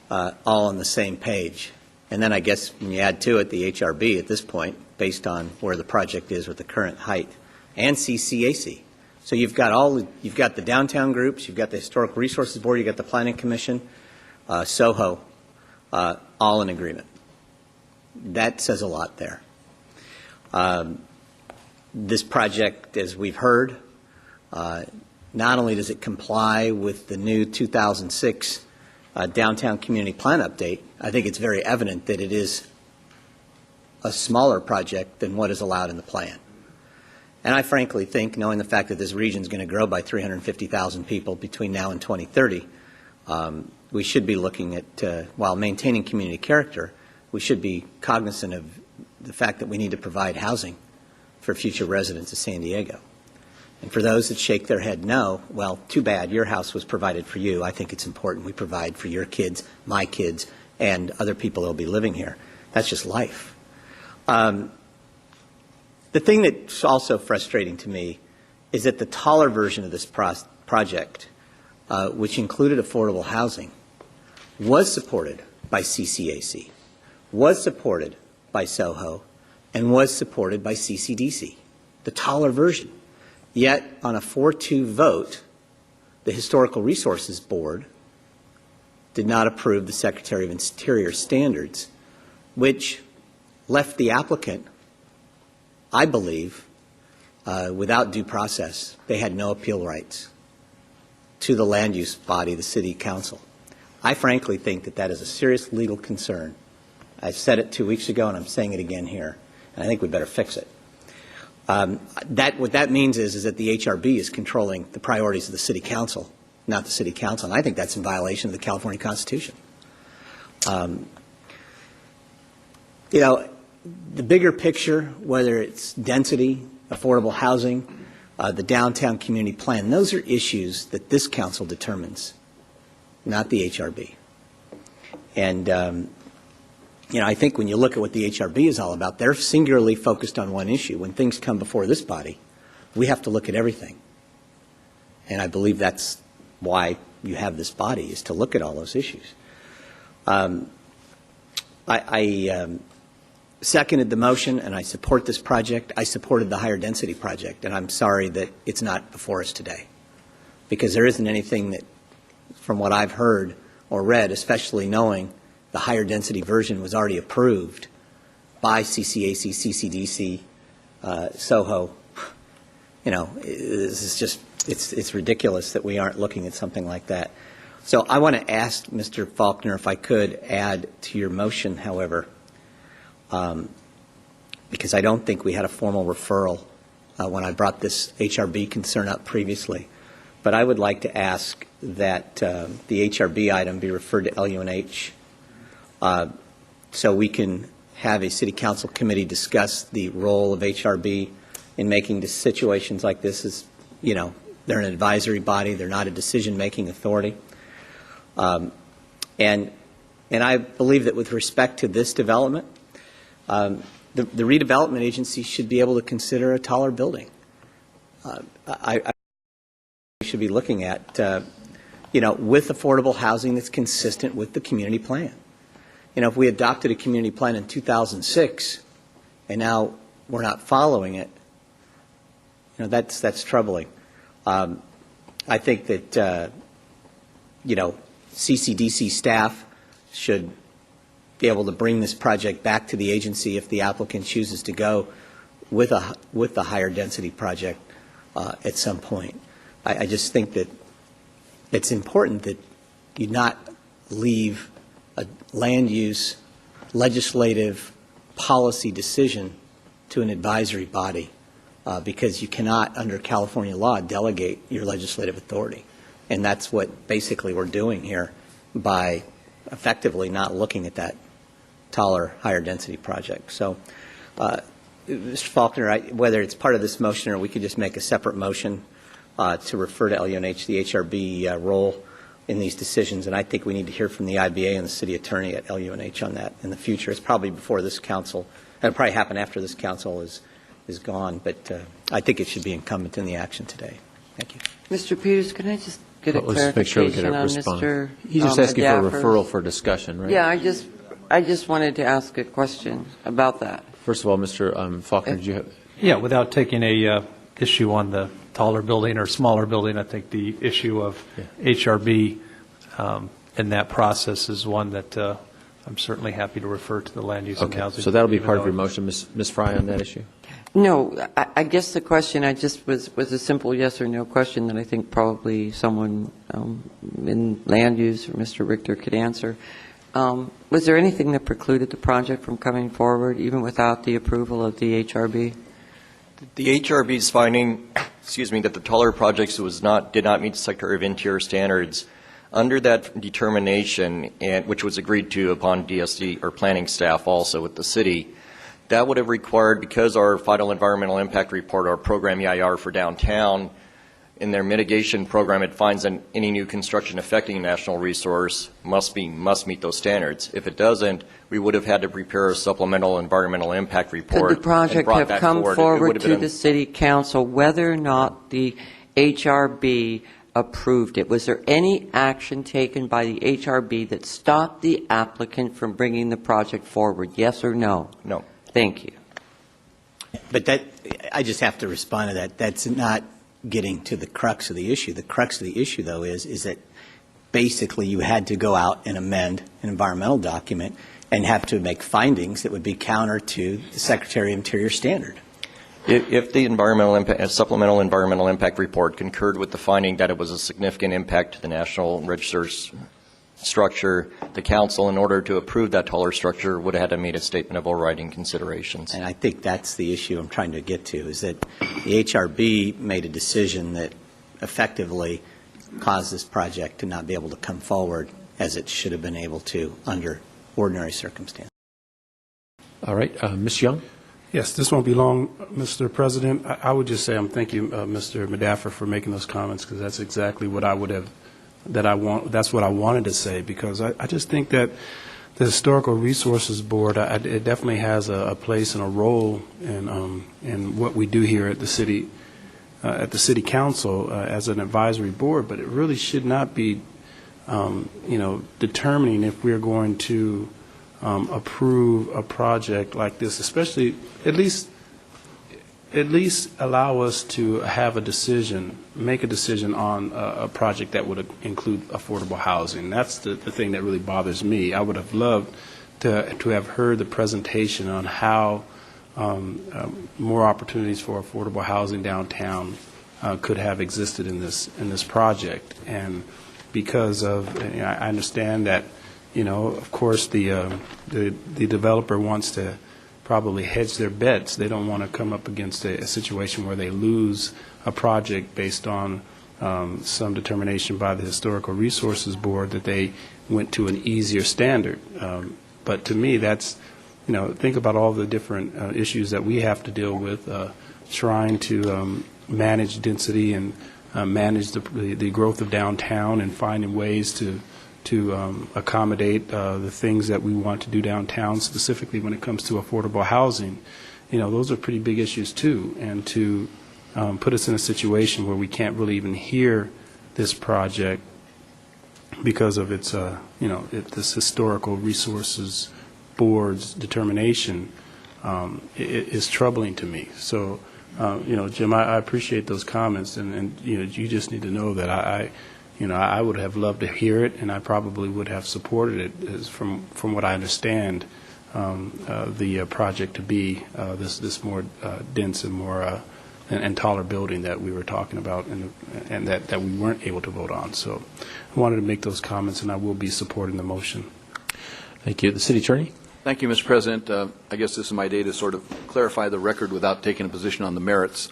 all on the same page. And then I guess when you add to it the HRB at this point, based on where the project is with the current height, and CCAC. So you've got the downtown groups, you've got the Historic Resources Board, you've got the Planning Commission, Soho, all in agreement. That says a lot there. This project, as we've heard, not only does it comply with the new 2006 Downtown Community Plan update, I think it's very evident that it is a smaller project than what is allowed in the plan. And I frankly think, knowing the fact that this region is going to grow by 350,000 people between now and 2030, we should be looking at, while maintaining community character, we should be cognizant of the fact that we need to provide housing for future residents of San Diego. And for those that shake their head no, well, too bad. Your house was provided for you. I think it's important we provide for your kids, my kids, and other people that will be living here. That's just life. The thing that's also frustrating to me is that the taller version of this project, which included affordable housing, was supported by CCAC, was supported by Soho, and was supported by CCDC, the taller version. Yet, on a 4-2 vote, the Historical Resources Board did not approve the Secretary of Interior standards, which left the applicant, I believe, without due process. They had no appeal rights to the land use body, the City Council. I frankly think that that is a serious legal concern. I said it 2 weeks ago, and I'm saying it again here, and I think we better fix it. What that means is that the HRB is controlling the priorities of the City Council not the city council. And I think that's in violation of the California Constitution. You know, the bigger picture, whether it's density, affordable housing, the downtown community plan, those are issues that this council determines, not the HRB. And, you know, I think when you look at what the HRB is all about, they're singularly focused on one issue. When things come before this body, we have to look at everything. And I believe that's why you have this body, is to look at all those issues. I seconded the motion, and I support this project. I supported the higher density project, and I'm sorry that it's not before us today, because there isn't anything that, from what I've heard or read, especially knowing the higher density version was already approved by CCAC, CCDC, SOHO. You know, this is just, it's ridiculous that we aren't looking at something like that. So I want to ask Mr. Faulkner if I could add to your motion, however, because I don't think we had a formal referral when I brought this HRB concern up previously. But I would like to ask that the HRB item be referred to LUNH so we can have a city council committee discuss the role of HRB in making situations like this. As you know, they're an advisory body, they're not a decision-making authority. And I believe that with respect to this development, the redevelopment agency should be able to consider a taller building. I should be looking at, you know, with affordable housing that's consistent with the community plan. You know, if we adopted a community plan in 2006 and now we're not following it, you know, that's troubling. I think that, you know, CCDC staff should be able to bring this project back to the agency if the applicant chooses to go with a higher density project at some point. I just think that it's important that you not leave a land use legislative policy decision to an advisory body because you cannot, under California law, delegate your legislative authority. And that's what basically we're doing here by effectively not looking at that taller, higher density project. So, Mr. Faulkner, whether it's part of this motion or we could just make a separate motion to refer to LUNH, the HRB role in these decisions, and I think we need to hear from the IBA and the city attorney at LUNH on that in the future. It's probably before this council. It'll probably happen after this council is gone, but I think it should be incumbent in the action today. Thank you. Mr. Peters, can I just get a Let's make sure we get clarification a on response. Mr. He's just asking for a Medaffer's- referral for discussion, right? Yeah, I just wanted to ask a question about that. First of all, Mr. Faulkner, did you have? Yeah, without taking a issue on the taller building or smaller building, I think the issue of HRB in that process is one that I'm certainly happy to refer to the land use and housing. So that'll be part of your motion, Ms. Fry, on that issue? No, I guess the question I just was a simple yes or no question that I think probably someone in land use or Mr. Richter could answer. Was there anything that precluded the project from coming forward, even without the approval of the HRB? The HRB's finding, that the taller projects did not meet the Secretary of Interior standards. Under that determination, and which was agreed to upon DSD or planning staff also with the city, that would have required, because our final environmental impact report, our program EIR for downtown, in their mitigation program, it finds that any new construction affecting a national resource must meet those standards. If it doesn't, we would have had to prepare a supplemental environmental impact report. Could the project have come forward to the city council whether or not the HRB approved it? Was there any action taken by the HRB that stopped the applicant from bringing the project forward? Yes or no? No. Thank you. But I just have to respond to that. That's not getting to the crux of the issue. The crux of the issue, though, is that basically you had to go out and amend an environmental document and have to make findings that would be counter to the Secretary of Interior standard. If the supplemental environmental impact report concurred with the finding that it was a significant impact to the National Register's structure, the council, in order to approve that taller structure, would have had to meet a statement of overriding considerations. And I think that's the issue I'm trying to get to, is that the HRB made a decision that effectively caused this project to not be able to come forward as it should have been able to under ordinary circumstances. All right, Ms. Young? Yes, this won't be long, Mr. President. I would just say I'm thanking Mr. Medaffer for making those comments, because that's exactly what I would have, that's what I wanted to say, because I just think that the Historical Resources Board, it definitely has a place and a role in what we do here at the city council as an advisory board, but it really should not be, determining if we're going to approve a project like this, especially at least allow us to have a decision, make a decision on a project that would include affordable housing. That's the thing that really bothers me. I would have loved to have heard the presentation on how more opportunities for affordable housing downtown could have existed in this project. And because of, I understand that, of course, the developer wants to probably hedge their bets. They don't want to come up against a situation where they lose a project based on some determination by the Historical Resources Board that they went to an easier standard. But to me, that's, think about all the different issues that we have to deal with, trying to manage density and manage the growth of downtown and finding ways to accommodate the things that we want to do downtown, specifically when it comes to affordable housing. Those are pretty big issues too, and to put us in a situation where we can't really even hear this project because of its, this Historical Resources Board's determination is troubling to me. So, Jim, I appreciate those comments, and you just need to know that I would have loved to hear it, and I probably would have supported it from what I understand the project to be this more dense and more and taller building that we were talking about and that we weren't able to vote on. So I wanted to make those comments, and I will be supporting the motion. Thank you. The City Attorney? Thank you, Mr. President. I guess this is my day to sort of clarify the record without taking a position on the merits.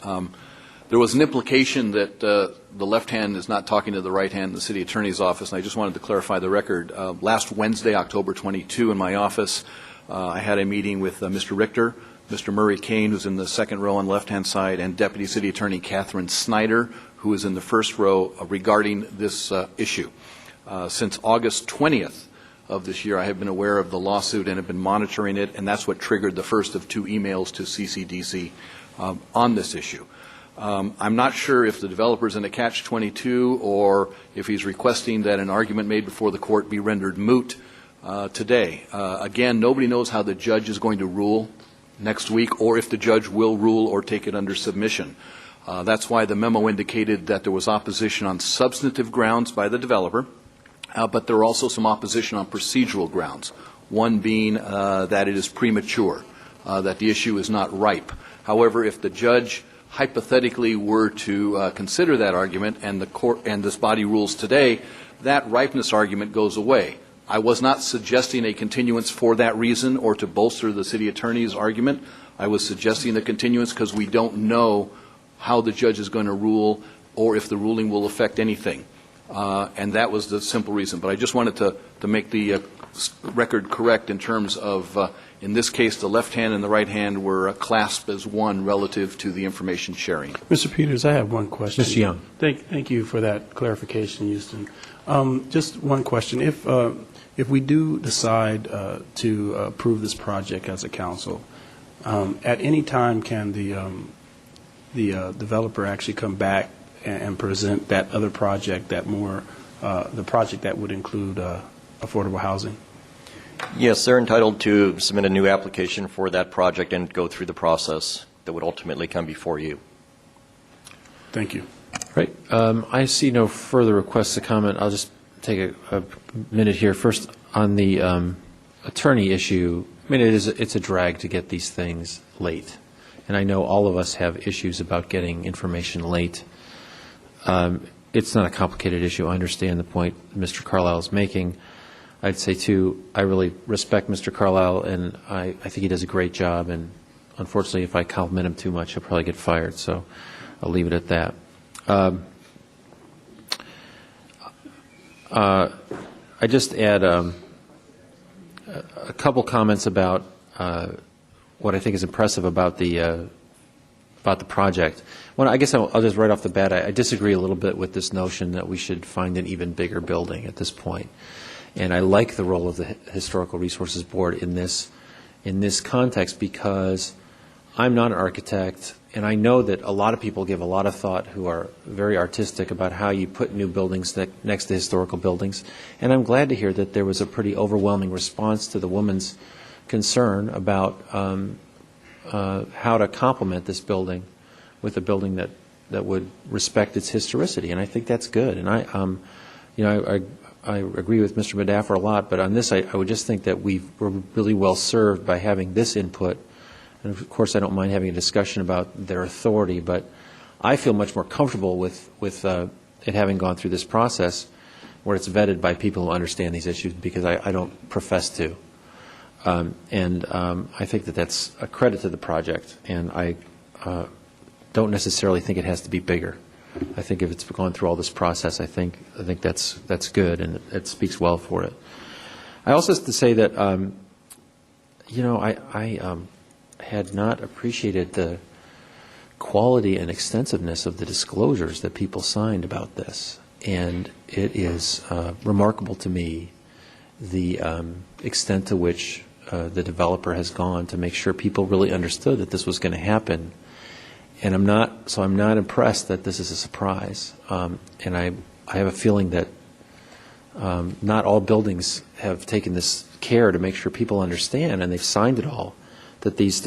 There was an implication that the left hand is not talking to the right hand in the city attorney's office, and I just wanted to clarify the record. Last Wednesday, October 22, in my office, I had a meeting with Mr. Richter, Mr. Murray Kane, who's in the second row on the left-hand side, and Deputy City Attorney Catherine Snyder, who is in the first row, regarding this issue. Since August 20th of this year, I have been aware of the lawsuit and have been monitoring it, and that's what triggered the first of 2 emails to CCDC on this issue. I'm not sure if the developer's in a catch-22 or if he's requesting that an argument made before the court be rendered moot today. Again, nobody knows how the judge is going to rule next week, or if the judge will rule or take it under submission. That's why the memo indicated that there was opposition on substantive grounds by the developer, but there are also some opposition on procedural grounds, one being that it is premature, that the issue is not ripe. However, if the judge hypothetically were to consider that argument and the court and this body rules today, that ripeness argument goes away. I was not suggesting a continuance for that reason or to bolster the city attorney's argument. I was suggesting the continuance because we don't know how the judge is going to rule or if the ruling will affect anything. And that was the simple reason. But I just wanted to make the record correct in terms of, in this case, the left hand and the right hand were clasped as one relative to the information sharing. Mr. Peters, I have one question. Mr. Young. Thank you for that clarification, Houston. Just one question. If we do decide to approve this project as a council, at any time can the developer actually come back and present that other project, the project that would include affordable housing? Yes, they're entitled to submit a new application for that project and go through the process that would ultimately come before you. Thank you. Right. I see no further requests to comment. I'll just take a minute here. First, on the attorney issue, I mean, it's a drag to get these things late. And I know all of us have issues about getting information late. It's not a complicated issue. I understand the point Mr. Carlisle is making. I'd say, too, I really respect Mr. Carlisle, and I think he does a great job. And unfortunately, if I compliment him too much, he'll probably get fired. So I'll leave it at that. I just add a couple comments about what I think is impressive about the project. Well, I guess I'll just right off the bat, I disagree a little bit with this notion that we should find an even bigger building at this point. And I like the role of the Historical Resources Board in this context, because I'm not an architect, and I know that a lot of people give a lot of thought who are very artistic about how you put new buildings next to historical buildings. And I'm glad to hear that there was a pretty overwhelming response to the woman's concern about how to complement this building with a building that would respect its historicity. And I think that's good. And I agree with Mr. Medaffer a lot, but on this I would just think that we're really well served by having this input. And of course I don't mind having a discussion about their authority, but I feel much more comfortable with it having gone through this process where it's vetted by people who understand these issues, because I don't profess to. I think that that's a credit to the project, and I don't necessarily think it has to be bigger. I think if it's gone through all this process, I think that's good, and it speaks well for it. I also have to say that I had not appreciated the quality and extensiveness of the disclosures that people signed about this, and it is remarkable to me the extent to which the developer has gone to make sure people really understood that this was going to happen. And I'm not impressed that this is a surprise. And I have a feeling that not all buildings have taken this care to make sure people understand, and they've signed it all, that these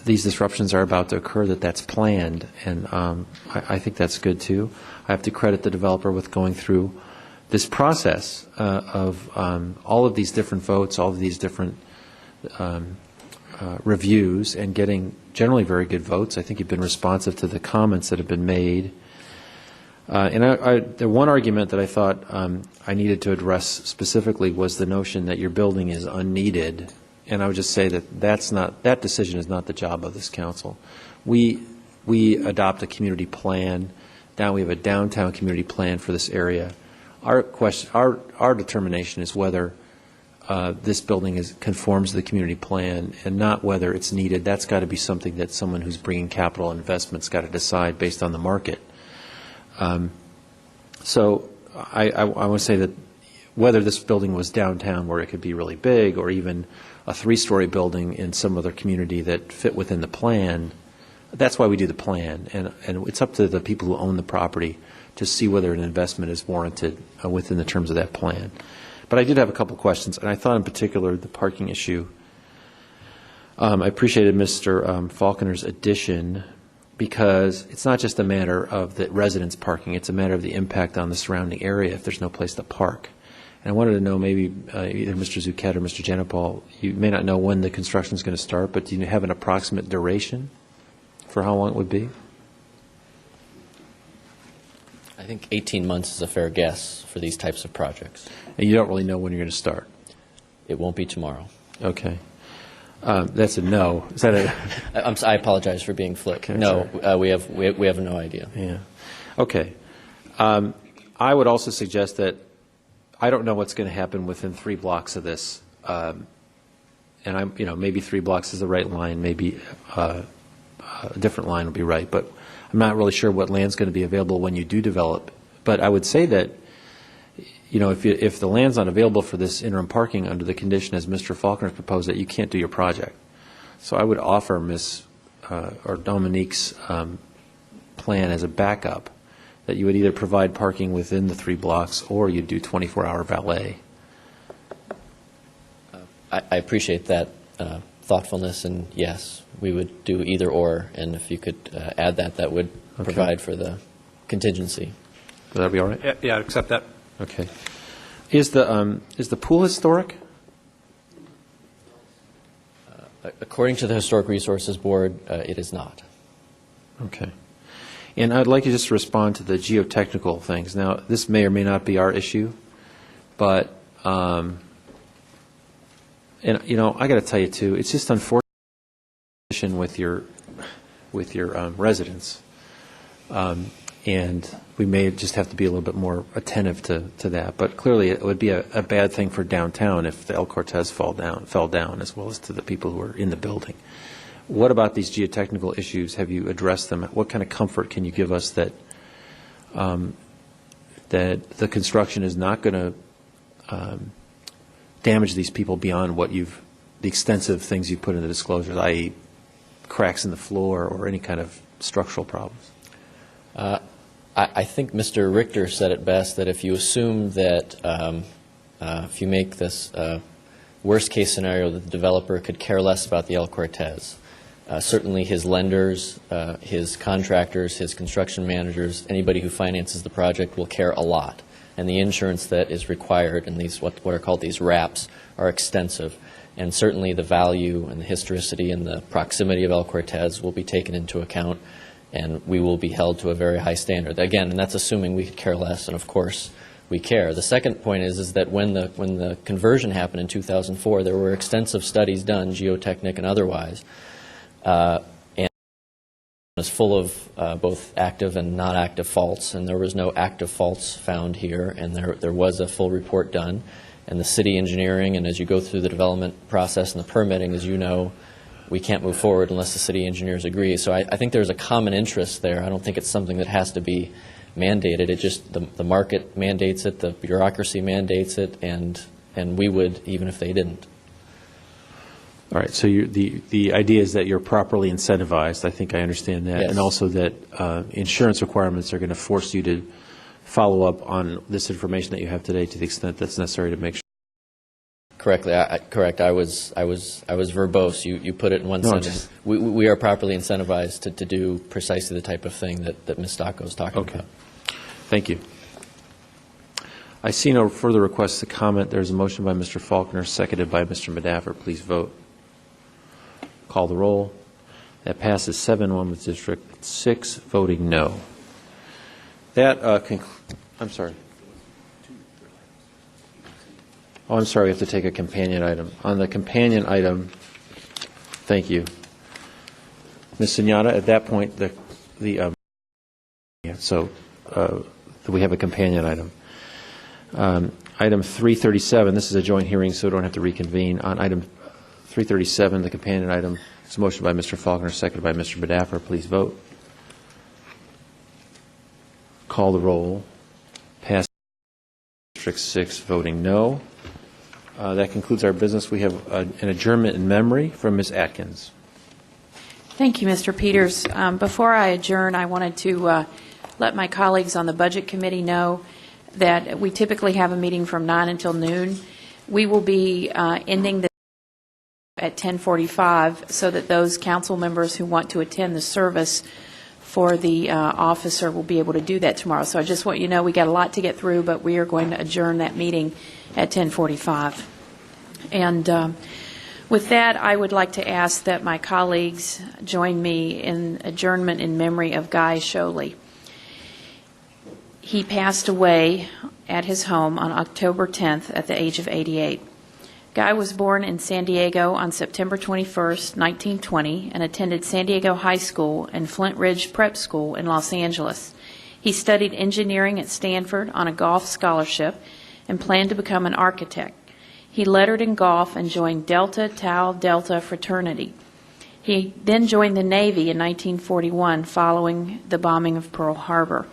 disruptions are about to occur, that's planned. And I think that's good too. I have to credit the developer with going through this process of all of these different votes, all of these different reviews, and getting generally very good votes. I think you've been responsive to the comments that have been made. The one argument that I thought I needed to address specifically was the notion that your building is unneeded. And I would just say that decision is not the job of this council. We adopt a community plan. Now we have a downtown community plan for this area. Our determination is whether this building conforms to the community plan, and not whether it's needed. That's got to be something that someone who's bringing capital investment's got to decide based on the market. So I want to say that whether this building was downtown where it could be really big, or even a 3-story building in some other community that fit within the plan, that's why we do the plan. And it's up to the people who own the property to see whether an investment is warranted within the terms of that plan. But I did have a couple questions, and I thought in particular the parking issue. I appreciated Mr. Falconer's addition, because it's not just a matter of the residents parking, it's a matter of the impact on the surrounding area if there's no place to park. And I wanted to know, maybe either Mr. Zucchett or Mr. Janopol, you may not know when the construction is going to start, but do you have an approximate duration for how long it would be? I think 18 months is a fair guess for these types of projects. And you don't really know when you're going to start? It won't be tomorrow. Okay. That's a no. Is that a? I apologize for being flick. Okay, no, we have no idea. Yeah. Okay. I would also suggest that I don't know what's going to happen within 3 blocks of this, and maybe 3 blocks is the right line. Maybe a different line will be right, but I'm not really sure what land's going to be available when you do develop. But I would say that, if the land's not available for this interim parking under the condition as Mr. Faulkner proposed, that you can't do your project. So I would offer Ms. or Dominique's plan as a backup, that you would either provide parking within the 3 blocks or you'd do 24-hour valet. I appreciate that thoughtfulness, and yes, we would do either or, and if you could add that would provide for the contingency. Would that be all right? Yeah, I'd accept that. Okay. Is the pool historic? According to the Historic Resources Board, it is not. Okay. And I'd like you just to respond to the geotechnical things. Now, this may or may not be our issue, but I got to tell you too, it's just unfortunate with your residents. and we may just have to be a little bit more attentive to that. But clearly, it would be a bad thing for downtown if the El Cortez fell down, as well as to the people who are in the building. What about these geotechnical issues? Have you addressed them? What kind of comfort can you give us that that the construction is not going to damage these people beyond what the extensive things you put in the disclosures, i.e. cracks in the floor or any kind of structural problems? I think Mr. Richter said it best, that if you assume that if you make this worst-case scenario that the developer could care less about the El Cortez, certainly his lenders, his contractors, his construction managers, anybody who finances the project will care a lot. And the insurance that is required in these what are called these wraps are extensive. And certainly the value and the historicity and the proximity of El Cortez will be taken into account, and we will be held to a very high standard. Again, and that's assuming we could care less, and of course we care. The second point is that when the conversion happened in 2004, there were extensive studies done, geotechnic and otherwise, and it was full of both active and not active faults, and there was no active faults found here, and there was a full report done. And the city engineering, and as you go through the development process and the permitting, as you know, we can't move forward unless the city engineers agree. So I think there's a common interest there. I don't think it's something that has to be mandated. It just, the market mandates it, the bureaucracy mandates it, and we would, even if they didn't. All right, so the idea is that you're properly incentivized. I think I understand that. Yes. And also that insurance requirements are going to force you to follow up on this information that you have today to the extent that's necessary to make sure. Correct. I was verbose. You put it in one sentence. We are properly incentivized to do precisely the type of thing that Ms. Stocco is talking about. Thank you. I see no further requests to comment. There's a motion by Mr. Faulkner, seconded by Mr. Medaffer. Please vote. Call the roll. That passes 7-1 with District 6 voting no. That I'm sorry. Oh, I'm sorry. We have to take a companion item. On the companion item, thank you, Ms. Sunyata. At that point, so we have a companion item. Item 337. This is a joint hearing, so we don't have to reconvene. On item 337, the companion item, it's a motion by Mr. Faulkner, seconded by Mr. Medaffer. Please vote. Call the roll. Pass. District 6 voting no. That concludes our business. We have an adjournment in memory from Ms. Atkins. Thank you, Mr. Peters. Before I adjourn, I wanted to let my colleagues on the Budget Committee know that we typically have a meeting from 9 until noon. We will be ending the at 10:45 so that those council members who want to attend the service for the officer will be able to do that tomorrow. So I just want you to know we got a lot to get through, but we are going to adjourn that meeting at 10:45. And with that, I would like to ask that my colleagues join me in adjournment in memory of Guy Sholey. He passed away at his home on October 10th at the age of 88. Guy was born in San Diego on September 21st, 1920, and attended San Diego High School and Flint Ridge Prep School in Los Angeles. He studied engineering at Stanford on a golf scholarship and planned to become an architect. He lettered in golf and joined Delta Tau Delta fraternity. He then joined the Navy in 1941 following the bombing of Pearl Harbor.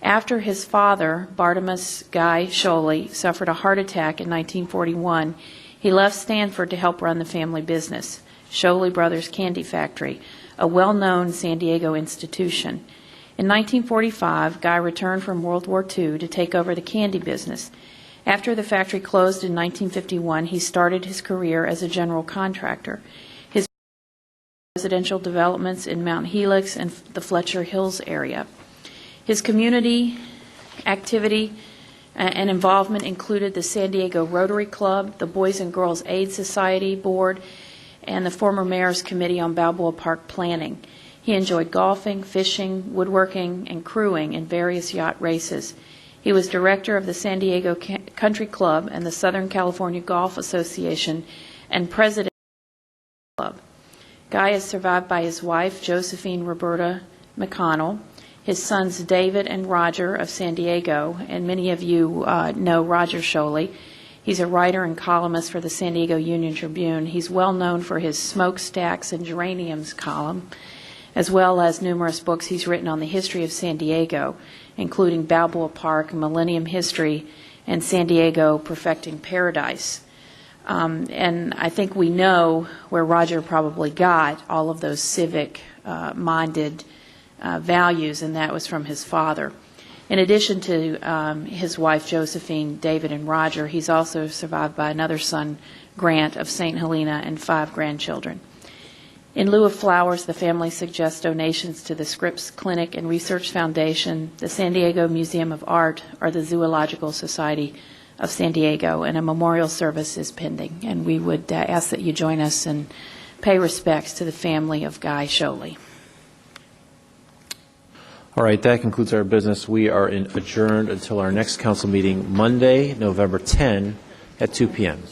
After his father, Bartimus Guy Sholey, suffered a heart attack in 1941, he left Stanford to help run the family business, Sholey Brothers Candy Factory, a well-known San Diego institution. In 1945, Guy returned from World War II to take over the candy business. After the factory closed in 1951, he started his career as a general contractor. His residential developments in Mount Helix and the Fletcher Hills area. His community activity and involvement included the San Diego Rotary Club, the Boys and Girls Aid Society Board, and the former Mayor's Committee on Balboa Park Planning. He enjoyed golfing, fishing, woodworking, and crewing in various yacht races. He was director of the San Diego Country Club and the Southern California Golf Association and president of the club. Guy is survived by his wife, Josephine Roberta McConnell, his sons David and Roger of San Diego, and many of you know Roger Sholey. He's a writer and columnist for the San Diego Union Tribune. He's well known for his Smokestacks and Geraniums column, as well as numerous books he's written on the history of San Diego, including Balboa Park, Millennium History, and San Diego Perfecting Paradise. And I think we know where Roger probably got all of those civic-minded values, and that was from his father. In addition to his wife Josephine, David, and Roger, he's also survived by another son, Grant, of St. Helena, and 5 grandchildren. In lieu of flowers, the family suggests donations to the Scripps Clinic and Research Foundation, the San Diego Museum of Art, or the Zoological Society of San Diego, and a memorial service is pending. And we would ask that you join us and pay respects to the family of Guy Sholey. All right, that concludes our business. We are adjourned until our next council meeting, Monday, November 10, at 2 p.m.